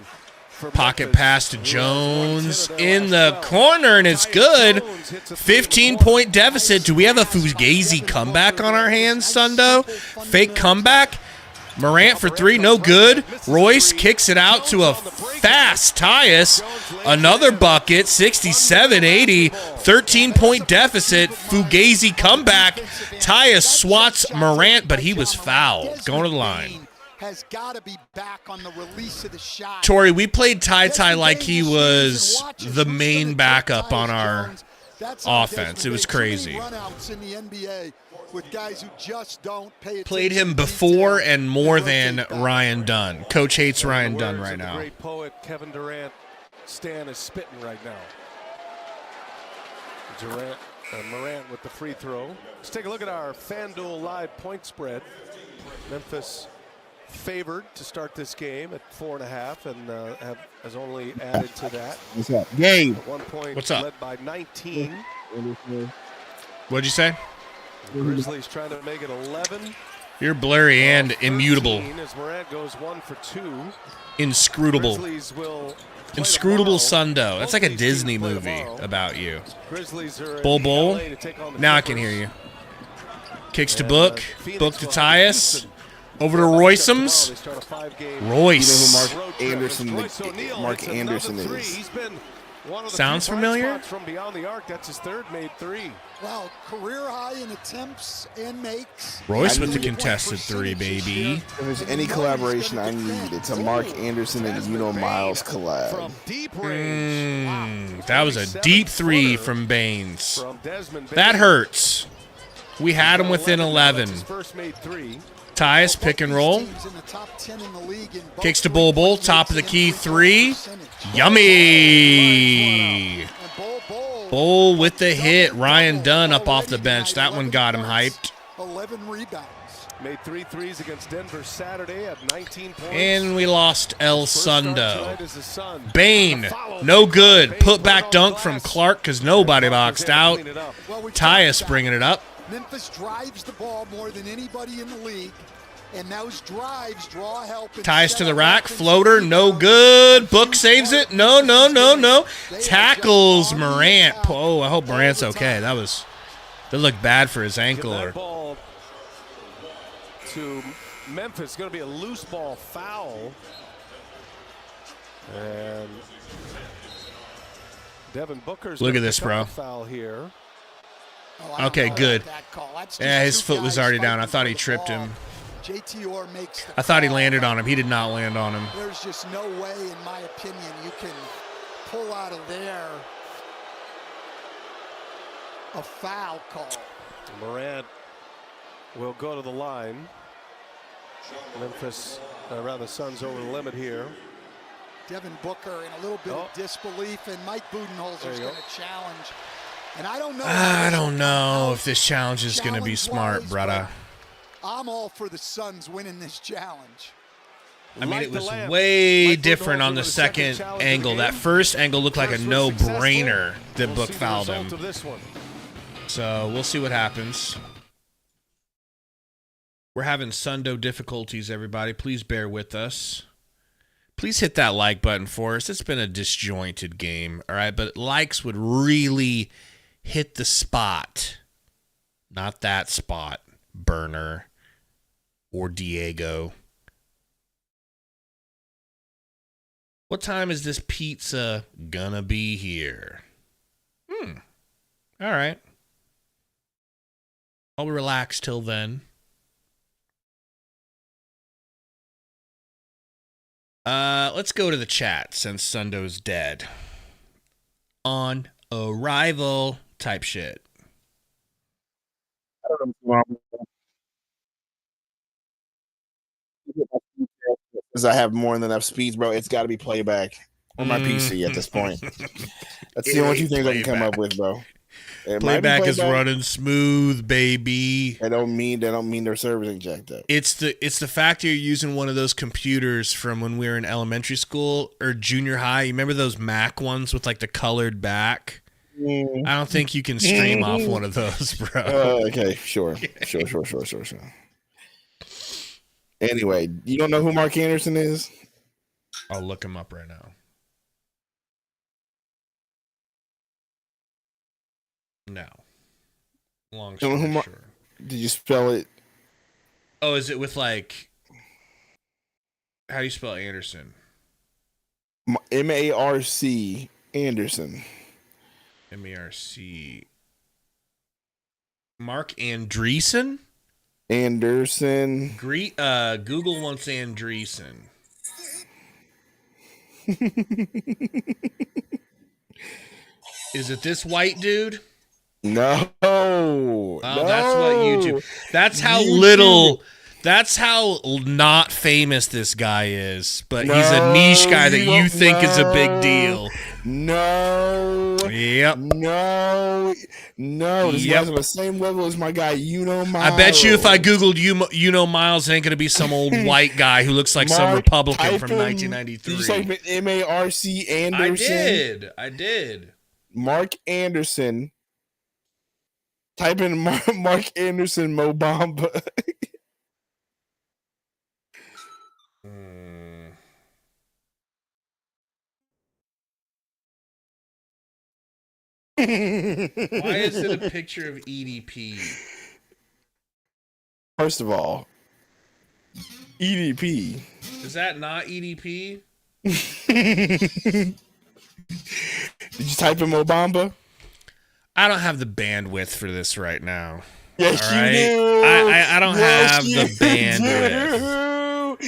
Speaker 1: for
Speaker 3: Pocket
Speaker 1: Memphis,
Speaker 3: pass to
Speaker 1: who has
Speaker 3: Jones
Speaker 1: 1 10 of their
Speaker 3: in the
Speaker 1: last 12.
Speaker 3: corner, and it's
Speaker 1: Tyus
Speaker 3: good.
Speaker 1: Jones hits a 3 in the
Speaker 3: 15-point deficit. Do we have a Fugazi comeback on our hands, Sundo? Fake comeback? Morant for 3, no good. Royce kicks it out to a fast Tyus. Another bucket, 67-80. 13-point deficit. Fugazi comeback. Tyus swats Morant, but he was fouled. Going to the line.
Speaker 6: Has got to be back on the release of the shot.
Speaker 3: Tori, we played Ty like he was the main backup on our offense. It was crazy.
Speaker 6: Runouts in the NBA with guys who just don't pay attention.
Speaker 3: Played him before and more than Ryan Dunn. Coach hates Ryan Dunn right
Speaker 1: The
Speaker 3: now.
Speaker 1: great poet Kevin Durant, Stan is spitting right now. Morant with the free throw. Let's take a look at our FanDuel Live point spread. Memphis favored to start this game at 4.5, and has only added to that.
Speaker 10: What's up, Gabe?
Speaker 1: At 1 point,
Speaker 3: What's up?
Speaker 1: led by 19.
Speaker 3: What'd you say?
Speaker 1: The Grizzlies trying to make it 11.
Speaker 3: You're blurry and
Speaker 1: 13
Speaker 3: immutable.
Speaker 1: as Morant goes 1 for 2.
Speaker 3: Inscrutable.
Speaker 1: Grizzlies will play
Speaker 3: Inscrutable
Speaker 1: tomorrow.
Speaker 3: Sundo. That's like a
Speaker 1: Both these
Speaker 3: Disney
Speaker 1: teams play
Speaker 3: movie
Speaker 1: tomorrow.
Speaker 3: about you.
Speaker 1: Grizzlies are
Speaker 3: Bull
Speaker 1: in
Speaker 3: Bull.
Speaker 1: LA to take on the
Speaker 3: Now I can
Speaker 1: Clippers.
Speaker 3: hear you. Kicks to
Speaker 1: And,
Speaker 3: Book.
Speaker 1: Phoenix
Speaker 3: Book to
Speaker 1: will have
Speaker 3: Tyus.
Speaker 1: Houston.
Speaker 3: Over to
Speaker 1: Tomorrow
Speaker 3: Roycems.
Speaker 1: they start a 5-game
Speaker 10: You know
Speaker 3: Royce.
Speaker 10: who
Speaker 1: road
Speaker 10: Mark
Speaker 1: trip.
Speaker 10: Anderson,
Speaker 1: Royce O'Neal
Speaker 10: Mark
Speaker 1: hits
Speaker 10: Anderson
Speaker 1: another
Speaker 10: is?
Speaker 1: three. He's been one of the
Speaker 3: Sounds
Speaker 1: few bright
Speaker 3: familiar?
Speaker 1: spots from beyond the arc. That's his third made 3.
Speaker 6: Well, career high in attempts and makes.
Speaker 3: Royce
Speaker 10: I
Speaker 3: with the
Speaker 10: need-
Speaker 3: contested 3, baby.
Speaker 10: If there's any collaboration I need, it's a Mark Anderson and Miles collab.
Speaker 1: From deep range. Wow.
Speaker 3: That was a deep 3 from Baines.
Speaker 1: From Desmond
Speaker 3: That
Speaker 1: Bain.
Speaker 3: hurts. We had him within
Speaker 1: 11.
Speaker 3: 11.
Speaker 1: That's his first made 3.
Speaker 3: Tyus, pick and roll. Kicks to Bull Bull, top of the key 3. Yummy. Bull with the hit. Ryan Dunn up off the bench. That one got him hyped.
Speaker 6: 11 rebounds.
Speaker 1: Made 3 threes against Denver Saturday at 19 points.
Speaker 3: And we lost El
Speaker 1: First start
Speaker 3: Sundo.
Speaker 1: tonight is the Sun.
Speaker 3: Bain, no good. Put back dunk from Clark because nobody boxed out. Tyus bringing it up.
Speaker 6: Memphis drives the ball more than anybody in the league, and those drives draw help. and
Speaker 3: Tyus
Speaker 6: set
Speaker 3: to the
Speaker 6: up
Speaker 3: rack,
Speaker 6: offensive
Speaker 3: floater, no
Speaker 6: rebounds.
Speaker 3: good. Book saves it. No. Tackles Morant. Oh, I hope Morant's okay. That looked bad for his ankle.
Speaker 1: Give that
Speaker 3: Or
Speaker 1: ball to Memphis. Going to be a loose ball foul. And Devin Booker's
Speaker 3: Look
Speaker 1: gonna
Speaker 3: at this,
Speaker 1: pick up
Speaker 3: bro.
Speaker 1: a foul here.
Speaker 6: Oh, I don't
Speaker 3: Okay,
Speaker 6: know
Speaker 3: good.
Speaker 6: about that call. That's
Speaker 3: Yeah,
Speaker 6: just
Speaker 3: his
Speaker 6: two
Speaker 3: foot was
Speaker 6: guys
Speaker 3: already down. I
Speaker 6: fighting
Speaker 3: thought
Speaker 6: for
Speaker 3: he
Speaker 6: the
Speaker 3: tripped
Speaker 6: ball.
Speaker 3: him.
Speaker 6: JT Orr makes the
Speaker 3: I thought he
Speaker 6: call.
Speaker 3: landed on him. He did not land on him.
Speaker 6: There's just no way, in my opinion, you can pull out of there a foul call.
Speaker 1: Morant will go to the line. Memphis, around the Suns over the limit here.
Speaker 6: Devin Booker in a little bit of disbelief, and Mike Budenholzer's
Speaker 1: you go.
Speaker 6: going to challenge. And I don't know.
Speaker 3: I don't know if this challenge is going to be smart, brother.
Speaker 6: I'm all for the Suns winning this challenge.
Speaker 3: I mean,
Speaker 1: Light
Speaker 3: it
Speaker 1: the
Speaker 3: was
Speaker 1: lamp.
Speaker 3: way
Speaker 1: Mike
Speaker 3: different
Speaker 1: Budenholzer
Speaker 3: on the
Speaker 1: with a second
Speaker 3: second
Speaker 1: challenge of the
Speaker 3: angle.
Speaker 1: game.
Speaker 3: That first angle looked like a
Speaker 1: First was successful.
Speaker 3: no-brainer that
Speaker 1: We'll
Speaker 3: Book
Speaker 1: see the
Speaker 3: fouled
Speaker 1: result
Speaker 3: him.
Speaker 1: of this one.
Speaker 3: So we'll see what happens. We're having Sundo difficulties, everybody. Please bear with us. Please hit that like button for us. It's been a disjointed game, all right? But likes would really hit the spot. Not that spot, Burner or Diego. What time is this pizza gonna be here? All right. I'll relax till then. Let's go to the chat since Sundo's dead. On arrival type shit.
Speaker 10: Because I have more than enough speeds, bro. It's got to be playback on my PC at this point. That's the only two things I can come up with, bro.
Speaker 3: Playback is running smooth, baby.
Speaker 10: That don't mean their servers ain't jacked up.
Speaker 3: It's the fact you're using one of those computers from when we were in elementary school or junior high. You remember those Mac ones with like the colored back? I don't think you can stream off one of those, bro.
Speaker 10: Okay, sure. Anyway, you don't know who Mark Anderson is?
Speaker 3: I'll look him up right now. No. Long story short.
Speaker 10: Did you spell it?
Speaker 3: Oh, is it with like... How do you spell Anderson?
Speaker 10: M-A-R-C Anderson.
Speaker 3: M-A-R-C... Mark Andreessen?
Speaker 10: Anderson.
Speaker 3: Google wants Andreessen. Is it this white dude?
Speaker 10: No.
Speaker 3: Oh,
Speaker 10: no.
Speaker 3: That's what YouTube. That's how little. That's how not famous this guy is. But he's a niche guy that you think is a big deal.
Speaker 10: No.
Speaker 3: Yep.
Speaker 10: No. This guy's on the same level as my guy, Miles.
Speaker 3: I bet you if I Googled Miles, it ain't going to be some old white guy who looks like some Republican from 1993.
Speaker 10: Did you type in M-A-R-C Anderson?
Speaker 3: I did.
Speaker 10: Mark Anderson. Type in Mark Anderson Mo Bamba.
Speaker 3: Why is it a picture of EDP?
Speaker 10: First of all, EDP.
Speaker 3: Is that not EDP?
Speaker 10: Did you type in Mo Bamba?
Speaker 3: I don't have the bandwidth for this right now.
Speaker 10: Yes,
Speaker 3: all right?
Speaker 10: you do.
Speaker 3: I don't have the bandwidth.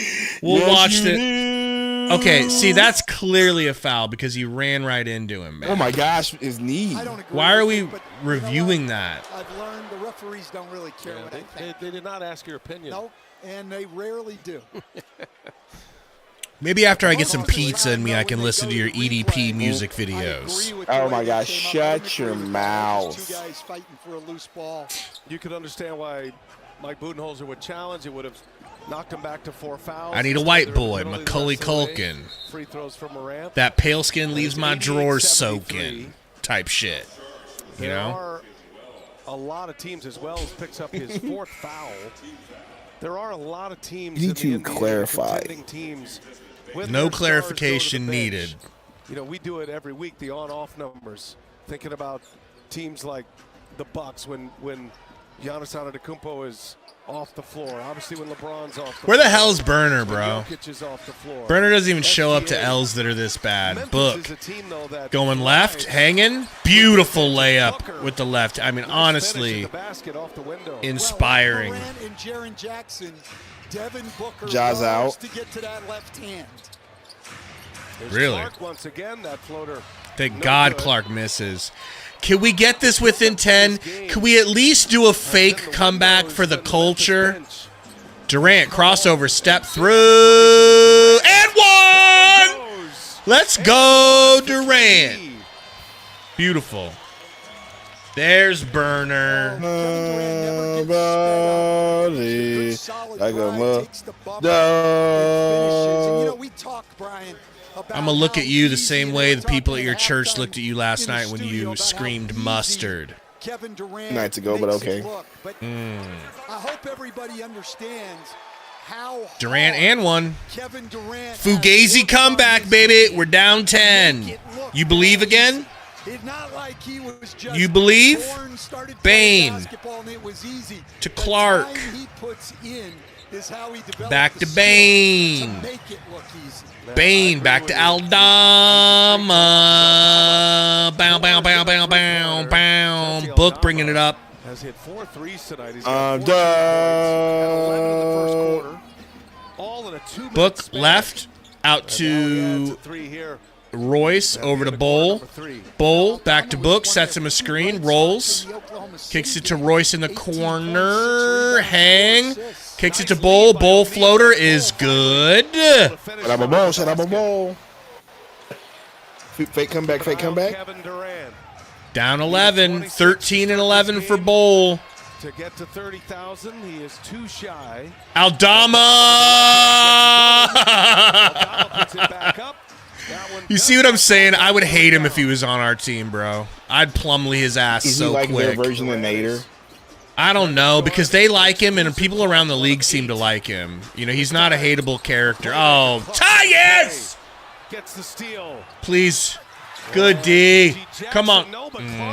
Speaker 3: We'll watch it. Okay, see, that's clearly a foul because he ran right into him, man.
Speaker 10: Oh my gosh, his knee.
Speaker 3: Why are we reviewing that?
Speaker 6: I've learned the referees don't really care what I think.
Speaker 1: They did not ask your opinion.
Speaker 6: Nope, and they rarely do.
Speaker 3: Maybe after I get some pizza in me, I can listen to your EDP music videos.
Speaker 10: Oh my gosh, shut your mouth.
Speaker 6: Two guys fighting for a loose ball.
Speaker 1: You could understand why Mike Budenholzer would challenge. It would have knocked him back to 4 fouls.
Speaker 3: I need a white boy, Macaulay Culkin.
Speaker 1: Free throws from Morant.
Speaker 3: That pale skin leaves my drawers soaking type shit. You know?
Speaker 1: There are a lot of teams, as well as picks up his 4th foul. There are a lot of teams.
Speaker 10: You need to clarify.
Speaker 1: Teams
Speaker 3: no clarification needed.
Speaker 1: You know, we do it every week, the on-off numbers. Thinking about teams like the Bucks when Giannis Antetokounmpo is off the floor. Obviously, when LeBron's off the floor.
Speaker 3: Where the hell's Burner, bro?
Speaker 1: Jokic is off the floor.
Speaker 3: Burner doesn't even show up to L's that are this bad.
Speaker 1: Memphis
Speaker 3: Book.
Speaker 1: is a team, though, that
Speaker 3: going left, hanging. Beautiful layup with the left. I mean, honestly, inspiring.
Speaker 6: Well, and Jaren Jackson, Devin Booker
Speaker 10: Jaws out
Speaker 6: to get to that left hand.
Speaker 3: Really?
Speaker 1: Clark once again, that floater.
Speaker 3: Thank God Clark misses. Can we get this within 10? Can we at least do a fake comeback for the culture? Durant, crossover, step through, and one! Let's go, Durant. Beautiful. There's Burner. I'm going to look at you the same way the people at your church looked at you last night when you screamed mustard.
Speaker 10: Nights ago, but okay.
Speaker 6: I hope everybody understands how
Speaker 3: Durant and one.
Speaker 6: Kevin Durant
Speaker 3: Fugazi comeback, baby. We're down 10. You believe again?
Speaker 6: It's not like he was just
Speaker 3: you believe? Bane to Clark. Back to Bane. Bane back to Aldama. Bow, bow, bow, bow, bow, bow. Book bringing it up.
Speaker 1: Has hit 4 threes tonight. He's
Speaker 3: Book left out to Royce over to Bowl. Bowl back to Book, sets him a screen, rolls, kicks it to Royce in the corner, hang, kicks it to Bowl. Bowl floater is good.
Speaker 10: Shut up a ball. Fake comeback.
Speaker 1: Kevin Durant.
Speaker 3: Down 11, 13 and 11 for Bowl.
Speaker 1: To get to 30,000, he is too shy.
Speaker 3: Aldama!
Speaker 1: Puts it back up.
Speaker 3: You see what I'm saying? I would hate him if he was on our team, bro. I'd Plumlee his ass
Speaker 10: Is
Speaker 3: so
Speaker 10: he like
Speaker 3: quick.
Speaker 10: their version of Nader?
Speaker 3: I don't know, because they like him, and people around the league seem to like him. You know, he's not a hateable character. Oh, Tyus!
Speaker 1: Gets the steal.
Speaker 3: Please. Good D. Come on.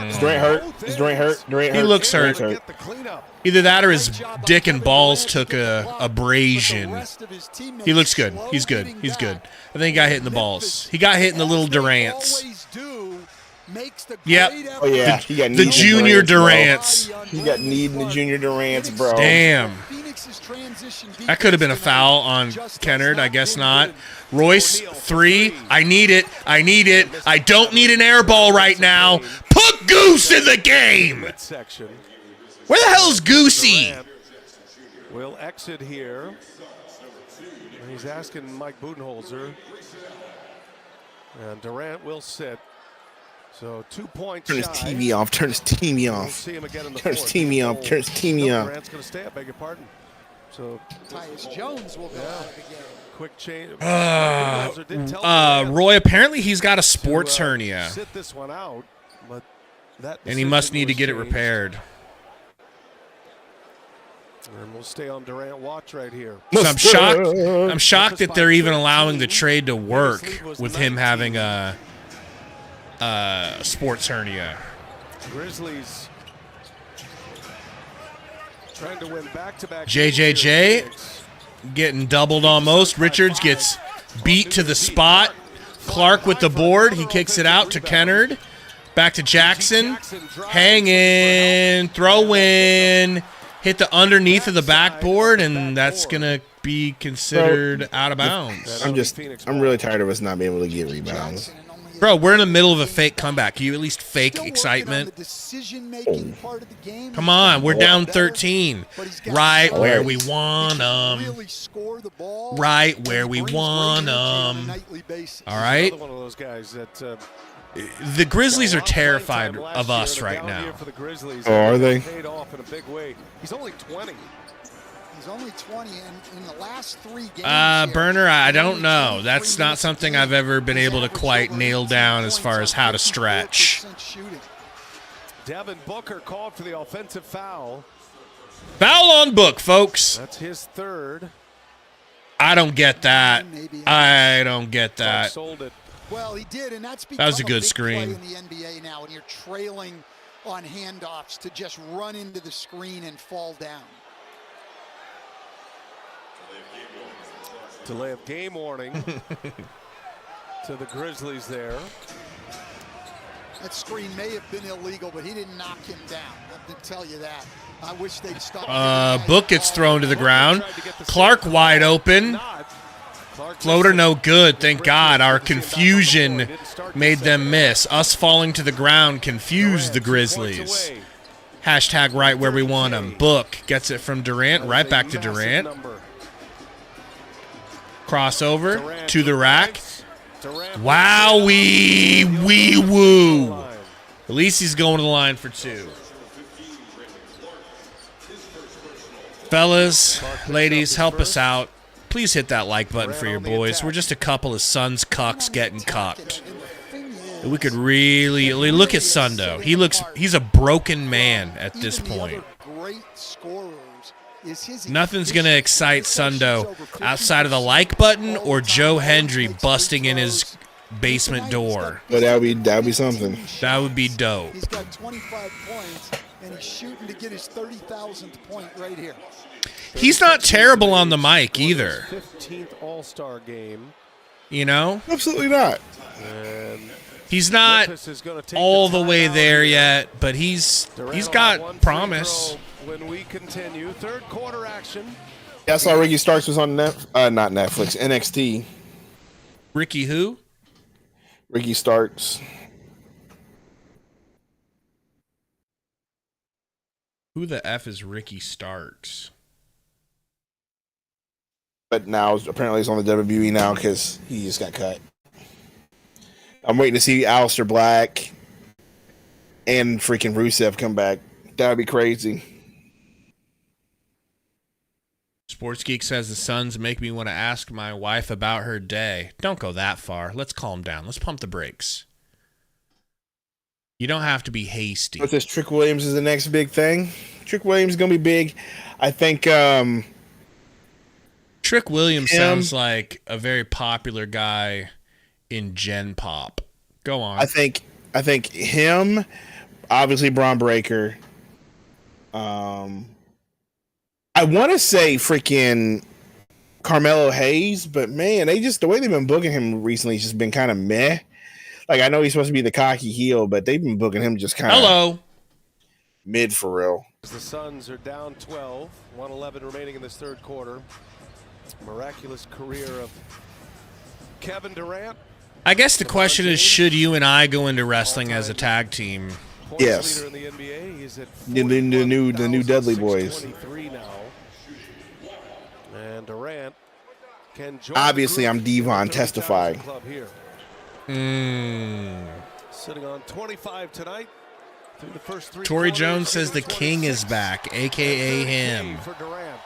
Speaker 10: Is Durant hurt? Is Durant hurt? Durant
Speaker 3: He
Speaker 10: hurt?
Speaker 3: looks hurt.
Speaker 10: Durant's
Speaker 3: Either that or his dick and balls took a abrasion. He looks good. He's good. He's good. I think he got hit in the balls. He got hit in the little Durants. Yep.
Speaker 10: Oh, yeah. He got
Speaker 3: The junior
Speaker 10: Durants.
Speaker 3: Durants.
Speaker 10: He got kneed in the junior Durants, bro.
Speaker 3: Damn. That could have been a foul on Kennard. I guess not. Royce, 3. I need it. I need it. I don't need an air ball right now. Put Goose in the game. Where the hell's Goosey?
Speaker 1: Will exit here. And he's asking Mike Budenholzer. And Durant will sit. So 2 points.
Speaker 10: Turn his TV off. Turn his TV off. Turn his TV off. Turn his TV off.
Speaker 1: Durant's going to stay. I beg your pardon. So
Speaker 6: Tyus Jones will go out again.
Speaker 1: Quick change.
Speaker 3: Roy, apparently he's got a sports hernia.
Speaker 1: Sit this one out, but that
Speaker 3: And he must need to
Speaker 1: decision
Speaker 3: get it
Speaker 1: was
Speaker 3: repaired.
Speaker 1: And we'll stay on Durant watch right here.
Speaker 3: So I'm shocked that they're even allowing the trade to work with him having a sports hernia.
Speaker 1: Grizzlies trying to win back-to-back.
Speaker 3: JJJ getting doubled almost. Richards gets beat to the spot. Clark with the board. He kicks it out to Kennard. Back to Jackson. Hang in. Throw in. Hit the underneath of the backboard, and that's going to be considered out of bounds.
Speaker 10: I'm really tired of us not being able to get rebounds.
Speaker 3: Bro, we're in the middle of a fake comeback. Can you at least fake excitement? Come on, we're down 13. Right where we want them. Right where we want them. All right?
Speaker 1: One of those guys that
Speaker 3: the Grizzlies are terrified of us right now.
Speaker 10: Oh, are they?
Speaker 1: Paid off in a big way. He's only 20.
Speaker 6: He's only 20, and in the last 3 games.
Speaker 3: Burner, I don't know. That's not something I've ever been able to quite nail down as far as how to stretch.
Speaker 1: Devin Booker called for the offensive foul.
Speaker 3: Foul on Book, folks.
Speaker 1: That's his third.
Speaker 3: I don't get that. I don't get that.
Speaker 1: Sold it.
Speaker 6: Well, he did, and that's
Speaker 3: That was a
Speaker 6: become
Speaker 3: good
Speaker 6: big
Speaker 3: screen.
Speaker 6: play in the NBA now, and you're trailing on handoffs to just run into the screen and fall down.
Speaker 1: Delay of game warning to the Grizzlies there.
Speaker 6: That screen may have been illegal, but he didn't knock him down. I can tell you that. I wish they'd stop.
Speaker 3: Book gets thrown to the ground. Clark wide open. Floater no good. Thank God. Our confusion made them miss. Us falling to the ground confused the Grizzlies. Hashtag right where we want them. Book gets it from Durant. Right back to Durant. Crossover to the rack. Wow, wee woo. At least he's going to the line for 2. Fellas, ladies, help us out. Please hit that like button for your boys. We're just a couple of Suns cucks getting cucked. We could really look at Sundo. He's a broken man at this point. Nothing's going to excite Sundo outside of the like button or Joe Hendry busting in his basement door.
Speaker 10: But that would be something.
Speaker 3: That would be dope.
Speaker 6: He's got 25 points, and he's shooting to get his 30,000th point right here.
Speaker 3: He's not terrible on the mic either.
Speaker 1: 15th All-Star game.
Speaker 3: You know?
Speaker 10: Absolutely not.
Speaker 1: And
Speaker 3: he's not all the way there yet, but he's got promise.
Speaker 1: When we continue, third quarter action.
Speaker 10: Yeah, I saw Ricky Starks was on not Netflix, NXT.
Speaker 3: Ricky who?
Speaker 10: Ricky Starks.
Speaker 3: Who the F is Ricky Starks?
Speaker 10: But now apparently he's on the WWE now because he just got cut. I'm waiting to see Aleister Black. and freaking Rusev come back. That'd be crazy.
Speaker 3: Sports Geek says the Suns make me want to ask my wife about her day. Don't go that far. Let's calm down. Let's pump the brakes. You don't have to be hasty.
Speaker 10: But this Trick Williams is the next big thing. Trick Williams is gonna be big. I think
Speaker 3: Trick Williams sounds like a very popular guy in Gen Pop. Go on.
Speaker 10: I think him, obviously Braun Breaker. I want to say freaking Carmelo Hayes, but man, the way they've been booking him recently has just been kind of meh. Like, I know he's supposed to be the cocky heel, but they've been booking him just kind of mid for real.
Speaker 1: The Suns are down 12, 1:11 remaining in this third quarter. Miraculous career of Kevin Durant.
Speaker 3: I guess the question is, should you and I go into wrestling as a tag team?
Speaker 10: Yes.
Speaker 1: In the NBA, he's at
Speaker 10: The new Dudley Boys.
Speaker 1: now. And Durant can join.
Speaker 10: Obviously, I'm Devon testifying.
Speaker 1: Sitting on 25 tonight. Through the first 3
Speaker 3: Torrey
Speaker 1: quarters,
Speaker 3: Jones says the king is back, a.k.a. him.
Speaker 1: For Durant.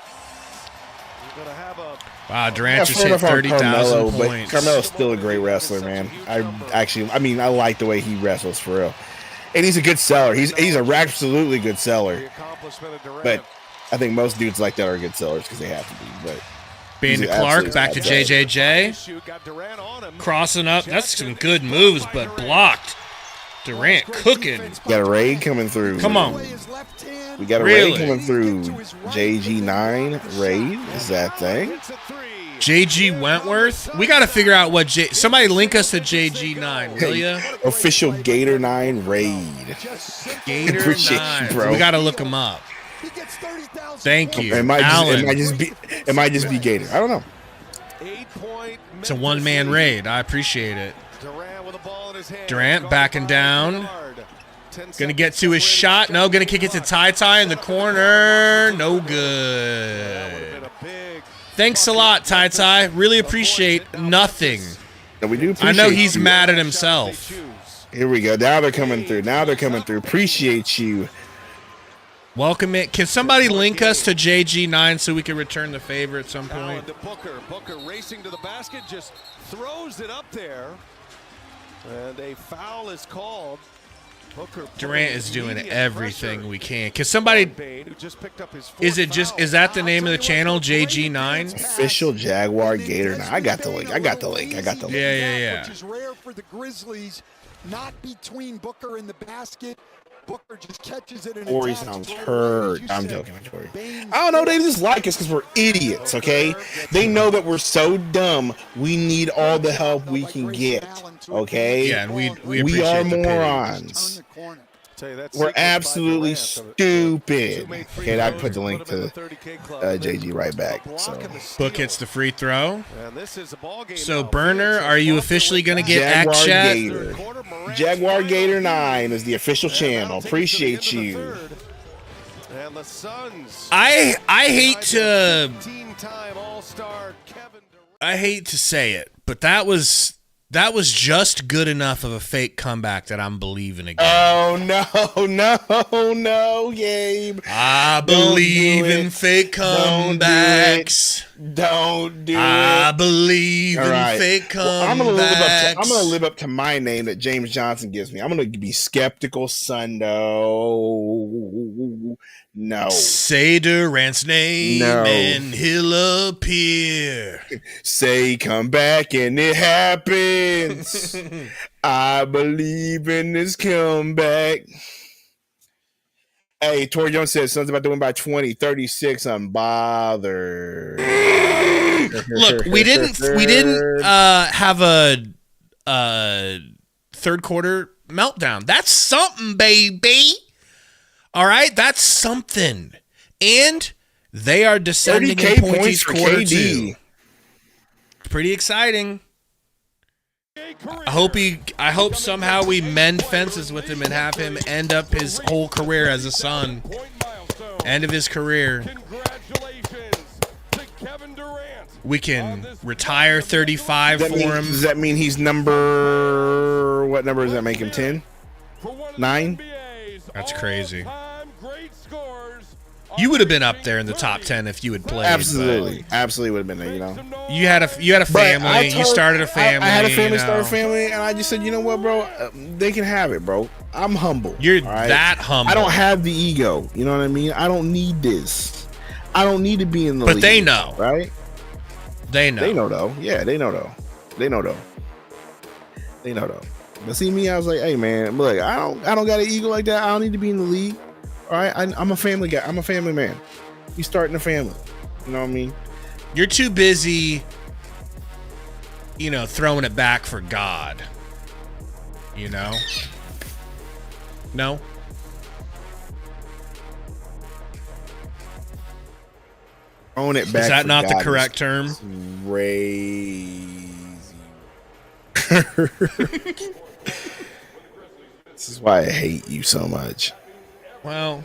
Speaker 1: He's gonna have a
Speaker 3: Wow, Durant just hit 30,000
Speaker 10: but
Speaker 3: points.
Speaker 10: Carmelo's still a great wrestler, man. I like the way he wrestles for real, and he's a good seller. He's an absolutely good seller. But I think most dudes like that are good sellers because they have to be. But
Speaker 3: Bandit Clark back to JJJ, crossing up. That's some good moves, but blocked. Durant cooking.
Speaker 10: Got a raid coming through.
Speaker 3: Come on.
Speaker 10: We got a raid coming through. JG9 raid is that thing?
Speaker 3: JG Wentworth. We got to figure out what somebody link us to JG9, will ya?
Speaker 10: Official Gator 9 raid.
Speaker 3: Gator
Speaker 10: Appreciate
Speaker 3: 9.
Speaker 10: you, bro.
Speaker 3: We got to look him up. Thank you,
Speaker 10: It might
Speaker 3: Alan.
Speaker 10: just be Gator. I don't know.
Speaker 3: It's a one-man raid. I appreciate it. Durant backing down. Gonna get to his shot. No, gonna kick it to Ty in the corner. No good. Thanks a lot, Ty. Really appreciate nothing.
Speaker 10: Yeah, we do
Speaker 3: I know
Speaker 10: appreciate
Speaker 3: he's
Speaker 10: you.
Speaker 3: mad at himself.
Speaker 10: Here we go. Now they're coming through. Appreciate you.
Speaker 3: Welcome it. Can somebody link us to JG9 so we can return the favor at some
Speaker 1: Allen
Speaker 3: point?
Speaker 1: to Booker. Booker racing to the basket, just throws it up there. And a foul is called. Booker
Speaker 3: Durant is doing everything we can. Can somebody? Is that the name of the channel? JG9
Speaker 10: Official Jaguar Gator 9. I got the link.
Speaker 3: Yeah.
Speaker 6: Which is rare for the Grizzlies, not between Booker and the basket. Booker just catches it and
Speaker 10: Torrey sounds hurt. I'm joking, Torrey. I don't know. They just like us because we're idiots, okay? They know that we're so dumb. We need all the help we can get, okay?
Speaker 3: Yeah, and we
Speaker 10: We are
Speaker 3: appreciate the pity.
Speaker 10: morons. We're absolutely stupid. Okay, I put the link to JG right back. So.
Speaker 3: Book hits the free throw. So, Burner, are you officially going to get
Speaker 10: Jaguar
Speaker 3: Act
Speaker 10: Gator. Jaguar Gator 9 is the official channel. Appreciate you.
Speaker 3: I hate to say it, but that was just good enough of a fake comeback that I'm believing again.
Speaker 10: Oh, no, Gabe.
Speaker 3: I believe in fake comebacks.
Speaker 10: Don't do it.
Speaker 3: I believe
Speaker 10: All right.
Speaker 3: in fake comebacks.
Speaker 10: Well, I'm gonna live up to my name that James Johnson gives me. I'm gonna be skeptical Sundo. No.
Speaker 3: Say Durant's name and he'll appear.
Speaker 10: Say come back and it happens. I believe in this comeback. Hey, Torrey Jones says Suns about to win by 20, 36. Unbothered.
Speaker 3: Look, we didn't have a third quarter meltdown. That's something, baby. All right, that's something. And they are descending in points each quarter too. Pretty exciting. I hope somehow we mend fences with him and have him end up his whole career as a Sun. End of his career. We can retire 35 for him.
Speaker 10: Does that mean he's number? What number does that make him? 10? 9?
Speaker 3: That's crazy.
Speaker 7: all-time great scores.
Speaker 3: You would have been up there in the top 10 if you had played.
Speaker 10: Absolutely, absolutely would have been there. You know,
Speaker 3: You had a family. You started a family.
Speaker 10: I had a family,
Speaker 3: you know.
Speaker 10: started a family, and I just said, you know what, bro? They can have it, bro. I'm humble.
Speaker 3: You're
Speaker 10: all right?
Speaker 3: that humble.
Speaker 10: I don't have the ego. You know what I mean? I don't need this. I don't need to be in the league.
Speaker 3: But they know,
Speaker 10: right?
Speaker 3: They know.
Speaker 10: They know though. Yeah, they know though. They know though. They know though. But see me, I was like, hey man, look, I don't got an ego like that. I don't need to be in the league. All right, I'm a family guy. I'm a family man. You starting a family. You know what I mean?
Speaker 3: You're too busy, you know, throwing it back for God. You know? No?
Speaker 10: Throwing it back.
Speaker 3: Is that
Speaker 10: for
Speaker 3: not the
Speaker 10: God
Speaker 3: correct
Speaker 10: is
Speaker 3: term?
Speaker 10: Crazy. This is why I hate you so much.
Speaker 3: Well,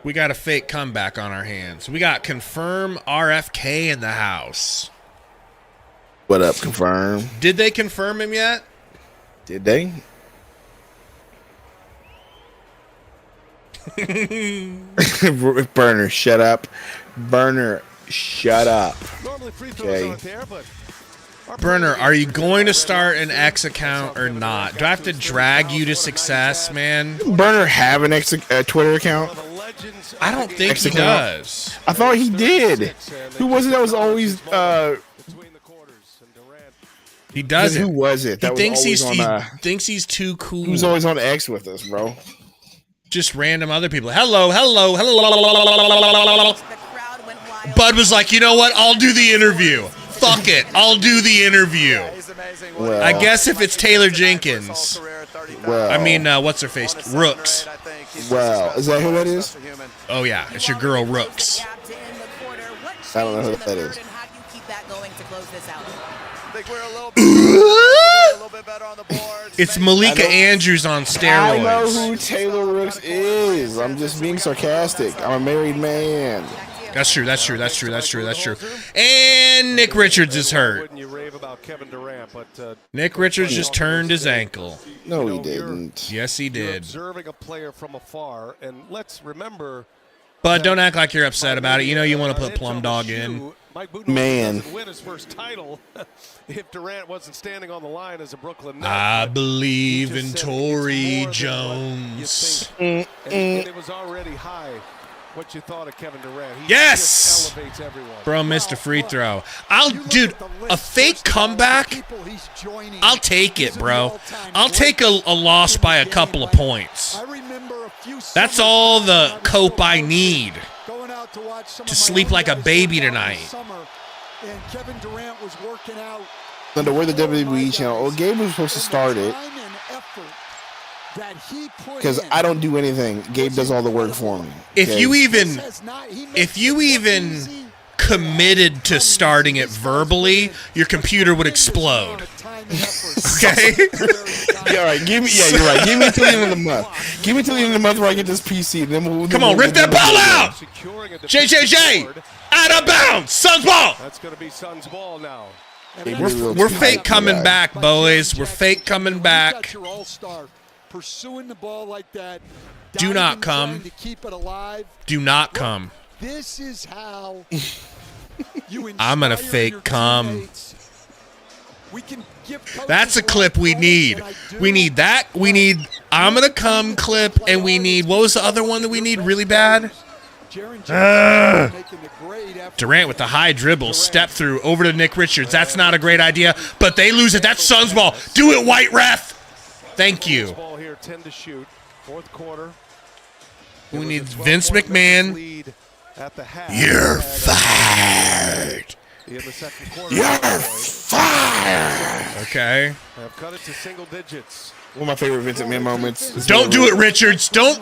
Speaker 3: we got a fake comeback on our hands. We got Confirm RFK in the house.
Speaker 10: What up, Confirm?
Speaker 3: Did they confirm him yet?
Speaker 10: Did they? Burner, shut up. Burner, shut up.
Speaker 1: Normally free throws
Speaker 10: Okay.
Speaker 1: aren't there, but
Speaker 3: Burner, are you going to start an X account or not? Do I have to drag you to success, man?
Speaker 10: Burner have an Twitter account?
Speaker 3: I don't think
Speaker 10: X
Speaker 3: he
Speaker 10: account?
Speaker 3: does.
Speaker 10: I thought he did. Who was it that was always
Speaker 3: He doesn't.
Speaker 10: Who was it?
Speaker 3: He
Speaker 10: That
Speaker 3: thinks
Speaker 10: was always on,
Speaker 3: thinks he's too cool.
Speaker 10: He was always on X with us, bro.
Speaker 3: Just random other people. Hello. Bud was like, you know what? I'll do the interview. Fuck it. I'll do the interview.
Speaker 10: Well,
Speaker 3: I guess if it's Taylor Jenkins.
Speaker 10: Well,
Speaker 3: I mean, what's her face? Rooks.
Speaker 10: Well, is that who that is?
Speaker 3: Oh, yeah. It's your girl, Rooks.
Speaker 10: I don't know who that is.
Speaker 3: It's Malika Andrews on
Speaker 10: I know
Speaker 3: steroids.
Speaker 10: who Taylor Rooks is. I'm just being sarcastic. I'm a married man.
Speaker 3: That's true. And Nick Richards is hurt.
Speaker 1: wouldn't you rave about Kevin Durant? But
Speaker 3: Nick Richards just turned his ankle.
Speaker 10: No, he didn't.
Speaker 3: Yes, he
Speaker 1: you're
Speaker 3: did.
Speaker 1: observing a player from afar, and let's remember.
Speaker 3: But don't act like you're upset about it. You know you want to put Plum Dog in.
Speaker 10: Man.
Speaker 1: Doesn't win his first title if Durant wasn't standing on the line as a Brooklyn Net.
Speaker 3: I
Speaker 1: But
Speaker 3: believe
Speaker 1: he
Speaker 3: in
Speaker 1: just said it's more
Speaker 3: Torrey
Speaker 1: than what you
Speaker 3: Jones.
Speaker 1: think. And it was already high. What you thought of Kevin Durant? He
Speaker 3: Yes!
Speaker 1: just elevates everyone.
Speaker 3: Bro missed a free throw. Dude, a fake comeback? I'll take it, bro. I'll take a loss by a couple of points. That's all the cope I need to sleep like a baby tonight.
Speaker 6: And Kevin Durant was working out.
Speaker 10: Under where the WWE channel. Well, Gabe was supposed to start it because I don't do anything. Gabe does all the work for me.
Speaker 3: If
Speaker 10: okay?
Speaker 3: you even committed to starting it verbally, your computer would explode. Okay?
Speaker 10: Yeah, all right. You're right. Give me till the end of the month. Give me till the end of the month where I get this PC. And then we'll
Speaker 3: Come on, rip that ball out! JJJ! Out of bounds! Suns ball!
Speaker 1: That's going to be Suns ball now.
Speaker 3: We're fake coming back, boys. We're fake coming back.
Speaker 6: Pursuing the ball like that.
Speaker 3: Do not come.
Speaker 6: To keep it alive.
Speaker 3: Do not come.
Speaker 6: This is how you
Speaker 3: I'm gonna
Speaker 6: inspire
Speaker 3: fake
Speaker 6: your
Speaker 3: come.
Speaker 6: teammates. We can give coaches
Speaker 3: That's a clip we
Speaker 6: lot of
Speaker 3: need.
Speaker 6: credit, and I
Speaker 3: We
Speaker 6: do.
Speaker 3: need that. We need I'm gonna come clip, and we need, what was the other one that we need really bad? Durant with the high dribble, step through over to Nick Richards. That's not a great idea, but they lose it. That's Suns ball. Do it, white ref. Thank you.
Speaker 1: Ball here, 10 to shoot. Fourth quarter.
Speaker 3: We need Vince McMahon.
Speaker 1: Lead at the half.
Speaker 3: You're fired.
Speaker 1: In the second quarter.
Speaker 10: You're fired.
Speaker 3: Okay.
Speaker 1: Have cut it to single digits.
Speaker 10: One of my favorite Vincent Man moments. is
Speaker 3: Don't do it,
Speaker 10: whenever-
Speaker 3: Richards. Don't.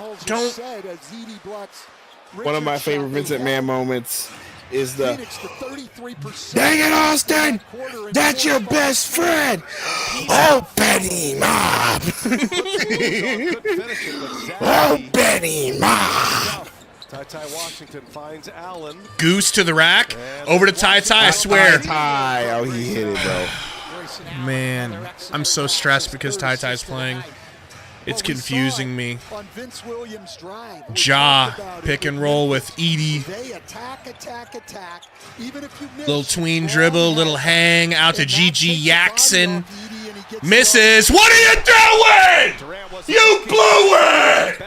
Speaker 10: One of my favorite Vincent Man moments is the dang it, Austin! That's your best friend! Open him up! Open him up!
Speaker 1: Ty Washington finds Allen.
Speaker 3: Goose to the rack. Over to Ty. I swear.
Speaker 10: Ty. Oh, he hit it, bro.
Speaker 3: Man, I'm so stressed because Ty's playing. It's confusing me.
Speaker 6: On Vince Williams' drive.
Speaker 3: Ja pick and roll with Edie.
Speaker 6: They attack. Even if you miss,
Speaker 3: Little tween dribble, little hang out to Gigi Jackson. Misses. What are you doing? You blew it!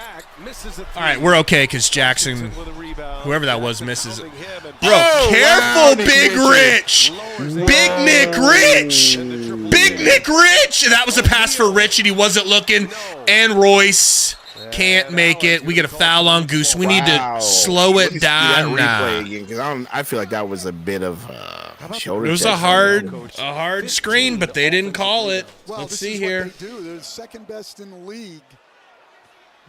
Speaker 3: All right, we're okay because Jackson, whoever that was, misses it. Bro, careful, Big Rich. Big Nick Rich. Big Nick Rich. And that was a pass for Rich, and he wasn't looking. And Royce can't make it. We get a foul on Goose. We need to slow it down now.
Speaker 10: I feel like that was a bit of shoulder.
Speaker 3: It was a hard screen, but they didn't call it.
Speaker 6: Well,
Speaker 3: Let's
Speaker 6: this
Speaker 3: see
Speaker 6: is
Speaker 3: here.
Speaker 6: What they do. They're the second best in the league.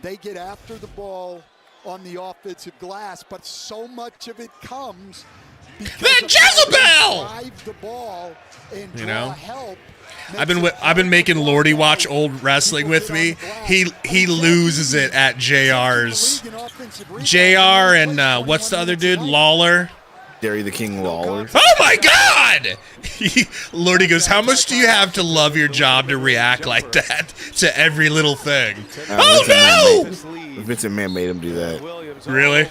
Speaker 6: They get after the ball on the offensive glass, but so much of it comes because
Speaker 3: The Jezebel!
Speaker 6: drive the ball and
Speaker 3: You
Speaker 6: draw
Speaker 3: know?
Speaker 6: help.
Speaker 3: I've been making Lordy watch old wrestling with me. He loses it at JR's. JR and what's the other dude? Lawler.
Speaker 10: Derry the King Lawler.
Speaker 3: Oh my God! Lordy goes, how much do you have to love your job to react like that to every little thing? Oh no!
Speaker 10: Vince McMahon made him do that.
Speaker 3: Really?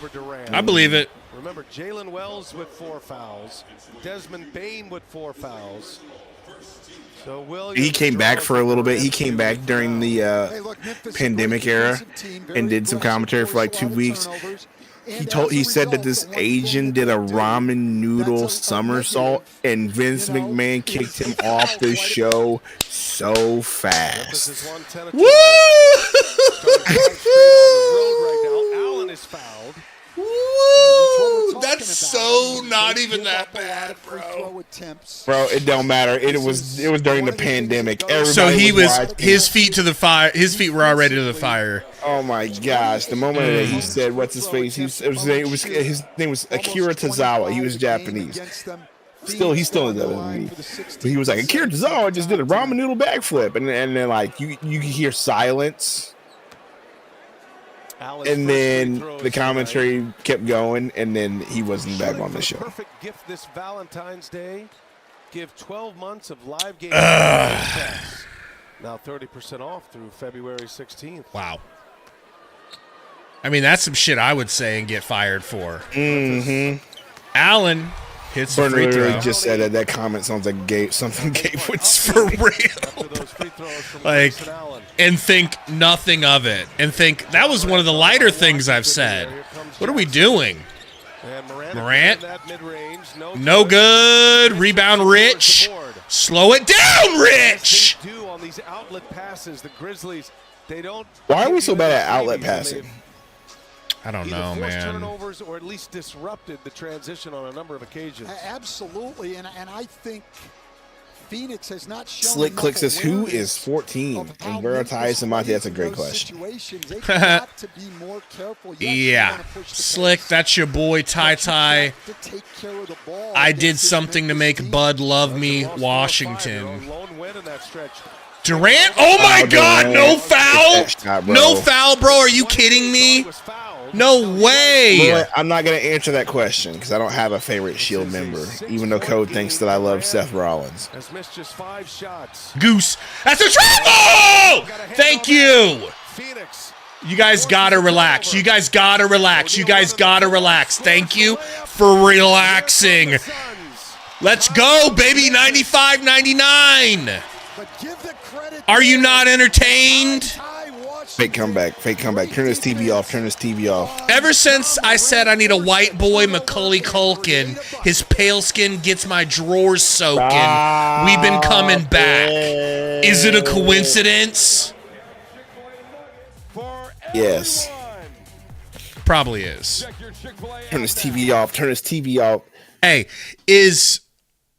Speaker 3: I believe it.
Speaker 1: Remember, Jalen Wells with 4 fouls. Desmond Bain with 4 fouls. So Williams
Speaker 10: He came back for a little bit. He came back during the pandemic era and did some commentary for like 2 weeks. He said that this Asian did a ramen noodle somersault, and Vince McMahon kicked him off the show so fast.
Speaker 3: Woo!
Speaker 1: Allen is fouled.
Speaker 3: Woo! That's so not even that bad, bro.
Speaker 10: Bro, it don't matter. It was during the pandemic.
Speaker 3: So
Speaker 10: Everybody
Speaker 3: he was
Speaker 10: watching.
Speaker 3: his feet to the fire. His feet were already to the fire.
Speaker 10: Oh my gosh! The moment that he said, "What's his face?" His name was Akira Tozawa. He was Japanese. He's still in WWE. But he was like, Akira Tozawa just did a ramen noodle backflip, and then like you could hear silence, and then the commentary kept going, and then he wasn't back on the show.
Speaker 1: Perfect gift this Valentine's Day. Give 12 months of live games. Now 30% off through February 16th.
Speaker 3: Wow. I mean, that's some shit I would say and get fired for.
Speaker 10: Mm-hmm.
Speaker 3: Allen hits the
Speaker 10: Burner
Speaker 3: free
Speaker 10: literally
Speaker 3: throw.
Speaker 10: just said that comment sounds like something Gabe would say.
Speaker 3: For real. Like, and think nothing of it. And think that was one of the lighter things I've said. What are we doing? Morant. No good. Rebound, Rich. Slow it down, Rich.
Speaker 1: On these outlet passes, the Grizzlies, they don't.
Speaker 10: Why are we so bad at outlet passing?
Speaker 3: I don't know, man.
Speaker 1: Turnovers or at least disrupted the transition on a number of occasions.
Speaker 6: Absolutely, and I think Phoenix has not shown
Speaker 10: Slick Click says, who is 14? And Veritai Samati, that's a great question.
Speaker 3: Yeah. Slick, that's your boy, Ty Ty. I did something to make Bud love me, Washington. Durant? Oh my God, no foul? No foul, bro. Are you kidding me? No way.
Speaker 10: Well, I'm not going to answer that question because I don't have a favorite Shield member, even though Code thinks that I love Seth Rollins.
Speaker 1: Has missed just 5 shots.
Speaker 3: Goose. That's a triple! Thank you. You guys gotta relax. You guys gotta relax. You guys gotta relax. Thank you for relaxing. Let's go, baby. 95-99. Are you not entertained?
Speaker 10: Fake comeback. Turn this TV off.
Speaker 3: Ever since I said I need a white boy Macaulay Culkin, his pale skin gets my drawers soaking. We've been coming back. Is it a coincidence?
Speaker 10: Yes.
Speaker 3: Probably is.
Speaker 10: Turn this TV off.
Speaker 3: Hey, is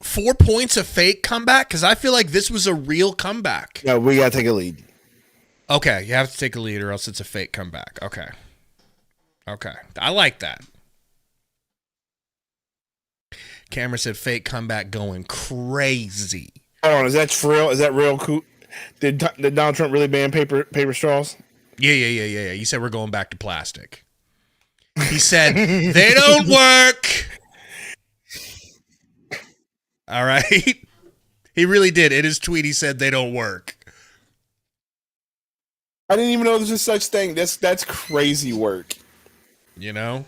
Speaker 3: 4 points a fake comeback? Because I feel like this was a real comeback.
Speaker 10: No, we got to take a lead.
Speaker 3: Okay, you have to take a lead or else it's a fake comeback. Okay. I like that. Cameron said fake comeback going crazy.
Speaker 10: Hold on, is that real? Is that real? Did Donald Trump really ban paper straws?
Speaker 3: Yeah. You said we're going back to plastic. He said, they don't work. All right. He really did. In his tweet, he said they don't work.
Speaker 10: I didn't even know there's a such thing. That's crazy work.
Speaker 3: You know?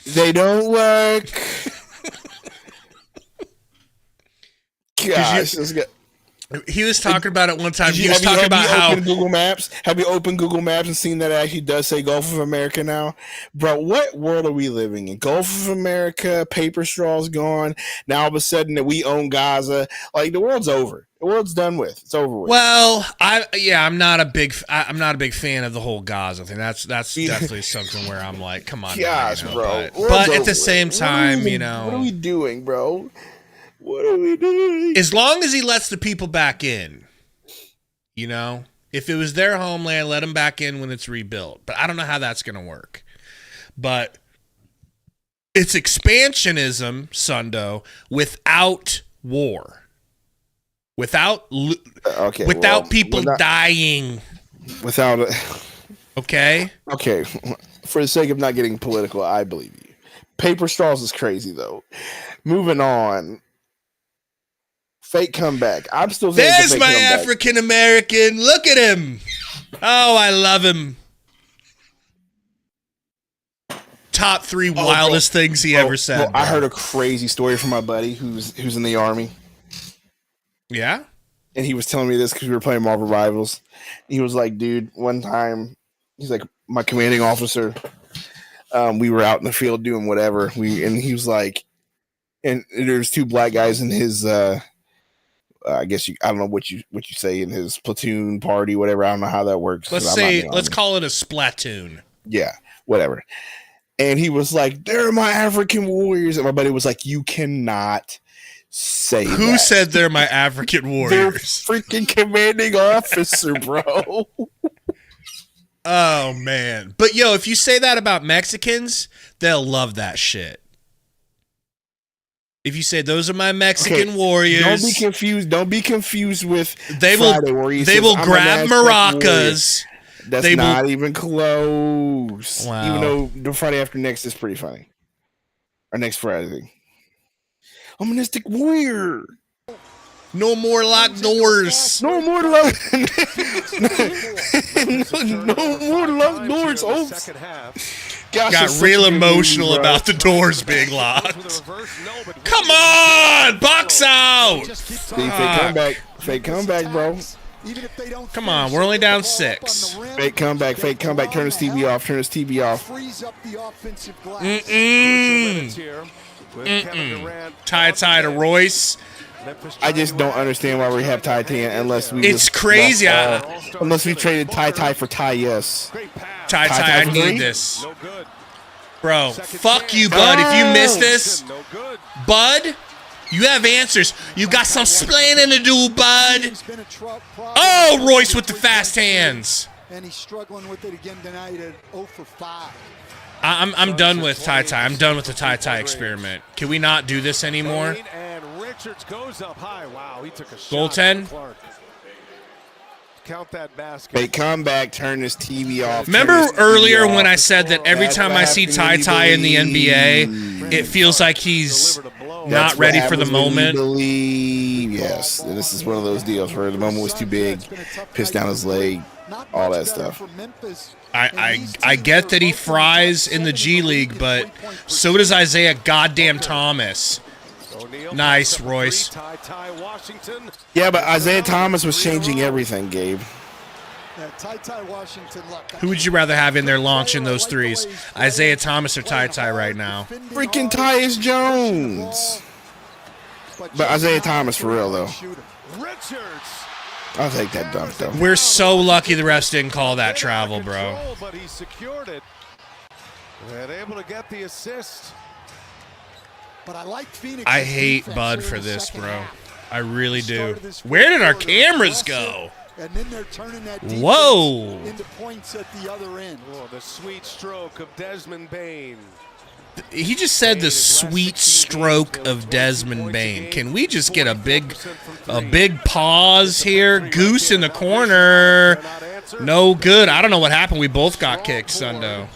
Speaker 10: They don't work. Gosh,
Speaker 3: he was talking about it one time. He was
Speaker 10: Have
Speaker 3: talking
Speaker 10: you
Speaker 3: about how
Speaker 10: opened Google Maps? Have you opened Google Maps and seen that it actually does say Gulf of America now? Bro, what world are we living in? Gulf of America, paper straw's gone. Now all of a sudden that we own Gaza. Like the world's over. The world's done with. It's over with.
Speaker 3: Well, I'm not a big fan of the whole Gaza thing. That's definitely something where I'm like, come on,
Speaker 10: gosh, bro.
Speaker 3: But at the same time,
Speaker 10: what are we doing, bro? What are we doing?
Speaker 3: As long as he lets the people back in, you know, if it was their homeland, let them back in when it's rebuilt. But I don't know how that's going to work. But it's expansionism, Sundo, without war, without people dying,
Speaker 10: without
Speaker 3: okay.
Speaker 10: For the sake of not getting political, I believe you. Paper straws is crazy though. Moving on. Fake comeback. I'm still saying
Speaker 3: there's my African American. Look at him. Oh, I love him. Top 3 wildest things he ever said.
Speaker 10: I heard a crazy story from my buddy who's in the Army.
Speaker 3: Yeah?
Speaker 10: And he was telling me this because we were playing Marvel Rivals. He was like, dude, one time, he's like, my commanding officer, we were out in the field doing whatever. And he was like, and there's 2 black guys in his I guess I don't know what you say in his platoon party, whatever. I don't know how that works.
Speaker 3: Let's call it a splatoon.
Speaker 10: Yeah, whatever. And he was like, they're my African warriors. And my buddy was like, you cannot say
Speaker 3: Who
Speaker 10: that.
Speaker 3: said they're my African warriors?
Speaker 10: They're freaking commanding officer, bro.
Speaker 3: Oh, man. But, yo, if you say that about Mexicans, they'll love that shit. If you say those are my Mexican warriors,
Speaker 10: Don't be confused with
Speaker 3: they
Speaker 10: Friday,
Speaker 3: will grab maracas.
Speaker 10: That's not even close.
Speaker 3: Wow.
Speaker 10: Even though the Friday after next is pretty funny. Or next Friday. I'm an Mystic Warrior.
Speaker 3: No more locked doors.
Speaker 10: No more locked No more locked doors. Oh. Gosh,
Speaker 3: got real emotional about the doors being locked. Come on, box out.
Speaker 10: Fake comeback, bro.
Speaker 3: Come on, we're only down 6.
Speaker 10: Fake comeback. Turn his TV off.
Speaker 3: Tie to Royce.
Speaker 10: I just don't understand why we have Ty unless we.
Speaker 3: It's crazy.
Speaker 10: Unless we traded Ty for Ty. Yes.
Speaker 3: Ty, I need this. Bro, fuck you, Bud. If you miss this, Bud, you have answers. You got some splaining to do, Bud. Oh, Royce with the fast hands.
Speaker 6: And he's struggling with it again tonight at 0 for 5.
Speaker 3: I'm done with Ty. I'm done with the Ty experiment. Can we not do this anymore? Goaltend.
Speaker 1: Count that basket.
Speaker 10: Fake comeback, turn his TV off.
Speaker 3: Remember earlier when I said that every time I see Ty in the NBA, it feels like he's not ready for the moment?
Speaker 10: Yes, and this is one of those deals where the moment was too big, pissed down his leg, all that stuff.
Speaker 3: I get that he fries in the G League, but so does Isaiah goddamn Thomas. Nice, Royce.
Speaker 10: Yeah, but Isaiah Thomas was changing everything, Gabe.
Speaker 3: Who would you rather have in there launching those threes? Isaiah Thomas or Ty right now?
Speaker 10: Freaking Tyus Jones. But Isaiah Thomas for real, though. I'll take that dunk, though.
Speaker 3: We're so lucky the refs didn't call that travel, bro.
Speaker 1: But he secured it and able to get the assist.
Speaker 6: But I like Phoenix.
Speaker 3: I hate Bud for this, bro. I really do. Where did our cameras go?
Speaker 6: And then they're turning that
Speaker 3: whoa
Speaker 6: into points at the other end.
Speaker 1: Oh, the sweet stroke of Desmond Bane.
Speaker 3: He just said the sweet stroke of Desmond Bane. Can we just get a big pause here? Goose in the corner. No good. I don't know what happened. We both got kicked, Sundo.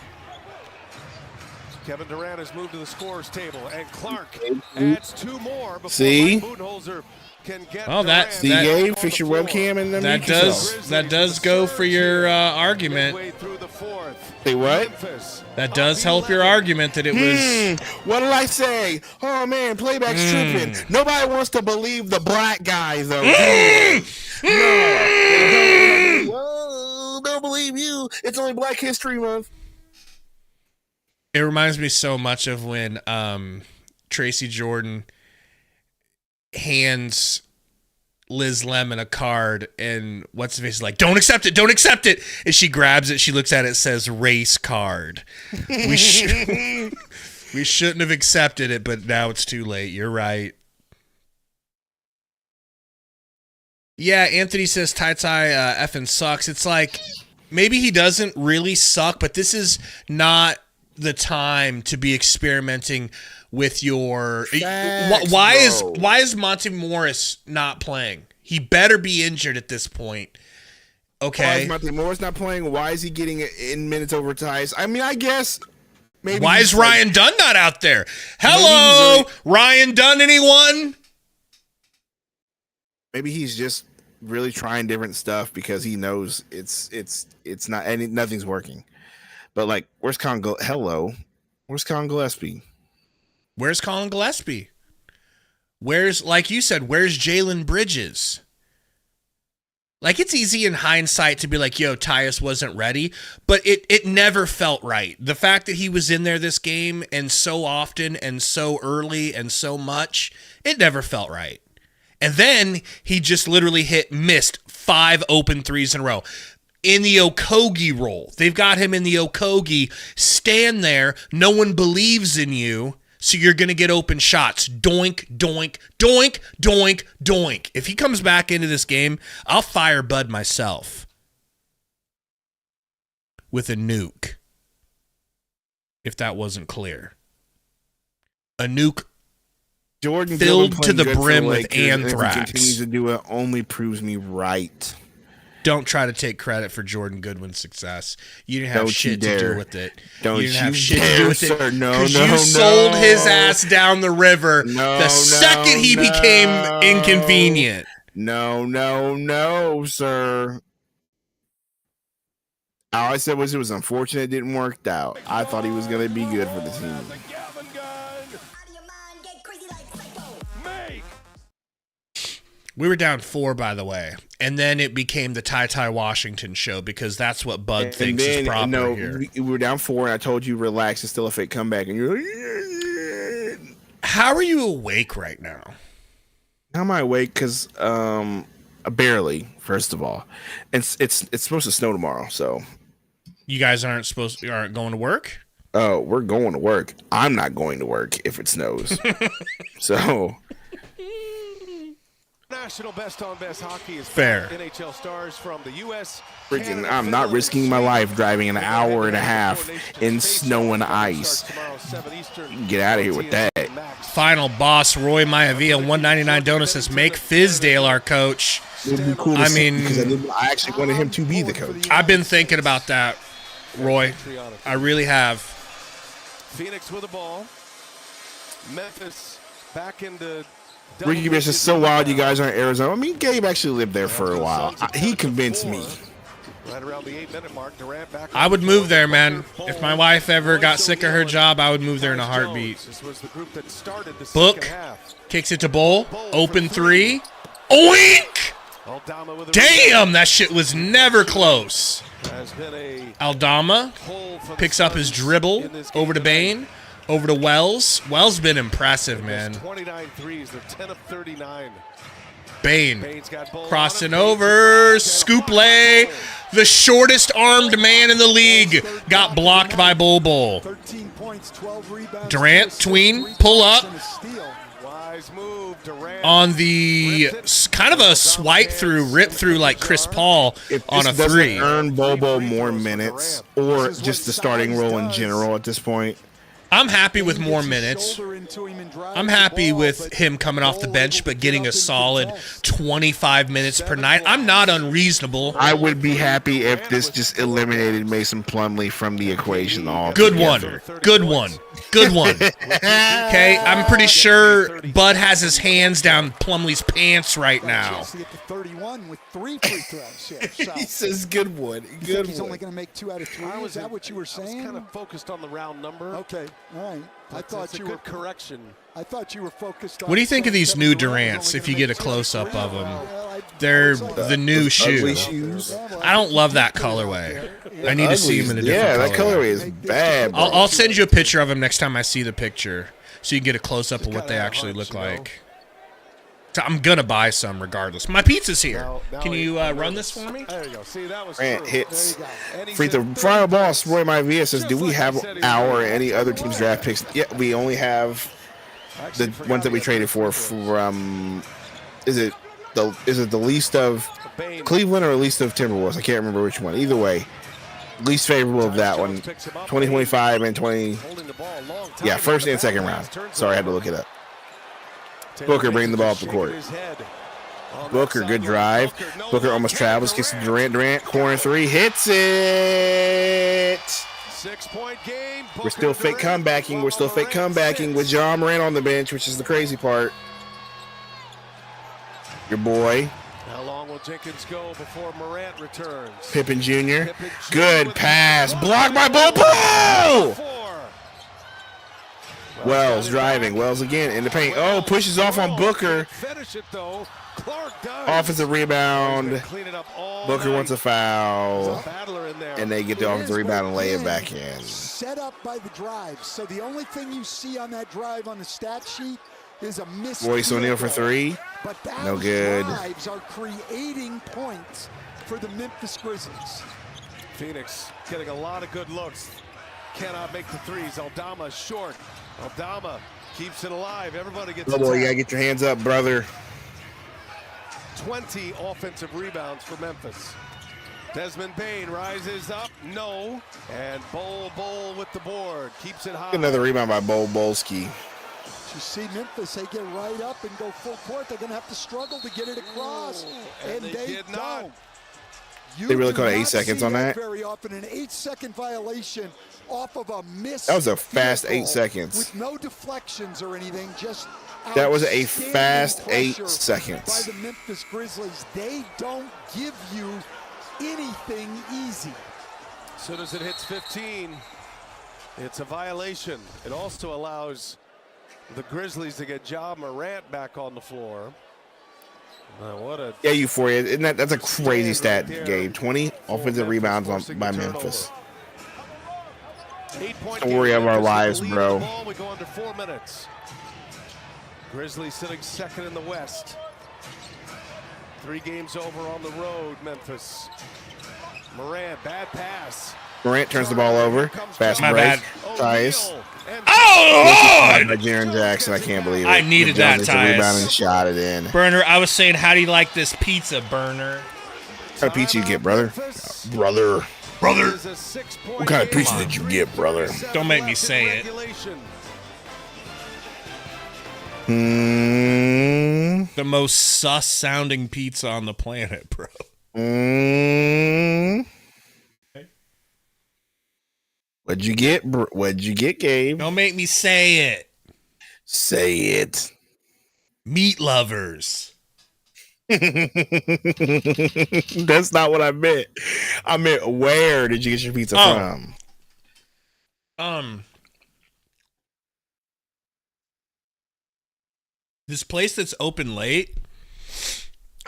Speaker 1: Kevin Durant has moved to the scorer's table, and Clark adds 2 more before
Speaker 10: See?
Speaker 1: Budenholzer can get
Speaker 3: Oh,
Speaker 1: Durant
Speaker 10: CA,
Speaker 1: back
Speaker 10: fix
Speaker 1: on
Speaker 10: your
Speaker 1: the floor.
Speaker 10: webcam and then
Speaker 3: that does go for your argument.
Speaker 1: Midway through the fourth.
Speaker 10: Say what?
Speaker 1: Memphis
Speaker 3: That does help your argument that it was.
Speaker 10: What did I say? Oh man, playback's tripping. Nobody wants to believe the black guy though. No. Whoa, don't believe you. It's only Black History Month.
Speaker 3: It reminds me so much of when Tracy Jordan hands Liz Lemon a card, and what's the face like, don't accept it, and she grabs it, she looks at it, says race card. We shouldn't have accepted it, but now it's too late. You're right. Yeah, Anthony says Ty effing sucks. It's like, maybe he doesn't really suck, but this is not the time to be experimenting with your why is Monty Morris not playing? He better be injured at this point. Okay.
Speaker 10: Why is Monty Morris not playing? Why is he getting in minutes over Tyus? I mean, I guess maybe.
Speaker 3: Why is Ryan Dunn not out there? Hello, Ryan Dunn, anyone?
Speaker 10: Maybe he's just really trying different stuff because he knows it's not, and nothing's working. But like, where's Colin Gillespie?
Speaker 3: Where's Colin Gillespie? Where's, like you said, where's Jalen Bridges? Like, it's easy in hindsight to be like, yo, Tyus wasn't ready, but it never felt right. The fact that he was in there this game and so often and so early and so much, it never felt right. And then he just literally missed 5 open threes in a row. In the Okogie role. They've got him in the Okogie. Stand there. No one believes in you. So you're going to get open shots. Doink, doink, doink, doink, doink. If he comes back into this game, I'll fire Bud myself. With a nuke. If that wasn't clear. A nuke
Speaker 10: Jordan
Speaker 3: filled to the brim with anthrax.
Speaker 10: If he continues to do it, only proves me right.
Speaker 3: Don't try to take credit for Jordan Goodwin's success. You didn't have shit to do with it. You didn't have shit to do with it. Because you sold his ass down the river the second he became inconvenient.
Speaker 10: No, sir. All I said was it was unfortunate it didn't work out. I thought he was going to be good for the team.
Speaker 3: We were down 4, by the way, and then it became the Ty Washington show because that's what Bud thinks is proper here.
Speaker 10: We were down 4, and I told you relax. It's still a fake comeback, and you're like,
Speaker 3: how are you awake right now?
Speaker 10: How am I awake? Because barely. First of all, it's supposed to snow tomorrow, so
Speaker 3: you guys aren't going to work.
Speaker 10: Oh, we're going to work. I'm not going to work if it snows. So.
Speaker 1: National best on best hockey is
Speaker 3: fair.
Speaker 1: NHL stars from the U.S.
Speaker 10: Freaking, I'm not risking my life driving an hour and a half in snow and ice. Get out of here with that.
Speaker 3: Final boss Roy Maivia, 199 donuts says make Fizdale our coach.
Speaker 10: It'd be cool I actually wanted him to be the coach.
Speaker 3: I've been thinking about that, Roy. I really have.
Speaker 1: Phoenix with the ball. Memphis back into.
Speaker 10: Ricky Bish is so wild you guys are in Arizona. I mean, Gabe actually lived there for a while. He convinced me.
Speaker 1: Right around the 8-minute mark, Durant back.
Speaker 3: I would move there, man. If my wife ever got sick of her job, I would move there in a heartbeat. Book kicks it to Bull. Open 3. Oink! Damn, that shit was never close. Aldama picks up his dribble over to Bane. Over to Wells. Wells been impressive, man.
Speaker 1: 29 threes, they're 10 of 39.
Speaker 3: Bane crossing over. Scoop lay. The shortest armed man in the league got blocked by Bol Bol. Durant, tween, pull up. On the kind of a swipe through, rip through like Chris Paul on a 3.
Speaker 10: Earn Bol Bol more minutes or just the starting role in general at this point.
Speaker 3: I'm happy with more minutes. I'm happy with him coming off the bench, but getting a solid 25 minutes per night. I'm not unreasonable.
Speaker 10: I would be happy if this just eliminated Mason Plumlee from the equation
Speaker 3: Good
Speaker 10: altogether.
Speaker 3: one. Good one. Good one. Okay, I'm pretty sure Bud has his hands down Plumlee's pants right now.
Speaker 6: To get to 31 with 3 free throws here. So
Speaker 10: He says good one.
Speaker 6: you think
Speaker 10: Good
Speaker 6: he's only
Speaker 10: one.
Speaker 6: going to make 2 out of 3? Is that what you were saying?
Speaker 1: kind of focused on the round number.
Speaker 6: Okay, all right. I thought
Speaker 1: That's a
Speaker 6: you
Speaker 1: good
Speaker 6: were
Speaker 1: correction.
Speaker 6: I thought you were focused on.
Speaker 3: What do you think of these new
Speaker 6: Kevin Durant was
Speaker 3: Durants
Speaker 6: only
Speaker 3: if you
Speaker 6: gonna
Speaker 3: get a
Speaker 6: make 2 out of
Speaker 3: close-up
Speaker 6: 3.
Speaker 3: of them?
Speaker 6: Well,
Speaker 3: They're the new shoe.
Speaker 10: Ugly shoes.
Speaker 3: I don't love that colorway. I need to see them in a
Speaker 10: Yeah,
Speaker 3: different
Speaker 10: that
Speaker 3: colorway.
Speaker 10: colorway is bad. Bro.
Speaker 3: I'll send you a picture of them next time I see the picture, so you can get a close-up of what they actually look like. So I'm gonna buy some regardless. My pizza's here. Can you run this for me?
Speaker 1: There you go. See, that was
Speaker 10: Grant
Speaker 1: true.
Speaker 10: hits.
Speaker 1: And he's
Speaker 10: Free throw.
Speaker 1: in
Speaker 10: Final
Speaker 1: third
Speaker 10: boss.
Speaker 1: place.
Speaker 10: Roy Maivia says,
Speaker 1: Just
Speaker 10: "Do we
Speaker 1: like
Speaker 10: have
Speaker 1: he said he
Speaker 10: our
Speaker 1: would.
Speaker 10: or any other team's draft picks?" Yeah, we only have the ones that we traded for from. Is it the least of Cleveland or least of Timberwolves? I can't remember which one. Either way, least favorable of that one. 2025 and 20.
Speaker 1: Holding the ball a long time
Speaker 10: Yeah,
Speaker 1: on
Speaker 10: first
Speaker 1: the
Speaker 10: and second
Speaker 1: back
Speaker 10: round.
Speaker 1: pass, turns
Speaker 10: Sorry, I had to
Speaker 1: over.
Speaker 10: look it up.
Speaker 1: Taylor
Speaker 10: Booker bringing the ball up the
Speaker 1: shaking
Speaker 10: court.
Speaker 1: his head. On
Speaker 10: Booker,
Speaker 1: that
Speaker 10: good
Speaker 1: sideline.
Speaker 10: drive.
Speaker 1: No
Speaker 10: Booker
Speaker 1: look.
Speaker 10: almost travels, gets to
Speaker 1: Durant.
Speaker 10: Durant, corner 3, hits it.
Speaker 1: 6-point game.
Speaker 10: We're still
Speaker 1: Booker,
Speaker 10: fake
Speaker 1: Durant,
Speaker 10: comebacking. We're still fake
Speaker 1: Durant,
Speaker 10: comebacking with
Speaker 1: 6.
Speaker 10: John Morant on the bench, which is the crazy part. Your boy,
Speaker 1: How long will Jenkins go before Morant returns?
Speaker 10: Pippen Jr.
Speaker 1: Pippen Jr.
Speaker 10: Good
Speaker 1: with
Speaker 10: pass.
Speaker 1: the
Speaker 10: Blocked by
Speaker 1: block.
Speaker 10: Bobo.
Speaker 1: 4.
Speaker 10: Wells driving. Wells again in the paint. Oh, pushes off on Booker.
Speaker 1: Finish it though. Clark does.
Speaker 10: Offensive rebound.
Speaker 1: Clean it up all
Speaker 10: Booker
Speaker 1: night.
Speaker 10: wants a foul.
Speaker 1: Battler in there.
Speaker 10: And they get the offensive rebound and lay it back in.
Speaker 6: Set up by the drive. So the only thing you see on that drive on the stat sheet is a missed
Speaker 10: Royce
Speaker 6: field
Speaker 10: O'Neal for
Speaker 6: goal.
Speaker 10: 3.
Speaker 6: But those
Speaker 10: No good.
Speaker 6: drives are creating points for the Memphis Grizzlies.
Speaker 1: Phoenix getting a lot of good looks. Cannot make the threes. Aldama short. Aldama keeps it alive. Everybody gets
Speaker 10: Oh boy, you
Speaker 1: attacked.
Speaker 10: gotta get your hands up, brother.
Speaker 1: 20 offensive rebounds for Memphis. Desmond Bain rises up. No. And Bol with the board. Keeps it high.
Speaker 10: Another rebound by Bolski.
Speaker 6: You see Memphis, they get right up and go full court. They're going to have to struggle to get it across.
Speaker 1: And
Speaker 6: And
Speaker 1: they
Speaker 6: they
Speaker 1: did not.
Speaker 6: don't. You
Speaker 10: They really
Speaker 6: do
Speaker 10: called 8
Speaker 6: not
Speaker 10: seconds
Speaker 6: see
Speaker 10: on that?
Speaker 6: Very often, an 8-second violation off of a miss.
Speaker 10: That was a fast
Speaker 6: field
Speaker 10: 8
Speaker 6: goal
Speaker 10: seconds.
Speaker 6: With no deflections or anything, just
Speaker 10: That was a
Speaker 6: outstanding
Speaker 10: fast 8
Speaker 6: pressure
Speaker 10: seconds.
Speaker 6: by the Memphis Grizzlies. They don't give you anything easy.
Speaker 1: As soon as it hits 15, it's a violation. It also allows the Grizzlies to get Ja Morant back on the floor. What a
Speaker 10: Yeah, Euphoria. Isn't that's a crazy stat, Gabe. 20 offensive rebounds by Memphis.
Speaker 1: 8-point
Speaker 10: Don't worry
Speaker 1: game.
Speaker 10: about our
Speaker 1: Memphis
Speaker 10: lives,
Speaker 1: with the lead
Speaker 10: bro.
Speaker 1: of the ball. We go under 4 minutes. Grizzlies sitting second in the West. 3 games over on the road, Memphis. Morant, bad pass.
Speaker 10: Morant turns the ball over. Fast
Speaker 3: My
Speaker 10: break.
Speaker 3: bad.
Speaker 10: Tyus.
Speaker 1: O'Neal and
Speaker 3: Oh,
Speaker 10: By
Speaker 3: Lord!
Speaker 10: Jaren Jackson. I can't believe it.
Speaker 3: I needed
Speaker 10: Jones
Speaker 3: that,
Speaker 10: gets the rebound
Speaker 3: Tyus.
Speaker 10: and shot it in.
Speaker 3: Burner, I was saying, how do you like this pizza, Burner?
Speaker 10: What kind of pizza you get, brother? Brother.
Speaker 3: Brother.
Speaker 1: is a 6-point
Speaker 10: What kind of
Speaker 1: game.
Speaker 10: pizza did you get, brother?
Speaker 3: Don't make me
Speaker 1: Left in
Speaker 3: say it.
Speaker 1: regulation.
Speaker 3: The most sus-sounding pizza on the planet, bro.
Speaker 10: What'd you get? What'd you get, Gabe?
Speaker 3: Don't make me say it.
Speaker 10: Say it.
Speaker 3: Meat lovers.
Speaker 10: That's not what I meant. I meant where did you get your pizza from?
Speaker 3: This place that's open late,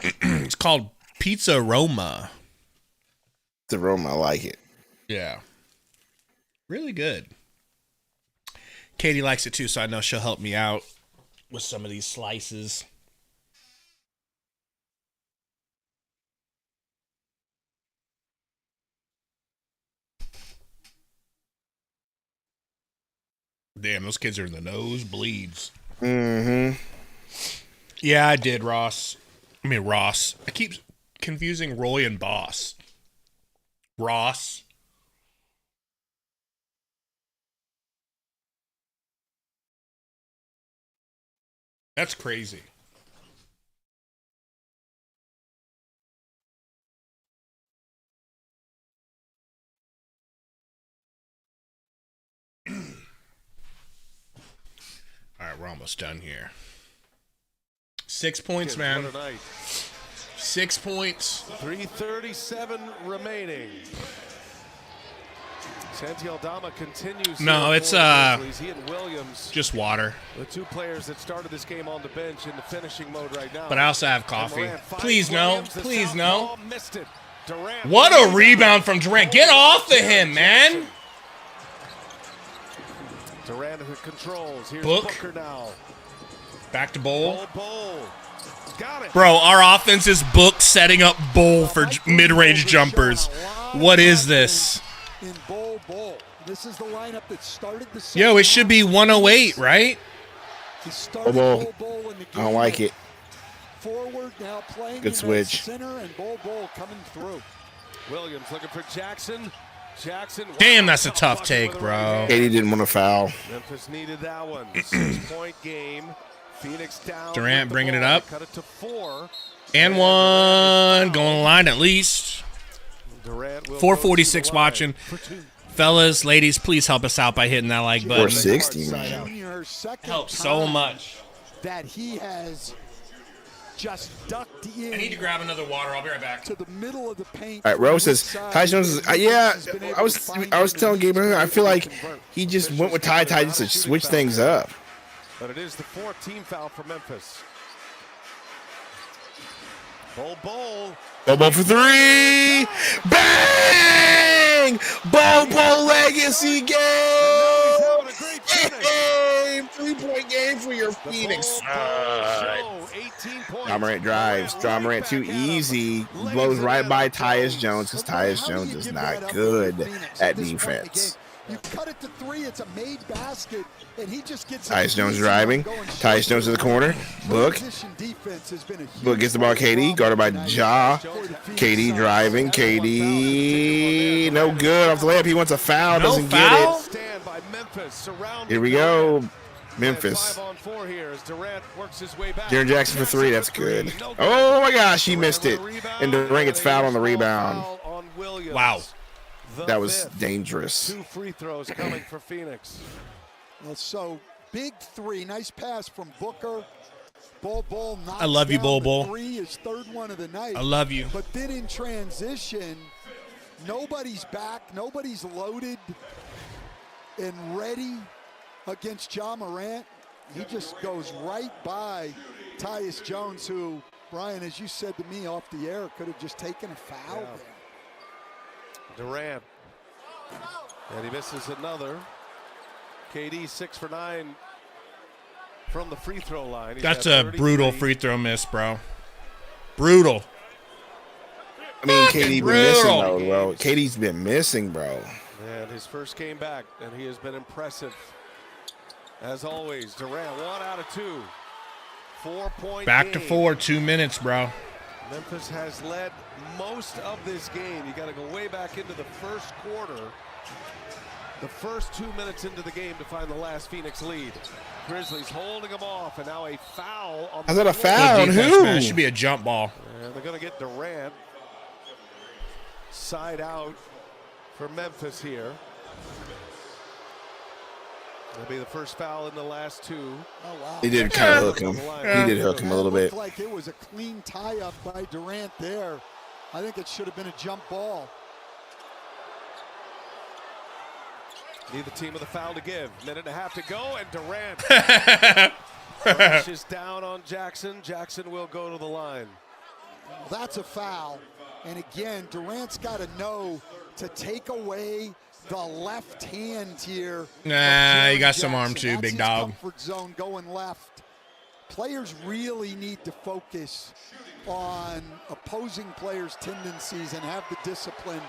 Speaker 3: it's called Pizza Roma.
Speaker 10: The Roma, I like it.
Speaker 3: Yeah. Really good. Katie likes it too, so I know she'll help me out with some of these slices. Damn, those kids are in the nosebleeds.
Speaker 10: Mm-hmm.
Speaker 3: Yeah, I did, Ross. I mean, Ross. I keep confusing Roy and Boss. Ross. That's crazy. All right, we're almost done here. 6 points, man. 6 points.
Speaker 1: 3:37 remaining. Santi Aldama continues.
Speaker 3: No, it's
Speaker 1: he and Williams,
Speaker 3: just water.
Speaker 1: the two players that started this game on the bench in the finishing mode right now.
Speaker 3: But I also have coffee. Please no.
Speaker 1: Williams, the
Speaker 3: Please
Speaker 1: southpaw,
Speaker 3: no.
Speaker 1: missed it. Durant.
Speaker 3: What a rebound from Durant. Get off of him, man.
Speaker 1: Durant who controls. Here's
Speaker 3: Book.
Speaker 1: Booker now.
Speaker 3: Back to Bowl.
Speaker 1: Bowl. Got it.
Speaker 3: Bro, our offense is Book setting up Bowl for mid-range jumpers. What is this?
Speaker 6: In Bowl. This is the lineup that started the
Speaker 3: Yo, it should be 108, right?
Speaker 6: He started
Speaker 10: Bowl.
Speaker 6: Bowl in the game.
Speaker 10: I don't like it.
Speaker 6: Forward now playing
Speaker 10: Good
Speaker 6: in
Speaker 10: switch.
Speaker 6: Center and Bowl coming through.
Speaker 1: Williams looking for Jackson. Jackson.
Speaker 3: Damn, that's a tough take, bro.
Speaker 10: Katie didn't want to foul.
Speaker 1: Memphis needed that one. 6-point game. Phoenix down.
Speaker 3: Durant
Speaker 1: with the
Speaker 3: bringing it
Speaker 1: ball.
Speaker 3: up.
Speaker 1: Cut it to 4.
Speaker 3: And one. Going to the line at least.
Speaker 1: Durant will
Speaker 3: 446
Speaker 1: go to the line
Speaker 3: watching.
Speaker 1: for 2.
Speaker 3: Fellas, ladies, please help us out by hitting that like button.
Speaker 10: 460, man.
Speaker 6: Junior, second
Speaker 3: Helps so
Speaker 6: time
Speaker 3: much.
Speaker 6: that he has just ducked in.
Speaker 3: I need to grab another water. I'll be right back.
Speaker 6: To the middle of the paint.
Speaker 10: All right, Rose says Ty Jones is. Yeah, I was telling Gabe, I feel like he just went with Ty just to switch things up.
Speaker 1: But it is the 4th team foul for Memphis. Bowl.
Speaker 10: Bobo for 3. Bang! Bobo legacy game. 3-point game for your Phoenix. John Morant drives. John Morant too easy. Blows right by Tyus Jones because Tyus Jones is not good at defense.
Speaker 6: You cut it to 3, it's a made basket, and he just gets
Speaker 10: Tyus Jones driving. Tyus Jones in the corner. Book gets the ball. KD guarded by Ja. KD driving. KD no good off the layup. He wants a foul. Doesn't get it. Here we go. Memphis. Jaren Jackson for 3. That's good. Oh my gosh, he missed it. And Durant gets fouled on the rebound.
Speaker 3: Wow.
Speaker 10: That was dangerous.
Speaker 1: 2 free throws coming for Phoenix.
Speaker 6: Well, so big 3, nice pass from Booker. Bull knocks
Speaker 3: I love you,
Speaker 6: down
Speaker 3: Bull.
Speaker 6: the 3, his 3rd one of the night.
Speaker 3: I love you.
Speaker 6: But then in transition, nobody's back, nobody's loaded and ready against Ja Morant. He just goes right by Tyus Jones, who, Brian, as you said to me off the air, could have just taken a foul there.
Speaker 1: Durant. And he misses another. KD 6 for 9 from the free throw line.
Speaker 3: That's a brutal free throw miss, bro. Brutal.
Speaker 10: I mean, KD been missing, though, bro. KD's been missing, bro.
Speaker 1: And his first game back, and he has been impressive. As always, Durant, 1 out of 2. 4-point
Speaker 3: Back to
Speaker 1: game.
Speaker 3: 4, 2 minutes, bro.
Speaker 1: Memphis has led most of this game. You got to go way back into the first quarter. The first 2 minutes into the game to find the last Phoenix lead. Grizzlies holding them off, and now a foul on the
Speaker 10: Is that a
Speaker 1: floor.
Speaker 10: foul? On
Speaker 3: Defense,
Speaker 10: who?
Speaker 3: man. It should be a jump ball.
Speaker 1: And they're going to get Durant side out for Memphis here. That'll be the first foul in the last 2.
Speaker 6: Oh, wow.
Speaker 10: He did kind of hook him. He did hook him a little bit.
Speaker 6: It looked like it was a clean tie-up by Durant there. I think it should have been a jump ball.
Speaker 1: Neither team with a foul to give. Minute and a half to go, and Durant pushes down on Jackson. Jackson will go to the line.
Speaker 6: That's a foul. And again, Durant's got to know to take away the left hand here.
Speaker 3: Nah, you got some
Speaker 6: Jackson.
Speaker 3: arm too,
Speaker 6: That's
Speaker 3: big
Speaker 6: his
Speaker 3: dog.
Speaker 6: Comfort zone going left. Players really need to focus on opposing players' tendencies and have the discipline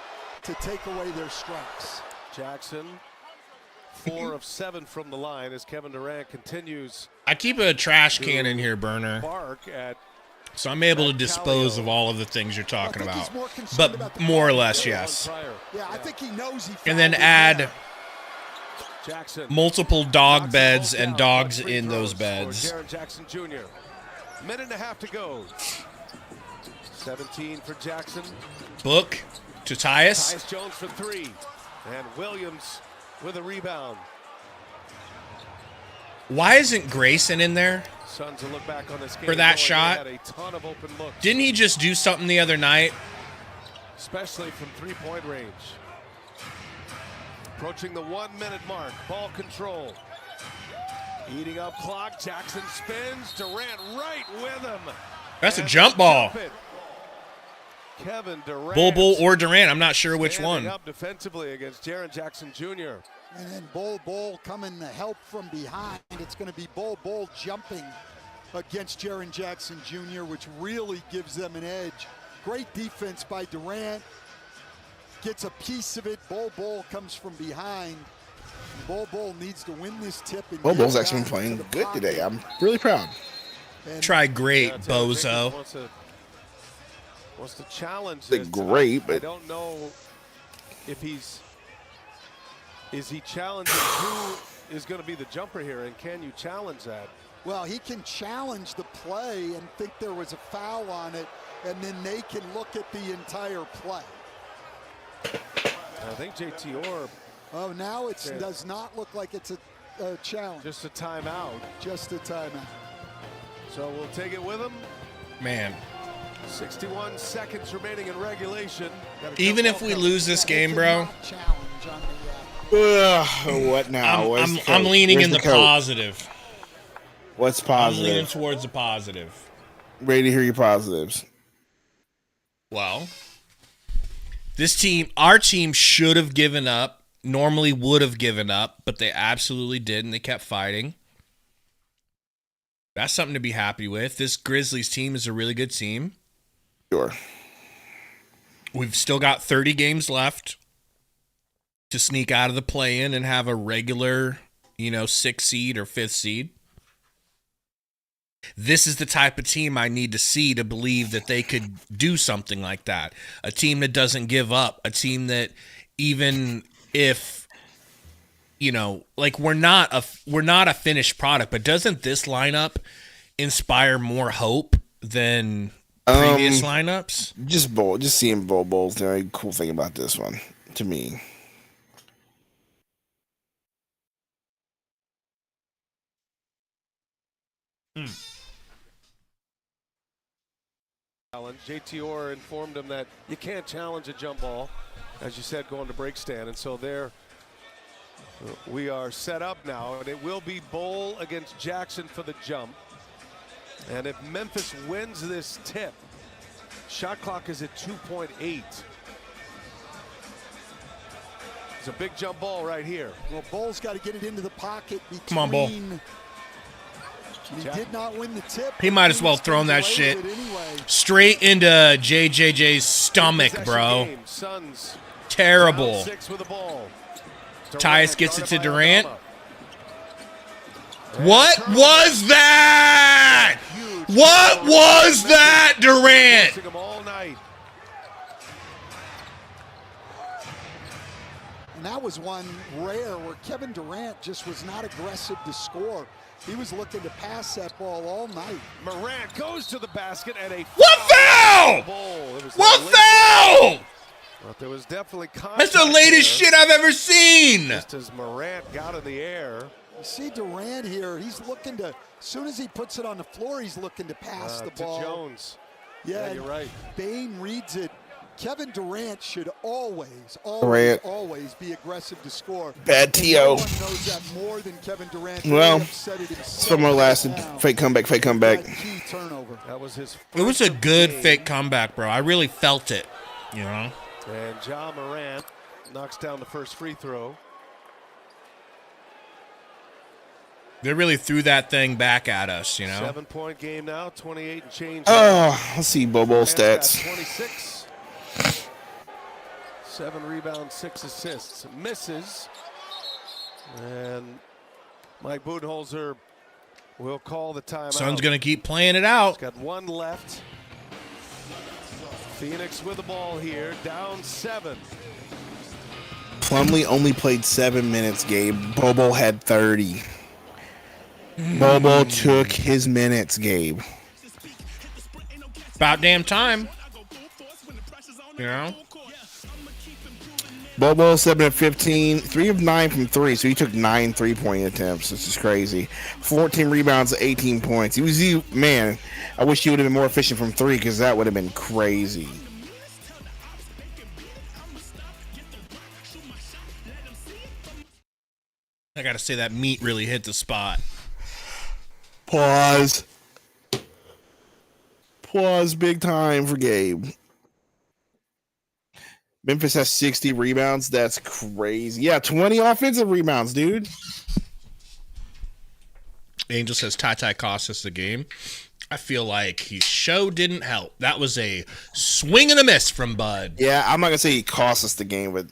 Speaker 6: to take away their strengths.
Speaker 1: Jackson, 4 of 7 from the line as Kevin Durant continues.
Speaker 3: I keep a trash can in here, Burner,
Speaker 1: Bark at
Speaker 3: so I'm able to dispose of all of the things you're talking about. But more or less, yes.
Speaker 6: Yeah, I think he knows he
Speaker 3: And then
Speaker 6: fouled
Speaker 3: add
Speaker 6: him
Speaker 1: Jackson.
Speaker 3: multiple dog
Speaker 1: Knocks
Speaker 3: beds
Speaker 1: the ball
Speaker 3: and
Speaker 1: down.
Speaker 3: dogs
Speaker 1: Free
Speaker 3: in those
Speaker 1: throws
Speaker 3: beds.
Speaker 1: for Jaren Jackson Jr. Minute and a half to go. 17 for Jackson.
Speaker 3: Book to Tyus.
Speaker 1: Tyus Jones for 3. And Williams with a rebound.
Speaker 3: Why isn't Grayson in there
Speaker 1: Suns will look back on this game
Speaker 3: for that
Speaker 1: knowing they
Speaker 3: shot?
Speaker 1: had a ton of open looks,
Speaker 3: Didn't he just do something the other night?
Speaker 1: especially from three-point range. Approaching the 1 minute mark. Ball control. Eating up clock. Jackson spins. Durant right with him.
Speaker 3: That's a
Speaker 1: And
Speaker 3: jump ball.
Speaker 1: jump it. Kevin Durant.
Speaker 3: Bull or Durant. I'm not sure which
Speaker 1: standing
Speaker 3: one.
Speaker 1: up defensively against Jaren Jackson Jr.
Speaker 6: And then Bull coming to help from behind. It's going to be Bull jumping against Jaren Jackson Jr., which really gives them an edge. Great defense by Durant. Gets a piece of it. Bull comes from behind. Bull needs to win this tip. And
Speaker 10: Bull's
Speaker 6: get
Speaker 10: actually been
Speaker 6: down
Speaker 10: playing
Speaker 6: to the
Speaker 10: good
Speaker 6: pocket.
Speaker 10: today. I'm really proud.
Speaker 6: And
Speaker 3: Try great,
Speaker 1: Yeah, Taylor Jenkins
Speaker 3: bozo.
Speaker 1: wants to challenge
Speaker 10: They're
Speaker 1: this.
Speaker 10: great,
Speaker 1: I
Speaker 10: but
Speaker 1: don't know if is he challenging who is going to be the jumper here, and can you challenge that?
Speaker 6: well, he can challenge the play and think there was a foul on it, and then they can look at the entire play.
Speaker 1: I think JT Orr
Speaker 6: Oh, now it
Speaker 1: Yeah.
Speaker 6: does not look like it's a challenge.
Speaker 1: just a timeout,
Speaker 6: Just a timeout.
Speaker 1: so we'll take it with him.
Speaker 3: Man,
Speaker 1: 61 seconds remaining in regulation. Got a
Speaker 3: even
Speaker 1: jump
Speaker 3: if
Speaker 1: ball
Speaker 3: we
Speaker 1: coming.
Speaker 3: lose this game, bro,
Speaker 6: Challenge on the
Speaker 10: what now? Where's the
Speaker 3: I'm
Speaker 10: coat?
Speaker 3: leaning
Speaker 10: Where's
Speaker 3: in the
Speaker 10: coat?
Speaker 3: positive.
Speaker 10: What's
Speaker 3: I'm leaning
Speaker 10: positive?
Speaker 3: towards the positive.
Speaker 10: Ready to hear your positives.
Speaker 3: Well, our team should have given up, normally would have given up, but they absolutely did, and they kept fighting. That's something to be happy with. This Grizzlies team is a really good team.
Speaker 10: Sure.
Speaker 3: We've still got 30 games left to sneak out of the play-in and have a regular, 6th seed or 5th seed. This is the type of team I need to see to believe that they could do something like that. A team that doesn't give up. A team that even if, we're not a finished product, but doesn't this lineup inspire more hope than previous lineups?
Speaker 10: Just seeing Bull's the only cool thing about this one to me.
Speaker 1: JT Orr informed him that you can't challenge a jump ball, as you said, going to break stand. And so there we are set up now, and it will be Bull against Jackson for the jump. And if Memphis wins this tip, shot clock is at 2.8. It's a big jump ball right here.
Speaker 6: Well, Bull's got to get it into the pocket between.
Speaker 3: Come on, Bull.
Speaker 6: He did not win the tip.
Speaker 3: He might as well
Speaker 6: He's
Speaker 3: thrown that
Speaker 6: away
Speaker 3: shit
Speaker 6: with it anyway.
Speaker 3: straight into JJJ's stomach,
Speaker 1: Possession
Speaker 3: bro.
Speaker 1: game. Suns
Speaker 3: Terrible.
Speaker 1: down 6 with the ball.
Speaker 3: Tyus gets it to
Speaker 1: guarded by
Speaker 3: Durant.
Speaker 1: Aldama.
Speaker 3: What was that? What was that, Durant?
Speaker 1: Chasing him all night.
Speaker 6: And that was one rare where Kevin Durant just was not aggressive to score. He was looking to pass that ball all night.
Speaker 1: Morant goes to the basket and a
Speaker 3: What foul? What foul?
Speaker 1: But there was definitely contact.
Speaker 3: That's the latest
Speaker 1: there.
Speaker 3: shit I've ever seen.
Speaker 1: Just as Morant got in the air.
Speaker 6: You see Durant here, he's looking to, as soon as he puts it on the floor, he's looking to pass the ball.
Speaker 1: To Jones.
Speaker 6: Yeah,
Speaker 1: you're right.
Speaker 6: Bain reads it. Kevin Durant should always be aggressive to score.
Speaker 10: Bad
Speaker 6: And
Speaker 10: TO.
Speaker 6: no one knows that more than Kevin Durant.
Speaker 10: Well,
Speaker 6: He said it himself
Speaker 10: it's from our last
Speaker 6: now.
Speaker 10: fake comeback.
Speaker 6: That key turnover.
Speaker 1: That was his.
Speaker 3: It was a
Speaker 1: first
Speaker 3: good
Speaker 1: game.
Speaker 3: fake comeback, bro. I really felt it,
Speaker 1: And Ja Morant knocks down the first free throw.
Speaker 3: They really threw that thing back at us,
Speaker 1: 7-point game now, 28 and change.
Speaker 10: Let's see Bull
Speaker 1: Durant's got
Speaker 10: stats.
Speaker 1: 26. 7 rebounds, 6 assists. Misses. And Mike Budenholzer will call the timeout.
Speaker 3: Sun's going to keep playing it out.
Speaker 1: Got 1 left. Phoenix with the ball here, down 7.
Speaker 10: Plumlee only played 7 minutes, Gabe. Bobo had 30. Bobo took his minutes, Gabe.
Speaker 3: About damn time. You know?
Speaker 10: Bobo 7 of 15, 3 of 9 from 3, so he took 9 3-point attempts. This is crazy. 14 rebounds, 18 points. Man, I wish he would have been more efficient from 3 because that would have been crazy.
Speaker 3: I gotta say that meat really hit the spot.
Speaker 10: Pause big time for Gabe. Memphis has 60 rebounds. That's crazy. Yeah, 20 offensive rebounds, dude.
Speaker 3: Angel says Ty cost us the game. I feel like he didn't help. That was a swing and a miss from Bud.
Speaker 10: Yeah, I'm not going to say he cost us the game, but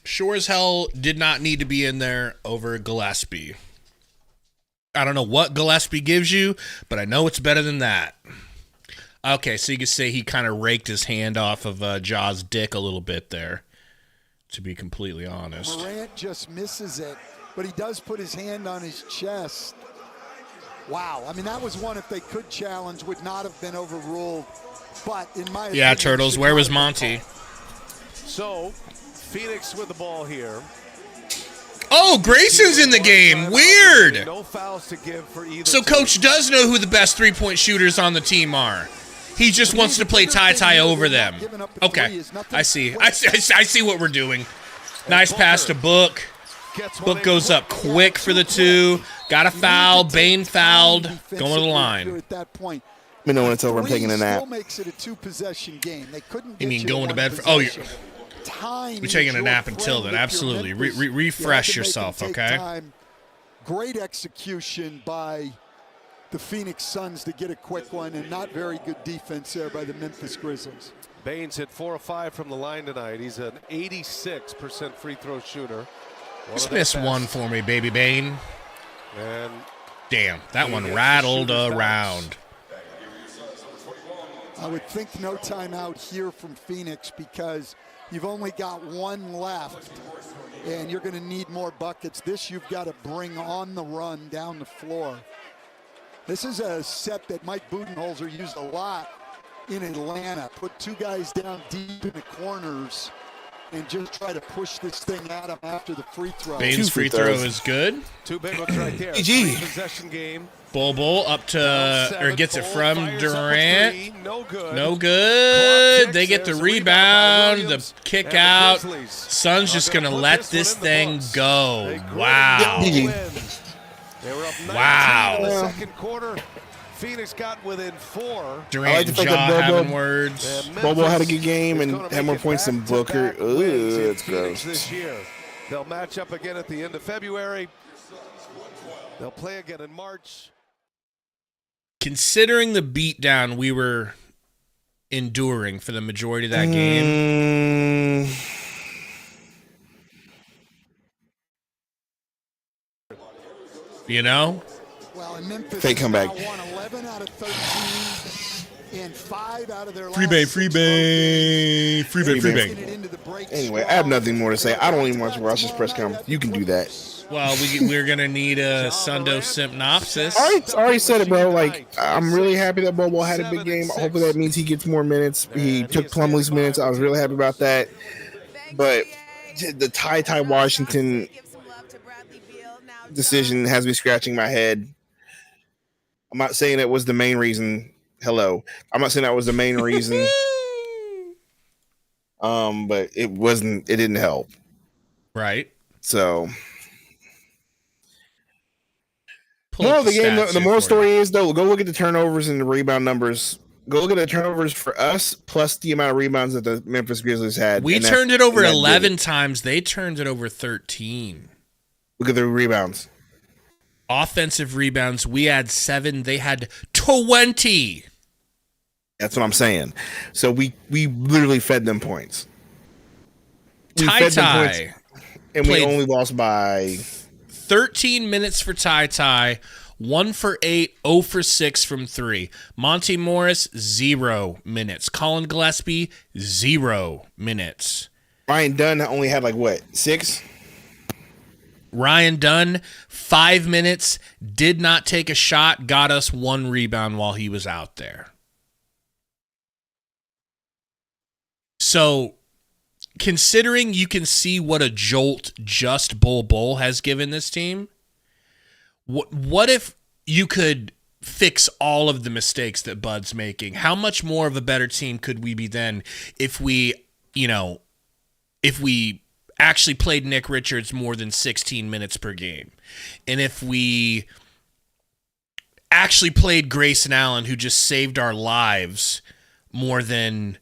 Speaker 3: Sure as hell did not need to be in there over Gillespie. I don't know what Gillespie gives you, but I know it's better than that. Okay, so you could say he kind of raked his hand off of Ja's dick a little bit there, to be completely honest.
Speaker 6: Morant just misses it, but he does put his hand on his chest. Wow. I mean, that was one, if they could challenge, would not have been overruled. But in my opinion,
Speaker 3: yeah, Turtles, where was Monty?
Speaker 1: So, Phoenix with the ball here.
Speaker 3: Oh, Grayson's in the game. Weird.
Speaker 1: No fouls to give for either.
Speaker 3: So Coach does know who the best three-point shooters on the team are. He just wants to play Ty over them. Okay, I see. I see what we're doing. Nice pass to Book. Book goes up quick for the 2. Got a foul. Bane fouled. Going to the line.
Speaker 6: At that point,
Speaker 10: let me know when it's over. I'm taking a nap.
Speaker 6: still makes it a 2-possession game. They couldn't.
Speaker 3: You mean going to bed? You're taking a nap until then. Absolutely. Refresh yourself, okay?
Speaker 6: Time. Great execution by the Phoenix Suns to get a quick one, and not very good defense there by the Memphis Grizzlies.
Speaker 1: Baines hit 4 of 5 from the line tonight. He's an 86% free throw shooter.
Speaker 3: Just miss one for me, baby Bane.
Speaker 1: And
Speaker 3: damn, that one rattled around.
Speaker 6: I would think no timeout here from Phoenix because you've only got one left, and you're going to need more buckets. This you've got to bring on the run down the floor. This is a set that Mike Budenholzer used a lot in Atlanta. Put 2 guys down deep in the corners and just try to push this thing at him after the free throw.
Speaker 3: Baines' free throw is good.
Speaker 1: 2 big ones right there. Possession game.
Speaker 3: Bol up to, or gets it from Durant.
Speaker 1: No good.
Speaker 3: No good. They get the rebound, the kick out. Suns just going to let this thing go. Wow.
Speaker 1: They were up 19 in the second quarter. Phoenix got within 4.
Speaker 3: Durant and Ja having words.
Speaker 10: Bobo had a good game and had more points than Booker. Ooh, it's gross.
Speaker 1: This year. They'll match up again at the end of February. They'll play again in March.
Speaker 3: Considering the beatdown we were enduring for the majority of that game. You know?
Speaker 6: Well, in Memphis,
Speaker 10: they come back.
Speaker 6: Won 11 out of 13 and 5 out of their
Speaker 3: free
Speaker 6: last
Speaker 3: bay.
Speaker 10: Anyway, I have nothing more to say. I don't even want to watch this press conference. You can do that.
Speaker 3: Well, we're going to need a Sundo synopsis.
Speaker 10: I already said it, bro. Like, I'm really happy that Bobo had a big game. Hopefully that means he gets more minutes. He took Plumlee's minutes. I was really happy about that. But the Ty Washington decision has me scratching my head. I'm not saying it was the main reason. Hello. I'm not saying that was the main reason. But it didn't help.
Speaker 3: Right.
Speaker 10: So the moral story is, though, go look at the turnovers and the rebound numbers. Go look at the turnovers for us plus the amount of rebounds that the Memphis Grizzlies had.
Speaker 3: We turned it over 11 times. They turned it over 13.
Speaker 10: Look at the rebounds.
Speaker 3: Offensive rebounds, we had 7. They had 20.
Speaker 10: That's what I'm saying. So we literally fed them points.
Speaker 3: Ty
Speaker 10: and we only lost by
Speaker 3: 13 minutes for Ty, 1 for 8, 0 for 6 from 3. Monty Morris, 0 minutes. Colin Gillespie, 0 minutes.
Speaker 10: Ryan Dunn only had 6?
Speaker 3: Ryan Dunn, 5 minutes, did not take a shot, got us 1 rebound while he was out there. So, considering you can see what a jolt just Bull has given this team, what if you could fix all of the mistakes that Bud's making? How much more of a better team could we be then if we actually played Nick Richards more than 16 minutes per game? And if we actually played Grayson Allen, who just saved our lives, more than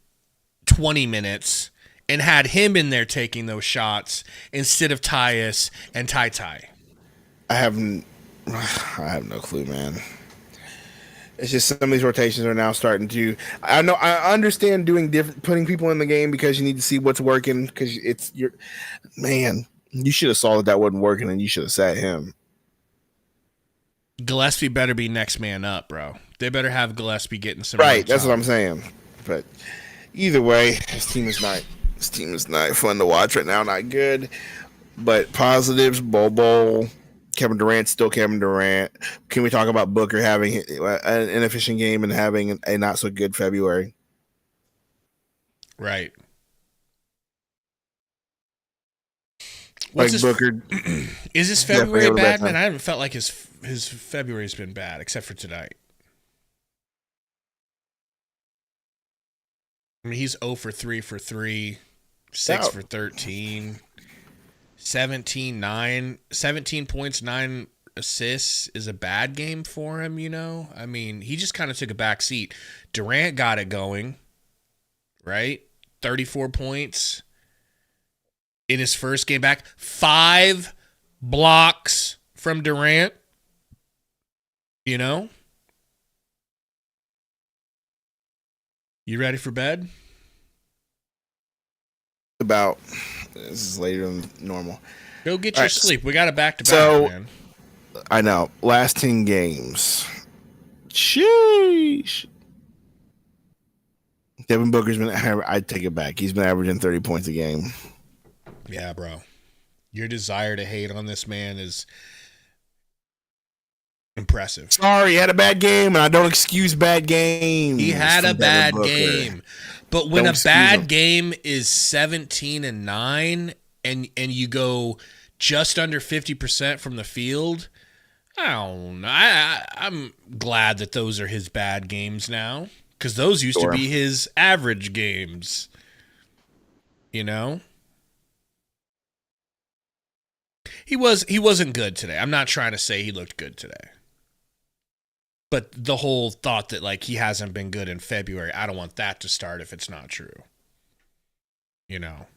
Speaker 3: 20 minutes, and had him in there taking those shots instead of Tyus and Ty.
Speaker 10: I have no clue, man. It's just some of these rotations are now starting to. I understand doing putting people in the game because you need to see what's working. Because you should have saw that wasn't working, and you should have sat him.
Speaker 3: Gillespie better be next man up, bro. They better have Gillespie getting some.
Speaker 10: Right, that's what I'm saying. But either way, this team is not fun to watch right now. Not good. But positives: Bol. Kevin Durant's still Kevin Durant. Can we talk about Booker having an inefficient game and having a not so good February?
Speaker 3: Right.
Speaker 10: Booker.
Speaker 3: Is his February bad, man? I haven't felt like his February's been bad, except for tonight. I mean, he's 0 for 3 for 3, 6 for 13. 17 points, 9 assists is a bad game for him, I mean, he just kind of took a back seat. Durant got it going, right? 34 points in his first game back. 5 blocks from Durant, You ready for bed?
Speaker 10: This is later than normal.
Speaker 3: Go get your sleep. We got a back-to-back, man.
Speaker 10: I know. Last 10 games. Sheesh. Devin Booker's been, I take it back. He's been averaging 30 points a game.
Speaker 3: Yeah, bro. Your desire to hate on this man is impressive.
Speaker 10: Sorry, he had a bad game, and I don't excuse bad games.
Speaker 3: He had a bad game. But when a bad game is 17-9 and you go just under 50% from the field, I don't know. I'm glad that those are his bad games now, because those used to be his average games. He wasn't good today. I'm not trying to say he looked good today. But the whole thought that, he hasn't been good in February, I don't want that to start if it's not true. No.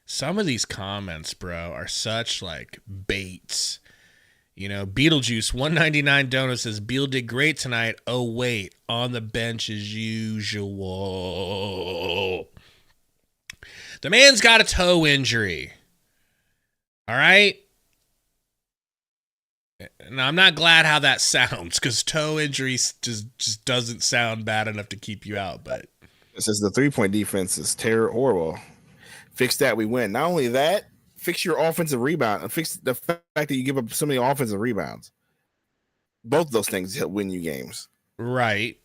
Speaker 3: Some of these comments, bro, are such, baits. Beetlejuice 199 Donuts says, Beal did great tonight. Oh, wait, on the bench as usual. The man's got a toe injury. All right? Now, I'm not glad how that sounds, because toe injury just doesn't sound bad enough to keep you out. But
Speaker 10: it says the 3-point defense is horrible. Fix that, we win. Not only that, fix your offensive rebound and fix the fact that you give up so many offensive rebounds. Both of those things win you games.
Speaker 3: Right.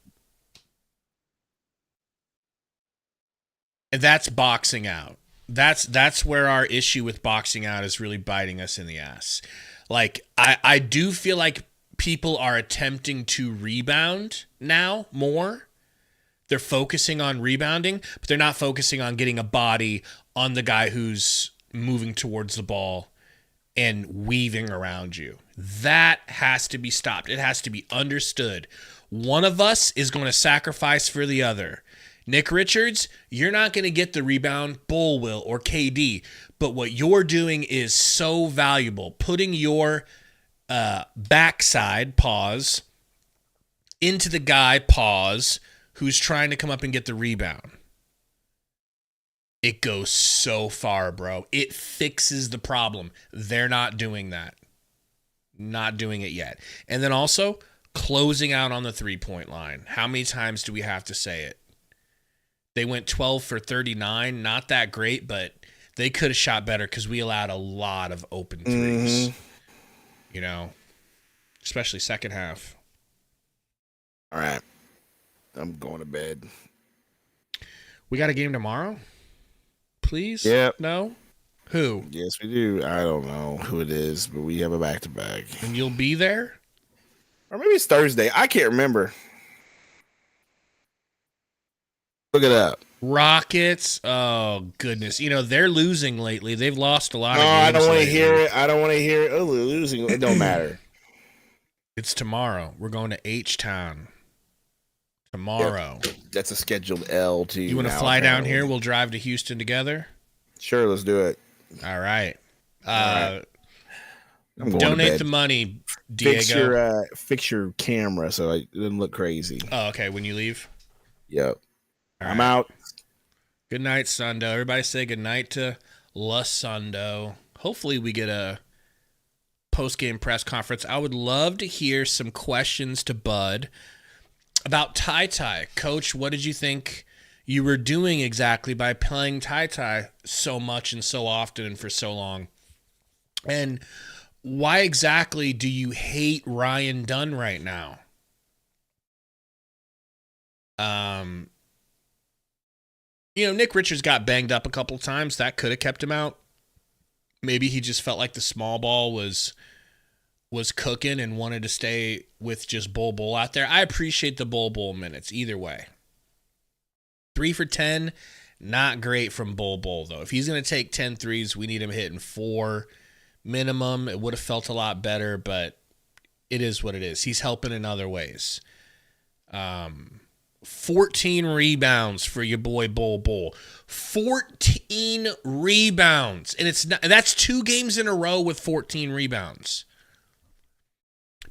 Speaker 3: And that's boxing out. That's where our issue with boxing out is really biting us in the ass. I do feel like people are attempting to rebound now more. They're focusing on rebounding, but they're not focusing on getting a body on the guy who's moving towards the ball and weaving around you. That has to be stopped. It has to be understood. One of us is going to sacrifice for the other. Nick Richards, you're not going to get the rebound, Bull will, or KD. But what you're doing is so valuable. Putting your backside, pause, into the guy, pause, who's trying to come up and get the rebound. It goes so far, bro. It fixes the problem. They're not doing that. Not doing it yet. And then also, closing out on the three-point line. How many times do we have to say it? They went 12 for 39. Not that great, but they could have shot better because we allowed a lot of open threes. You know, especially second half.
Speaker 10: All right. I'm going to bed.
Speaker 3: We got a game tomorrow? Please?
Speaker 10: Yep.
Speaker 3: No? Who?
Speaker 10: Yes, we do. I don't know who it is, but we have a back-to-back.
Speaker 3: And you'll be there?
Speaker 10: Or maybe it's Thursday. I can't remember. Look it up.
Speaker 3: Rockets. Oh, goodness. You know, they're losing lately. They've lost a lot of games.
Speaker 10: I don't want to
Speaker 3: lately.
Speaker 10: hear it. I don't want to hear it. Oh, they're losing. It don't matter.
Speaker 3: It's tomorrow. We're going to H-Town. Tomorrow.
Speaker 10: Yep. That's a scheduled L, too.
Speaker 3: You want to fly down here? We'll drive to Houston together?
Speaker 10: Sure, let's do it.
Speaker 3: All right.
Speaker 10: I'm going
Speaker 3: donate
Speaker 10: to
Speaker 3: the money, Diego.
Speaker 10: Fix your camera so it doesn't look crazy.
Speaker 3: Oh, okay. When you leave?
Speaker 10: Yep.
Speaker 3: All
Speaker 10: I'm
Speaker 3: right.
Speaker 10: out.
Speaker 3: Good night, Sundo. Everybody say good night to La Sundo. Hopefully we get a post-game press conference. I would love to hear some questions to Bud about Ty. Coach, what did you think you were doing exactly by playing Ty so much and so often and for so long? And why exactly do you hate Ryan Dunn right now? You know, Nick Richards got banged up a couple of times. That could have kept him out. Maybe he just felt like the small ball was cooking and wanted to stay with just Bull out there. I appreciate the Bull minutes either way. 3 for 10, not great from Bull, though. If he's going to take 10 threes, we need him hitting 4 minimum. It would have felt a lot better, but it is what it is. He's helping in other ways. 14 rebounds for your boy Bull. 14 rebounds. And that's 2 games in a row with 14 rebounds.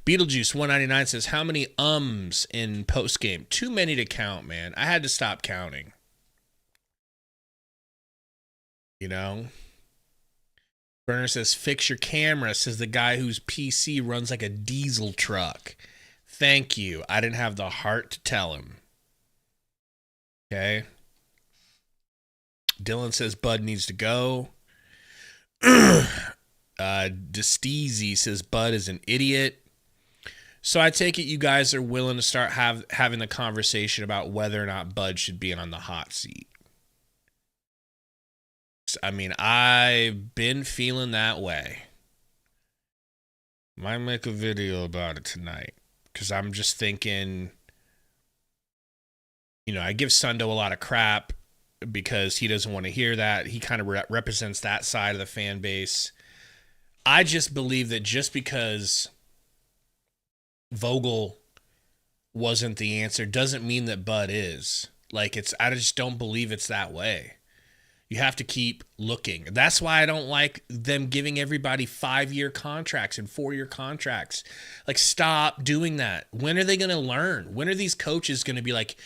Speaker 3: Beetlejuice 199 says, how many ums in postgame? Too many to count, man. I had to stop counting. You know? Burner says, fix your camera, says the guy whose PC runs like a diesel truck. Thank you. I didn't have the heart to tell him. Okay. Dylan says Bud needs to go. Desteezy says Bud is an idiot. So I take it you guys are willing to start having the conversation about whether or not Bud should be on the hot seat. I mean, I've been feeling that way. Might make a video about it tonight because I'm just thinking, you know, I give Sundo a lot of crap because he doesn't want to hear that. He kind of represents that side of the fan base. I just believe that just because Vogel wasn't the answer doesn't mean that Bud is. Like, I just don't believe it's that way. You have to keep looking. That's why I don't like them giving everybody 5-year contracts and 4-year contracts. Like, stop doing that. When are they going to learn? When are these coaches going to be like,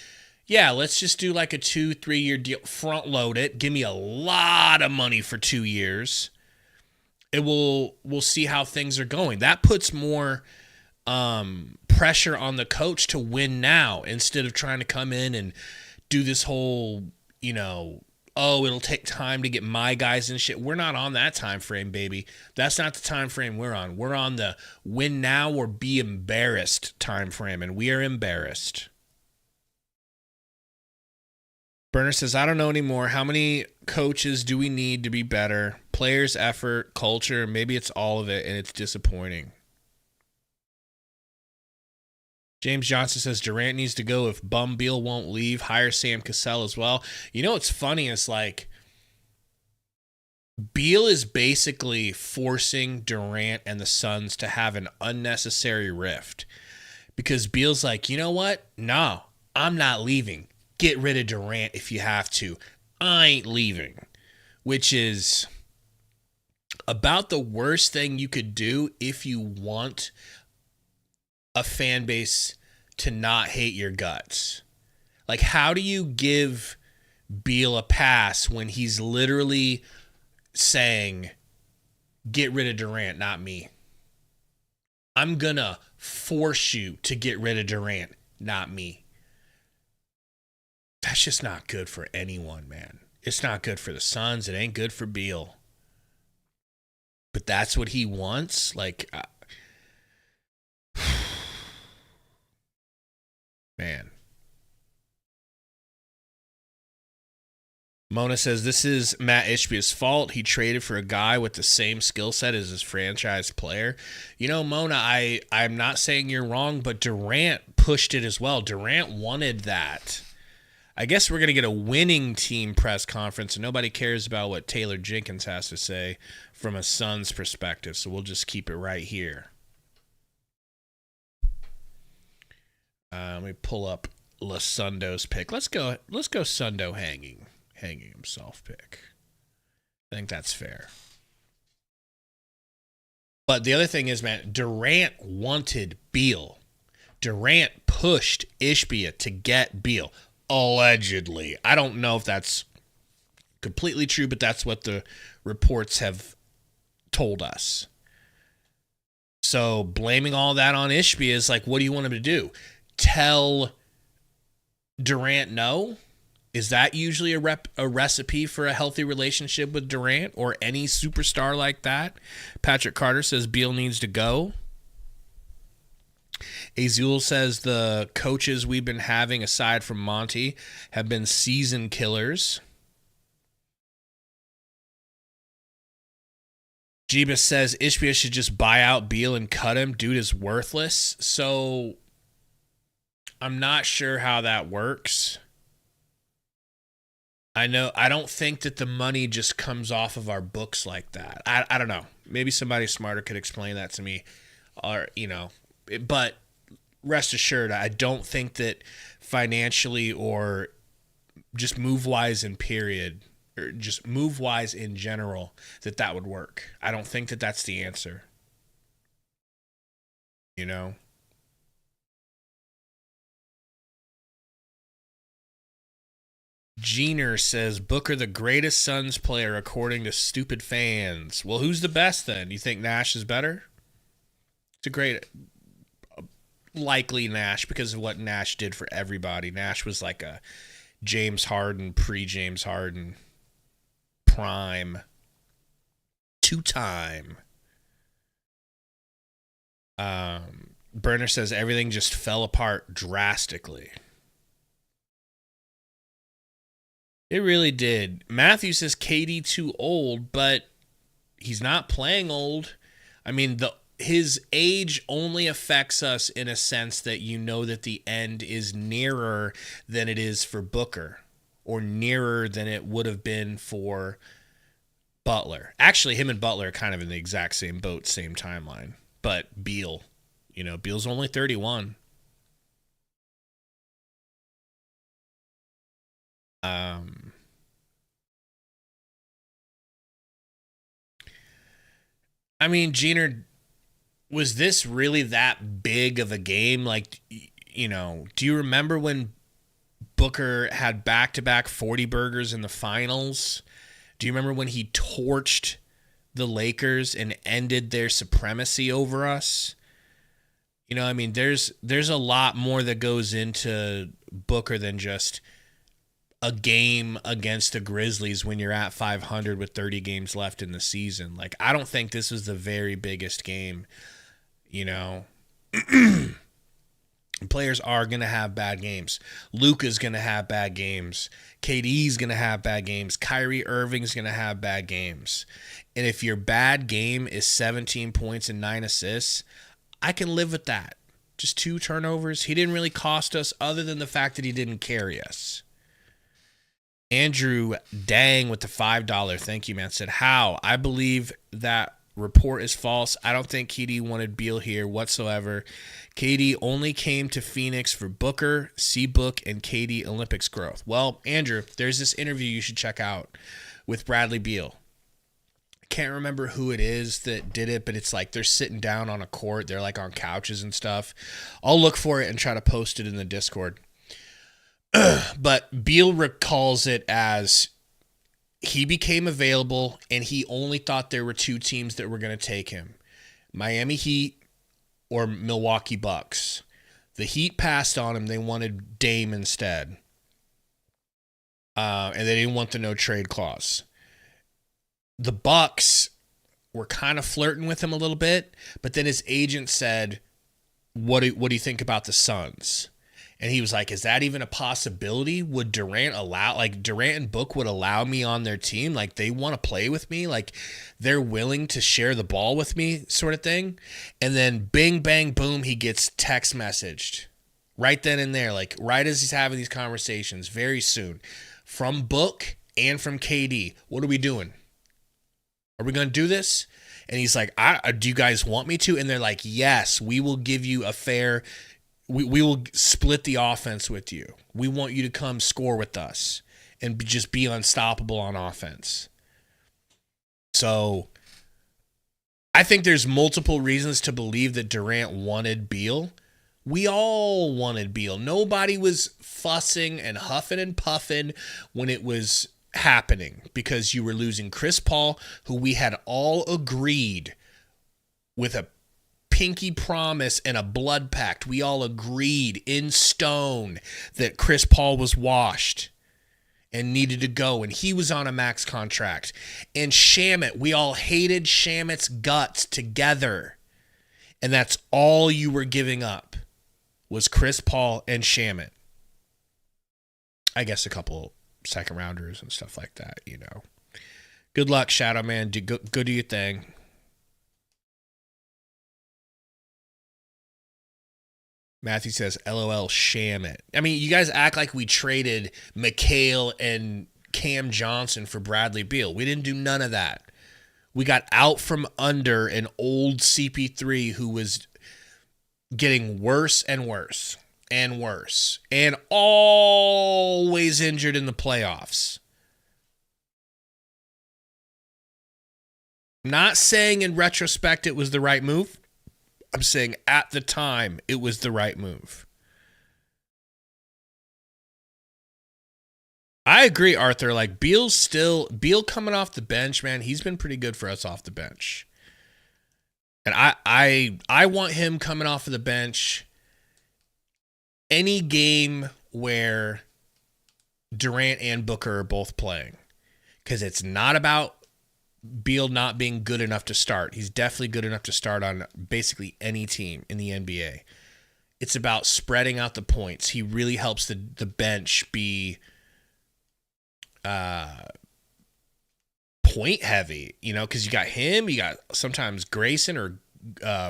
Speaker 3: yeah, let's just do like a 2-3 year deal, front load it, give me a lot of money for 2 years. We'll see how things are going. That puts more pressure on the coach to win now instead of trying to come in and do this whole, you know, oh, it'll take time to get my guys and shit. We're not on that time frame, baby. That's not the time frame we're on. We're on the win now or be embarrassed time frame, and we are embarrassed. Burner says, I don't know anymore. How many coaches do we need to be better? Players, effort, culture, maybe it's all of it, and it's disappointing. James Johnson says Durant needs to go if Bum Beal won't leave. Hire Sam Cassell as well. You know what's funny is like Beal is basically forcing Durant and the Suns to have an unnecessary rift because Beal's like, you know what? No, I'm not leaving. Get rid of Durant if you have to. I ain't leaving, which is about the worst thing you could do if you want a fan base to not hate your guts. Like, how do you give Beal a pass when he's literally saying, get rid of Durant, not me. I'm going to force you to get rid of Durant, not me. That's just not good for anyone, man. It's not good for the Suns. It ain't good for Beal. But that's what he wants? Like, man. Mona says, this is Matt Ishbia's fault. He traded for a guy with the same skill set as his franchise player. You know, Mona, I'm not saying you're wrong, but Durant pushed it as well. Durant wanted that. I guess we're going to get a winning team press conference, and nobody cares about what Taylor Jenkins has to say from a Suns perspective, so we'll just keep it right here. Let me pull up Sundo's pick. Let's go Sundo hanging himself pick. I think that's fair. But the other thing is, man, Durant wanted Beal. Durant pushed Ishbia to get Beal. Allegedly. I don't know if that's completely true, but that's what the reports have told us. So blaming all that on Ishbia is like, what do you want him to do? Tell Durant no? Is that usually a recipe for a healthy relationship with Durant or any superstar like that? Patrick Carter says Beal needs to go. Azul says the coaches we've been having, aside from Monty, have been season killers. Jeebus says Ishbia should just buy out Beal and cut him. Dude is worthless. So I'm not sure how that works. I don't think that the money just comes off of our books like that. I don't know. Maybe somebody smarter could explain that to me. Or, but rest assured, I don't think that financially or just move-wise in period, or just move-wise in general, that would work. I don't think that that's the answer. Jeaner says, Booker the greatest Suns player according to stupid fans. Well, who's the best then? You think Nash is better? It's a great... Likely Nash because of what Nash did for everybody. Nash was like a James Harden, pre-James Harden, prime, two-time. Burner says everything just fell apart drastically. It really did. Matthew says KD too old, but he's not playing old. I mean, his age only affects us in a sense that that the end is nearer than it is for Booker, or nearer than it would have been for Butler. Actually, him and Butler are kind of in the exact same boat, same timeline. But Beal, Beal's only 31. I mean, Jeaner, was this really that big of a game? Like, do you remember when Booker had back-to-back 40 burgers in the finals? Do you remember when he torched the Lakers and ended their supremacy over us? There's a lot more that goes into Booker than just a game against the Grizzlies when you're at 500 with 30 games left in the season. Like, I don't think this was the very biggest game, Players are going to have bad games. Luka's going to have bad games. KD's going to have bad games. Kyrie Irving's going to have bad games. And if your bad game is 17 points and 9 assists, I can live with that. Just 2 turnovers. He didn't really cost us other than the fact that he didn't carry us. Andrew Dang with the $5. Thank you, man. Said, how? I believe that report is false. I don't think KD wanted Beal here whatsoever. KD only came to Phoenix for Booker, C-Book, and KD Olympics growth. Well, Andrew, there's this interview you should check out with Bradley Beal. I can't remember who it is that did it, but it's like they're sitting down on a court. They're like on couches and stuff. I'll look for it and try to post it in the Discord. But Beal recalls it as he became available and he only thought there were two teams that were going to take him, Miami Heat or Milwaukee Bucks. The Heat passed on him. They wanted Dame instead. And they didn't want the no trade clause. The Bucks were kind of flirting with him a little bit, but then his agent said, what do you think about the Suns? And he was like, is that even a possibility? Would Durant and Book would allow me on their team? Like, they want to play with me? Like, they're willing to share the ball with me, sort of thing? And then bing, bang, boom, he gets text messaged right then and there, like right as he's having these conversations, very soon, from Book and from KD. What are we doing? Are we going to do this? And he's like, do you guys want me to? And they're like, yes, we will give you a fair... We will split the offense with you. We want you to come score with us and just be unstoppable on offense. So I think there's multiple reasons to believe that Durant wanted Beal. We all wanted Beal. Nobody was fussing and huffing and puffing when it was happening because you were losing Chris Paul, who we had all agreed with a pinky promise and a blood pact. We all agreed in stone that Chris Paul was washed and needed to go, and he was on a max contract. And Shamet, we all hated Shamet's guts together. And that's all you were giving up was Chris Paul and Shamet. I guess a couple second rounders and stuff like that, you know. Good luck, Shadow Man. Go do your thing. Matthew says, LOL, Shamet. I mean, you guys act like we traded McHale and Cam Johnson for Bradley Beal. We didn't do none of that. We got out from under an old CP3 who was getting worse and worse and worse and always injured in the playoffs. Not saying in retrospect it was the right move. I'm saying at the time, it was the right move. I agree, Arthur. Like, Beal coming off the bench, man, he's been pretty good for us off the bench. And I want him coming off of the bench any game where Durant and Booker are both playing. Because it's not about Beal not being good enough to start. He's definitely good enough to start on basically any team in the NBA. It's about spreading out the points. He really helps the bench be point heavy, you know, because you got him, you got sometimes Grayson or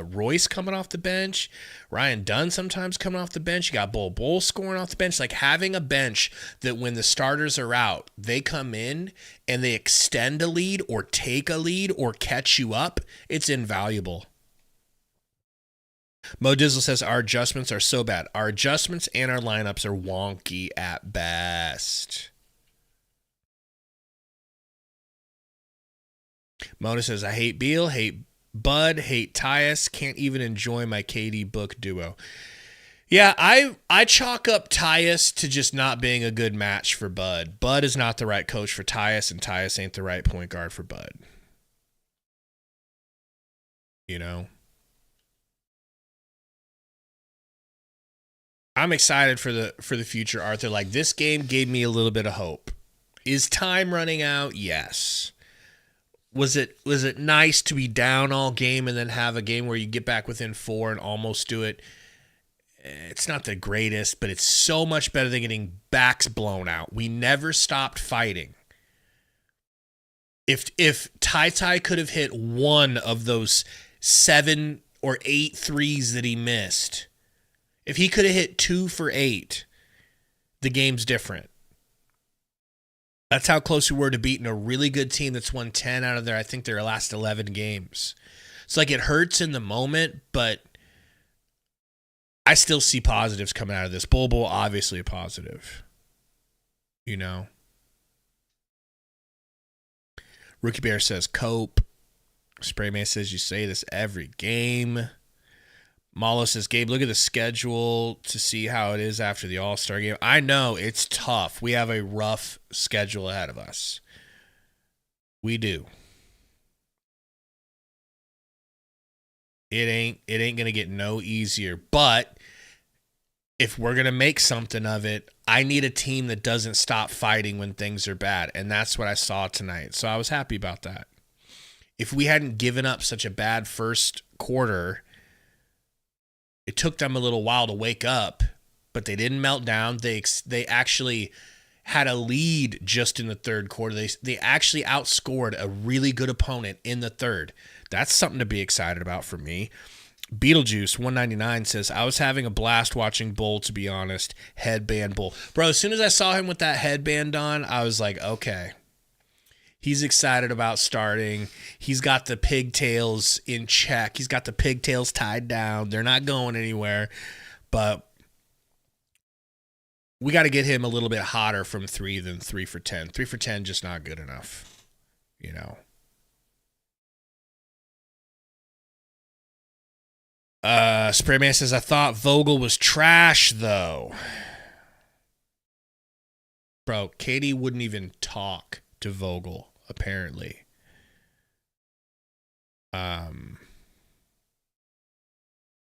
Speaker 3: Royce coming off the bench, Ryan Dunn sometimes coming off the bench, you got Bol scoring off the bench. Like, having a bench that when the starters are out, they come in and they extend a lead or take a lead or catch you up, it's invaluable. Mo Dizzle says, our adjustments are so bad. Our adjustments and our lineups are wonky at best. Mona says, I hate Beal, hate Bud, hate Tyus, can't even enjoy my KD Book duo. Yeah, I chalk up Tyus to just not being a good match for Bud. Bud is not the right coach for Tyus, and Tyus ain't the right point guard for Bud. You know? I'm excited for the future, Arthur. Like, this game gave me a little bit of hope. Is time running out? Yes. Was it nice to be down all game and then have a game where you get back within 4 and almost do it? It's not the greatest, but it's so much better than getting backs blown out. We never stopped fighting. If Ty could have hit one of those 7 or 8 threes that he missed, if he could have hit 2 for 8, the game's different. That's how close we were to beating a really good team that's won 10 out of their, I think, their last 11 games. It's like, it hurts in the moment, but I still see positives coming out of this. Bol obviously a positive. You know? Rookie Bear says, cope. Sprayman says, you say this every game. Malo says, Gabe, look at the schedule to see how it is after the All-Star game. I know, it's tough. We have a rough schedule ahead of us. We do. It ain't going to get no easier. But if we're going to make something of it, I need a team that doesn't stop fighting when things are bad. And that's what I saw tonight. So I was happy about that. If we hadn't given up such a bad first quarter, it took them a little while to wake up, but they didn't melt down. They actually had a lead just in the third quarter. They actually outscored a really good opponent in the third. That's something to be excited about for me. Beetlejuice 199 says, I was having a blast watching Bull, to be honest. Headband Bull. Bro, as soon as I saw him with that headband on, I was like, okay. He's excited about starting. He's got the pigtails in check. He's got the pigtails tied down. They're not going anywhere. But we got to get him a little bit hotter from 3 than 3 for 10. 3 for 10 just not good enough, you know. Sprayman says, I thought Vogel was trash, though. Bro, Katie wouldn't even talk to Vogel, apparently. Mo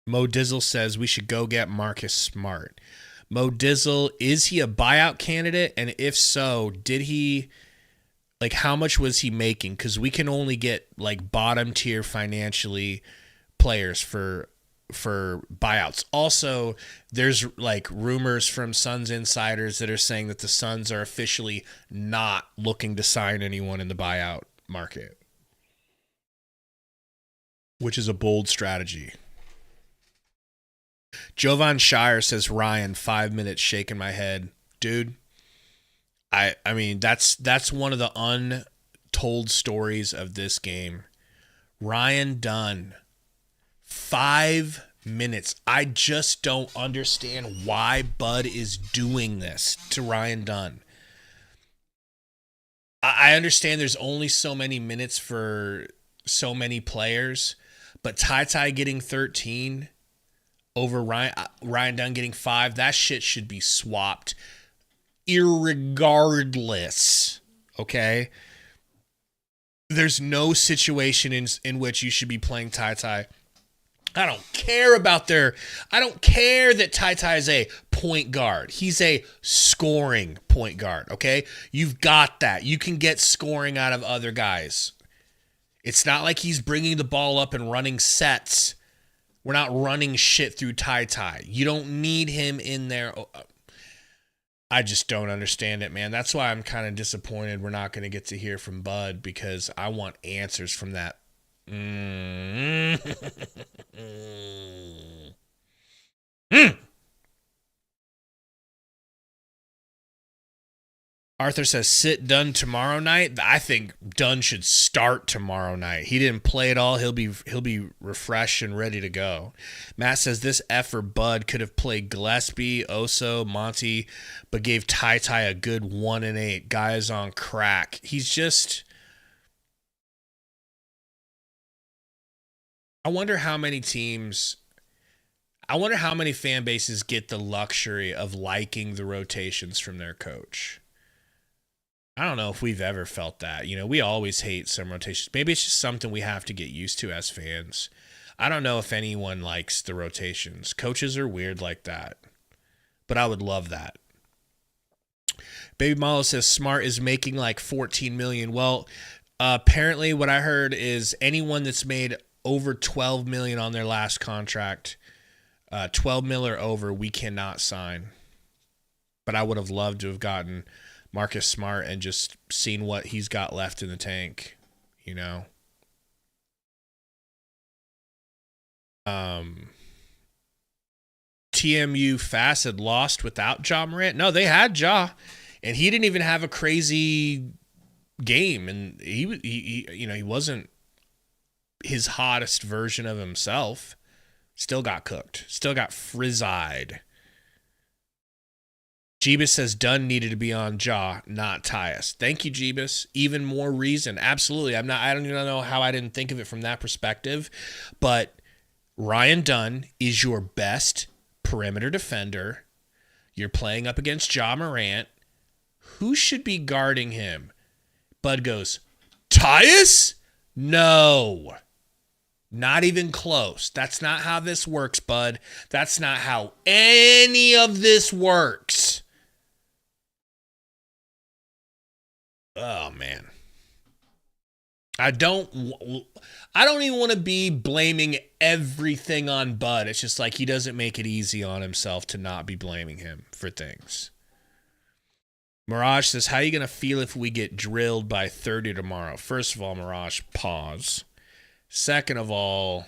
Speaker 3: Dizzle says we should go get Marcus Smart. Mo Dizzle, is he a buyout candidate? And if so, did he, like, how much was he making? Because we can only get, like, bottom tier financially players for buyouts. Also, there's like rumors from Suns insiders that are saying that the Suns are officially not looking to sign anyone in the buyout market, which is a bold strategy. Jovan Shire says, Ryan, 5 minutes shaking my head. Dude, I mean, that's one of the untold stories of this game. Ryan Dunn, 5 minutes. I just don't understand why Bud is doing this to Ryan Dunn. I understand there's only so many minutes for so many players, but Ty getting 13 over Ryan Dunn getting 5, that shit should be swapped irregardless, okay? There's no situation in which you should be playing Ty. I don't care that Ty is a point guard. He's a scoring point guard, okay? You've got that. You can get scoring out of other guys. It's not like he's bringing the ball up and running sets. We're not running shit through Ty. You don't need him in there. I just don't understand it, man. That's why I'm kind of disappointed we're not going to get to hear from Bud, because I want answers from that. Arthur says, sit Dunn tomorrow night. I think Dunn should start tomorrow night. He didn't play at all. He'll be refreshed and ready to go. Matt says, this effort Bud could have played Gillespie, Oso, Monty, but gave Ty a good 1 and 8. Guy is on crack. He's just... I wonder how many fan bases get the luxury of liking the rotations from their coach. I don't know if we've ever felt that. You know, we always hate some rotations. Maybe it's just something we have to get used to as fans. I don't know if anyone likes the rotations. Coaches are weird like that. But I would love that. Baby Malo says Smart is making like $14 million. Well, apparently what I heard is anyone that's made over $12 million on their last contract, 12 mil or over, we cannot sign. But I would have loved to have gotten Marcus Smart and just seen what he's got left in the tank, you know. TMU Facet lost without Ja Morant. No, they had Ja, and he didn't even have a crazy game, and he wasn't his hottest version of himself. Still got cooked. Still got frizz-eyed. Jeebus says Dunn needed to be on Ja, not Tyus. Thank you, Jeebus. Even more reason. Absolutely. I don't even know how I didn't think of it from that perspective. But Ryan Dunn is your best perimeter defender. You're playing up against Ja Morant. Who should be guarding him? Bud goes, Tyus? No. Not even close. That's not how this works, Bud. That's not how any of this works. Oh, man. I don't even want to be blaming everything on Bud. It's just like he doesn't make it easy on himself to not be blaming him for things. Mirage says, how are you going to feel if we get drilled by 30 tomorrow? First of all, Mirage, pause. Second of all,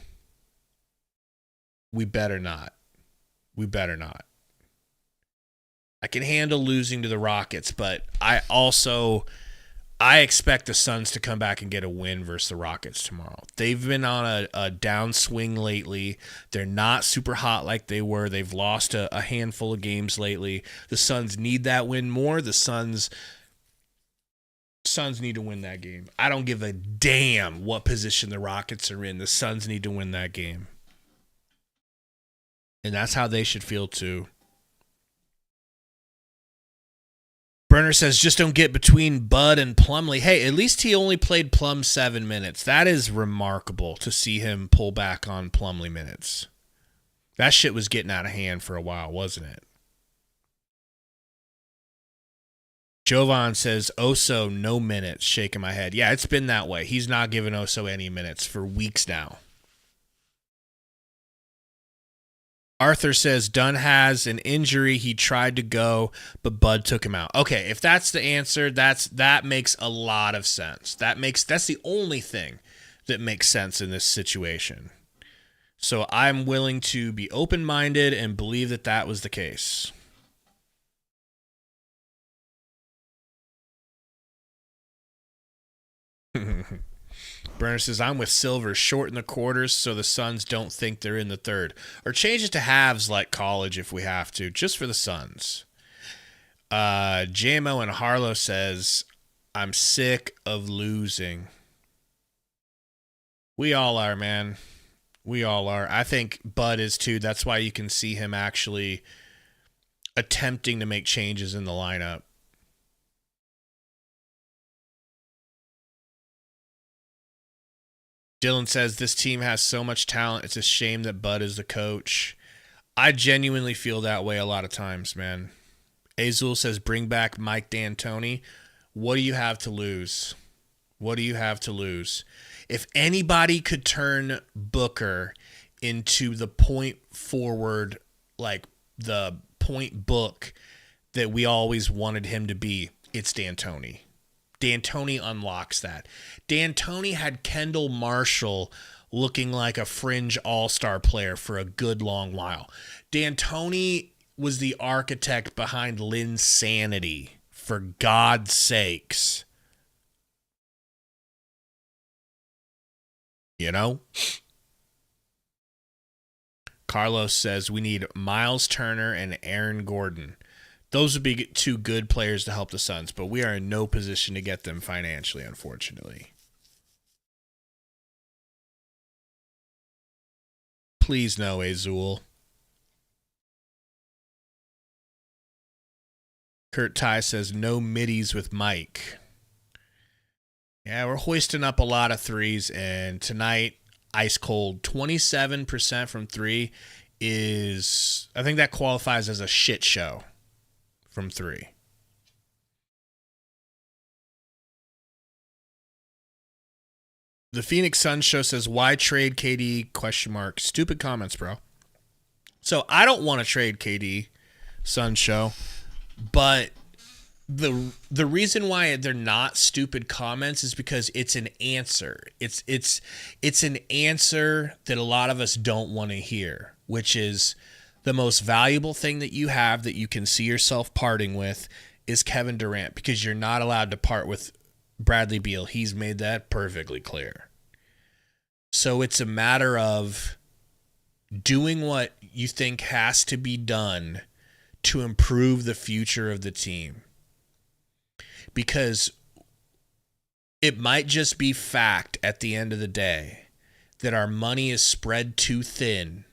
Speaker 3: we better not. We better not. I can handle losing to the Rockets, but I expect the Suns to come back and get a win versus the Rockets tomorrow. They've been on a downswing lately. They're not super hot like they were. They've lost a handful of games lately. The Suns need that win more. The Suns need to win that game. I don't give a damn what position the Rockets are in. The Suns need to win that game. And that's how they should feel too. Brenner says, just don't get between Bud and Plumlee. Hey, at least he only played Plum 7 minutes. That is remarkable to see him pull back on Plumlee minutes. That shit was getting out of hand for a while, wasn't it? Jovan says, Oso, no minutes. Shaking my head. Yeah, it's been that way. He's not giving Oso any minutes for weeks now. Arthur says Dunn has an injury. He tried to go, but Bud took him out. Okay, if that's the answer, that makes a lot of sense. That's the only thing that makes sense in this situation. So I'm willing to be open-minded and believe that was the case. Brenner says, I'm with Silver, short in the quarters so the Suns don't think they're in the third. Or change it to halves like college if we have to, just for the Suns. JMO and Harlow says, I'm sick of losing. We all are, man. We all are. I think Bud is too. That's why you can see him actually attempting to make changes in the lineup. Dylan says, this team has so much talent. It's a shame that Bud is the coach. I genuinely feel that way a lot of times, man. Azul says, bring back Mike D'Antoni. What do you have to lose? What do you have to lose? If anybody could turn Booker into the point forward, like the point book that we always wanted him to be, it's D'Antoni. D'Antoni unlocks that. D'Antoni had Kendall Marshall looking like a fringe all-star player for a good long while. D'Antoni was the architect behind Linsanity, for God's sakes. You know? Carlos says we need Miles Turner and Aaron Gordon. Those would be two good players to help the Suns, but we are in no position to get them financially, unfortunately. Please no, Azul. Kurt Ty says no middies with Mike. Yeah, we're hoisting up a lot of threes, and tonight, ice cold. 27% from three is, I think that qualifies as a shit show. From three. The Phoenix Suns show says, why trade KD? Question mark. Stupid comments, bro. So I don't want to trade KD, Suns show, but the reason why they're not stupid comments is because it's an answer. It's an answer that a lot of us don't want to hear, which is the most valuable thing that you have that you can see yourself parting with is Kevin Durant, because you're not allowed to part with Bradley Beal. He's made that perfectly clear. So it's a matter of doing what you think has to be done to improve the future of the team. Because it might just be fact at the end of the day that our money is spread too thin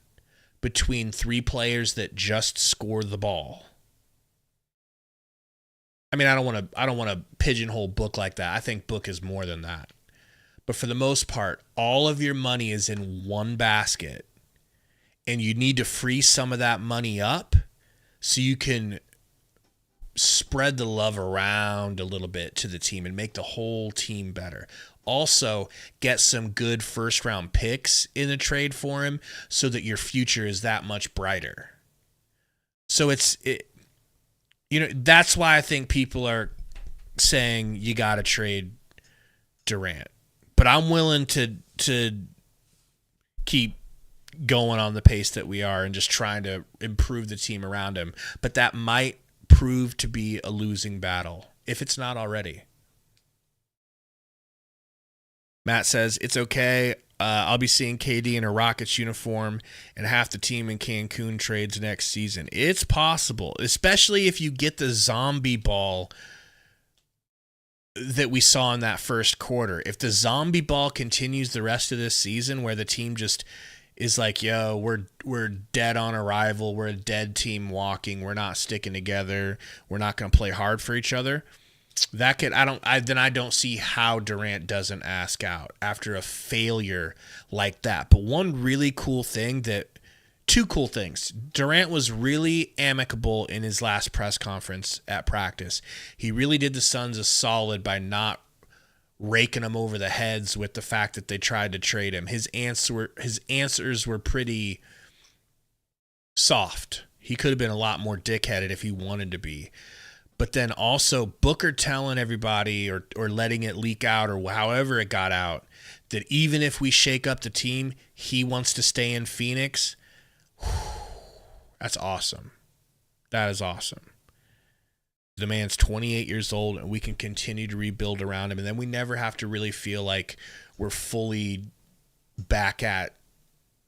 Speaker 3: between three players that just score the ball. I mean, I don't want to pigeonhole Book like that. I think Book is more than that. But for the most part, all of your money is in one basket, and you need to free some of that money up so you can spread the love around a little bit to the team and make the whole team better. Also, get some good first-round picks in the trade for him so that your future is that much brighter. So that's why I think people are saying you got to trade Durant. But I'm willing to keep going on the pace that we are and just trying to improve the team around him. But that might prove to be a losing battle, if it's not already. Matt says, it's okay. I'll be seeing KD in a Rockets uniform and half the team in Cancun trades next season. It's possible, especially if you get the zombie ball that we saw in that first quarter. If the zombie ball continues the rest of this season where the team just is like, yo, we're dead on arrival. We're a dead team walking. We're not sticking together. We're not going to play hard for each other. I don't see how Durant doesn't ask out after a failure like that. But two cool things. Durant was really amicable in his last press conference at practice. He really did the Suns a solid by not raking them over the heads with the fact that they tried to trade him. His answers were pretty soft. He could have been a lot more dickheaded if he wanted to be. But then also Booker telling everybody or letting it leak out or however it got out that even if we shake up the team, he wants to stay in Phoenix. That's awesome. That is awesome. The man's 28 years old and we can continue to rebuild around him. And then we never have to really feel like we're fully back at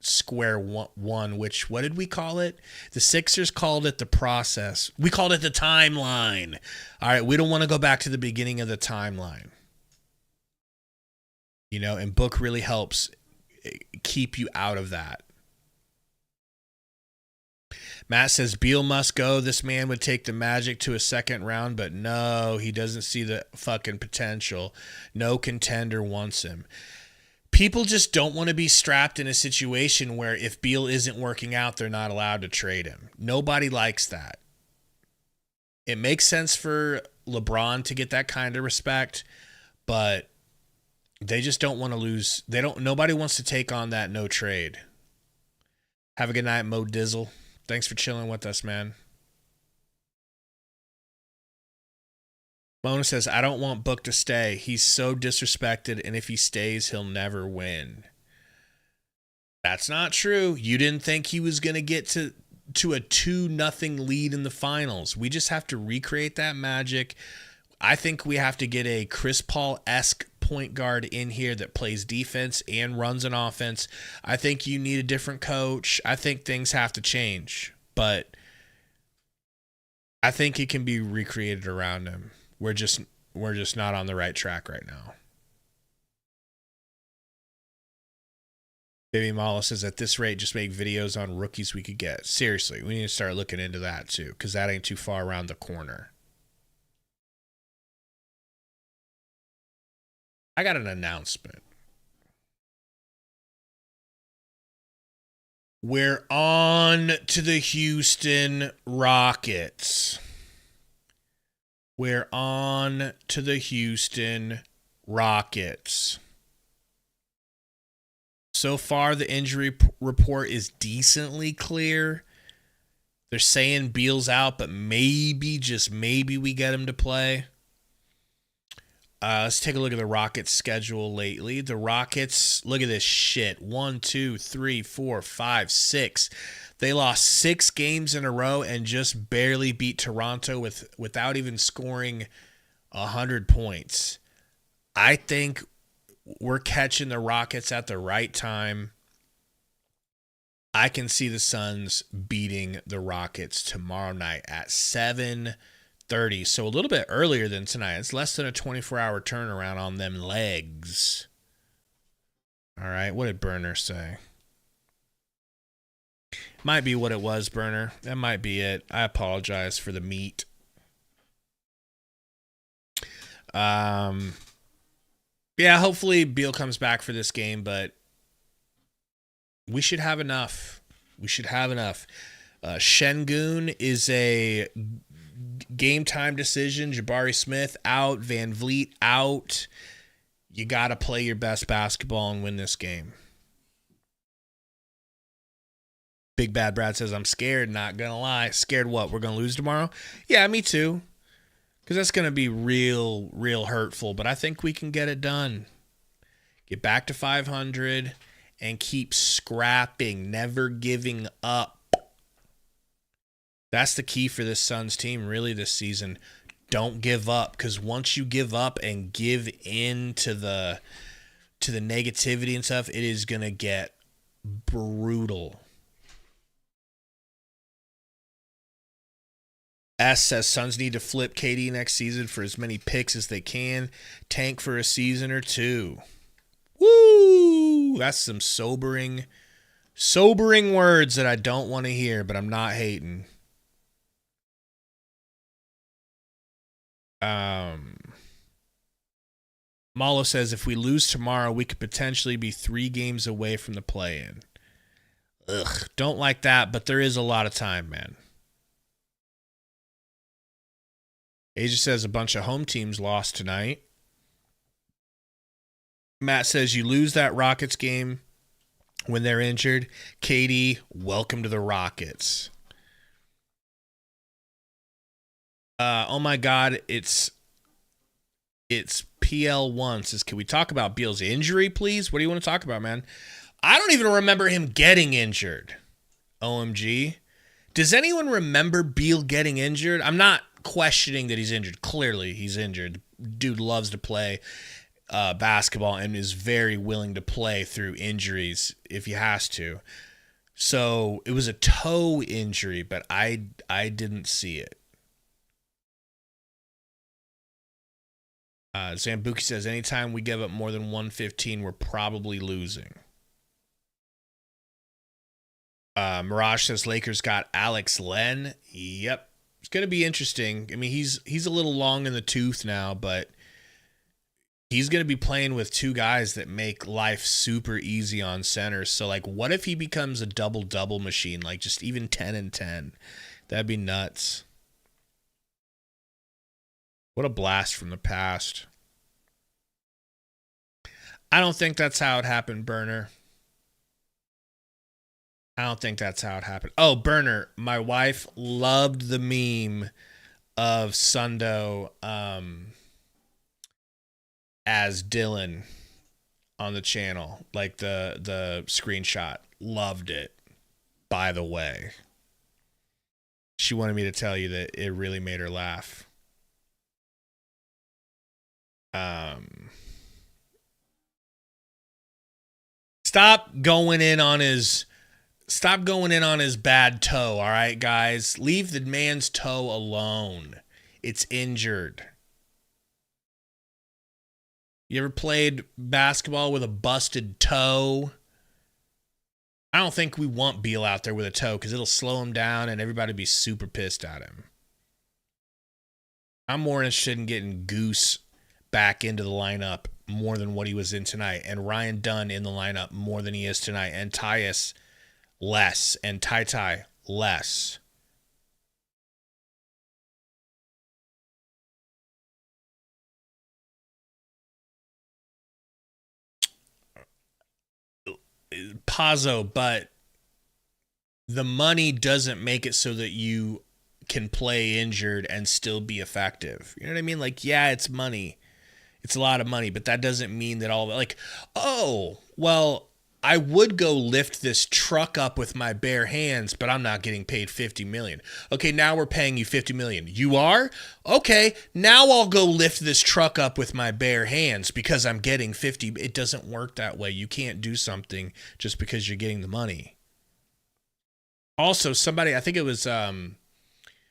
Speaker 3: square one, which, what did we call it? The Sixers called it the process. We called it the timeline. All right, we don't want to go back to the beginning of the timeline. And Book really helps keep you out of that. Matt says, Beal must go. This man would take the Magic to a second round, but no, he doesn't see the fucking potential. No contender wants him. People just don't want to be strapped in a situation where if Beal isn't working out, they're not allowed to trade him. Nobody likes that. It makes sense for LeBron to get that kind of respect, but they just don't want to lose. Nobody wants to take on that no trade. Have a good night, Mo Dizzle. Thanks for chilling with us, man. Mona says, I don't want Book to stay. He's so disrespected, and if he stays, he'll never win. That's not true. You didn't think he was going to get to a 2-0 lead in the finals. We just have to recreate that magic. I think we have to get a Chris Paul-esque point guard in here that plays defense and runs an offense. I think you need a different coach. I think things have to change, but I think it can be recreated around him. We're just not on the right track right now. Baby Mala says, at this rate, just make videos on rookies we could get. Seriously, we need to start looking into that too, because that ain't too far around the corner. I got an announcement. We're on to the Houston Rockets. We're on to the Houston Rockets. So far, the injury report is decently clear. They're saying Beal's out, but maybe, just maybe, we get him to play. Let's take a look at the Rockets' schedule lately. The Rockets, look at this shit. 1, 2, 3, 4, 5, 6. They lost 6 games in a row and just barely beat Toronto without even scoring 100 points. I think we're catching the Rockets at the right time. I can see the Suns beating the Rockets tomorrow night at 7:30. So a little bit earlier than tonight. It's less than a 24-hour turnaround on them legs. All right. What did Burner say? Might be what it was, Burner. That might be it. I apologize for the meat. Yeah, hopefully Beal comes back for this game, but we should have enough. Şengün is a game time decision. Jabari Smith out. Van Vliet out. You got to play your best basketball and win this game. Big Bad Brad says, I'm scared, not going to lie. Scared what? We're going to lose tomorrow? Yeah, me too. Because that's going to be real hurtful. But I think we can get it done. Get back to 500 and keep scrapping, never giving up. That's the key for this Suns team really this season. Don't give up, because once you give up and give in to the negativity and stuff, it is going to get brutal. S says Suns need to flip KD next season for as many picks as they can. Tank for a season or two. Woo! That's some sobering words that I don't want to hear, but I'm not hating. Malo says if we lose tomorrow, we could potentially be 3 games away from the play-in. Ugh, don't like that, but there is a lot of time, man. Asia says a bunch of home teams lost tonight. Matt says you lose that Rockets game when they're injured. KD, welcome to the Rockets. Oh my God, it's PL1 says, can we talk about Beal's injury, please? What do you want to talk about, man? I don't even remember him getting injured. OMG. Does anyone remember Beal getting injured? I'm not questioning that he's injured. Clearly, he's injured. Dude loves to play basketball and is very willing to play through injuries if he has to. So it was a toe injury, but I didn't see it. Zambuki says, anytime we give up more than 115, we're probably losing. Mirage says, Lakers got Alex Len. Yep. It's going to be interesting. I mean, he's a little long in the tooth now, but he's going to be playing with 2 guys that make life super easy on center. So, like, what if he becomes a double-double machine, like just even 10 and 10? That'd be nuts. What a blast from the past. I don't think that's how it happened, Burner. I don't think that's how it happened. Oh, Burner, my wife loved the meme of Sundo as Dylan on the channel. Like the screenshot. Loved it, by the way. She wanted me to tell you that it really made her laugh. Stop going in on his bad toe, all right, guys? Leave the man's toe alone. It's injured. You ever played basketball with a busted toe? I don't think we want Beal out there with a toe because it'll slow him down and everybody will be super pissed at him. I'm more interested in getting Goose back into the lineup more than what he was in tonight, and Ryan Dunn in the lineup more than he is tonight, and Tyus less, and Ty less. Pazzo, but the money doesn't make it so that you can play injured and still be effective. You know what I mean? Like, yeah, it's money. It's a lot of money, but that doesn't mean that all of it, like, oh, well, I would go lift this truck up with my bare hands, but I'm not getting paid $50 million. Okay, now we're paying you $50 million. You are? Okay, now I'll go lift this truck up with my bare hands because I'm getting 50. It doesn't work that way. You can't do something just because you're getting the money. Also, somebody, I think it was Swavey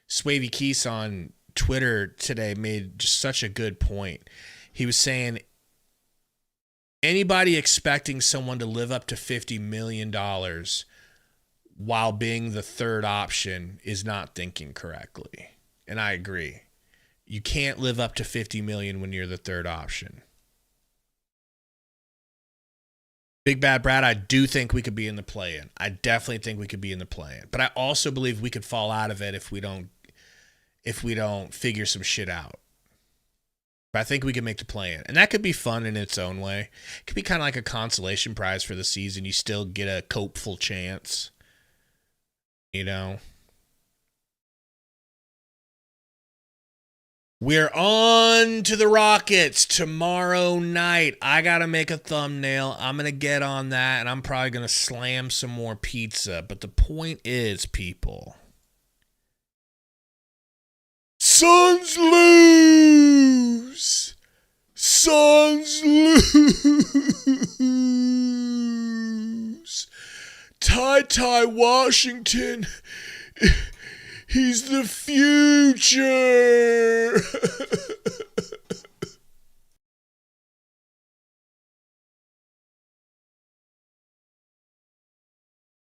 Speaker 3: Keese on Twitter today made just such a good point. He was saying Anybody expecting someone to live up to $50 million while being the third option is not thinking correctly. And I agree. You can't live up to $50 million when you're the third option. Big Bad Brad, I do think we could be in the play-in. I definitely think we could be in the play-in. But I also believe we could fall out of it if we don't figure some shit out. But I think we can make the play-in. And that could be fun in its own way. It could be kind of like a consolation prize for the season. You still get a hopeful chance. You know? We're on to the Rockets tomorrow night. I got to make a thumbnail. I'm going to get on that, and I'm probably going to slam some more pizza. But the point is, people, Suns lose. Suns lose. Ty Washington, he's the future.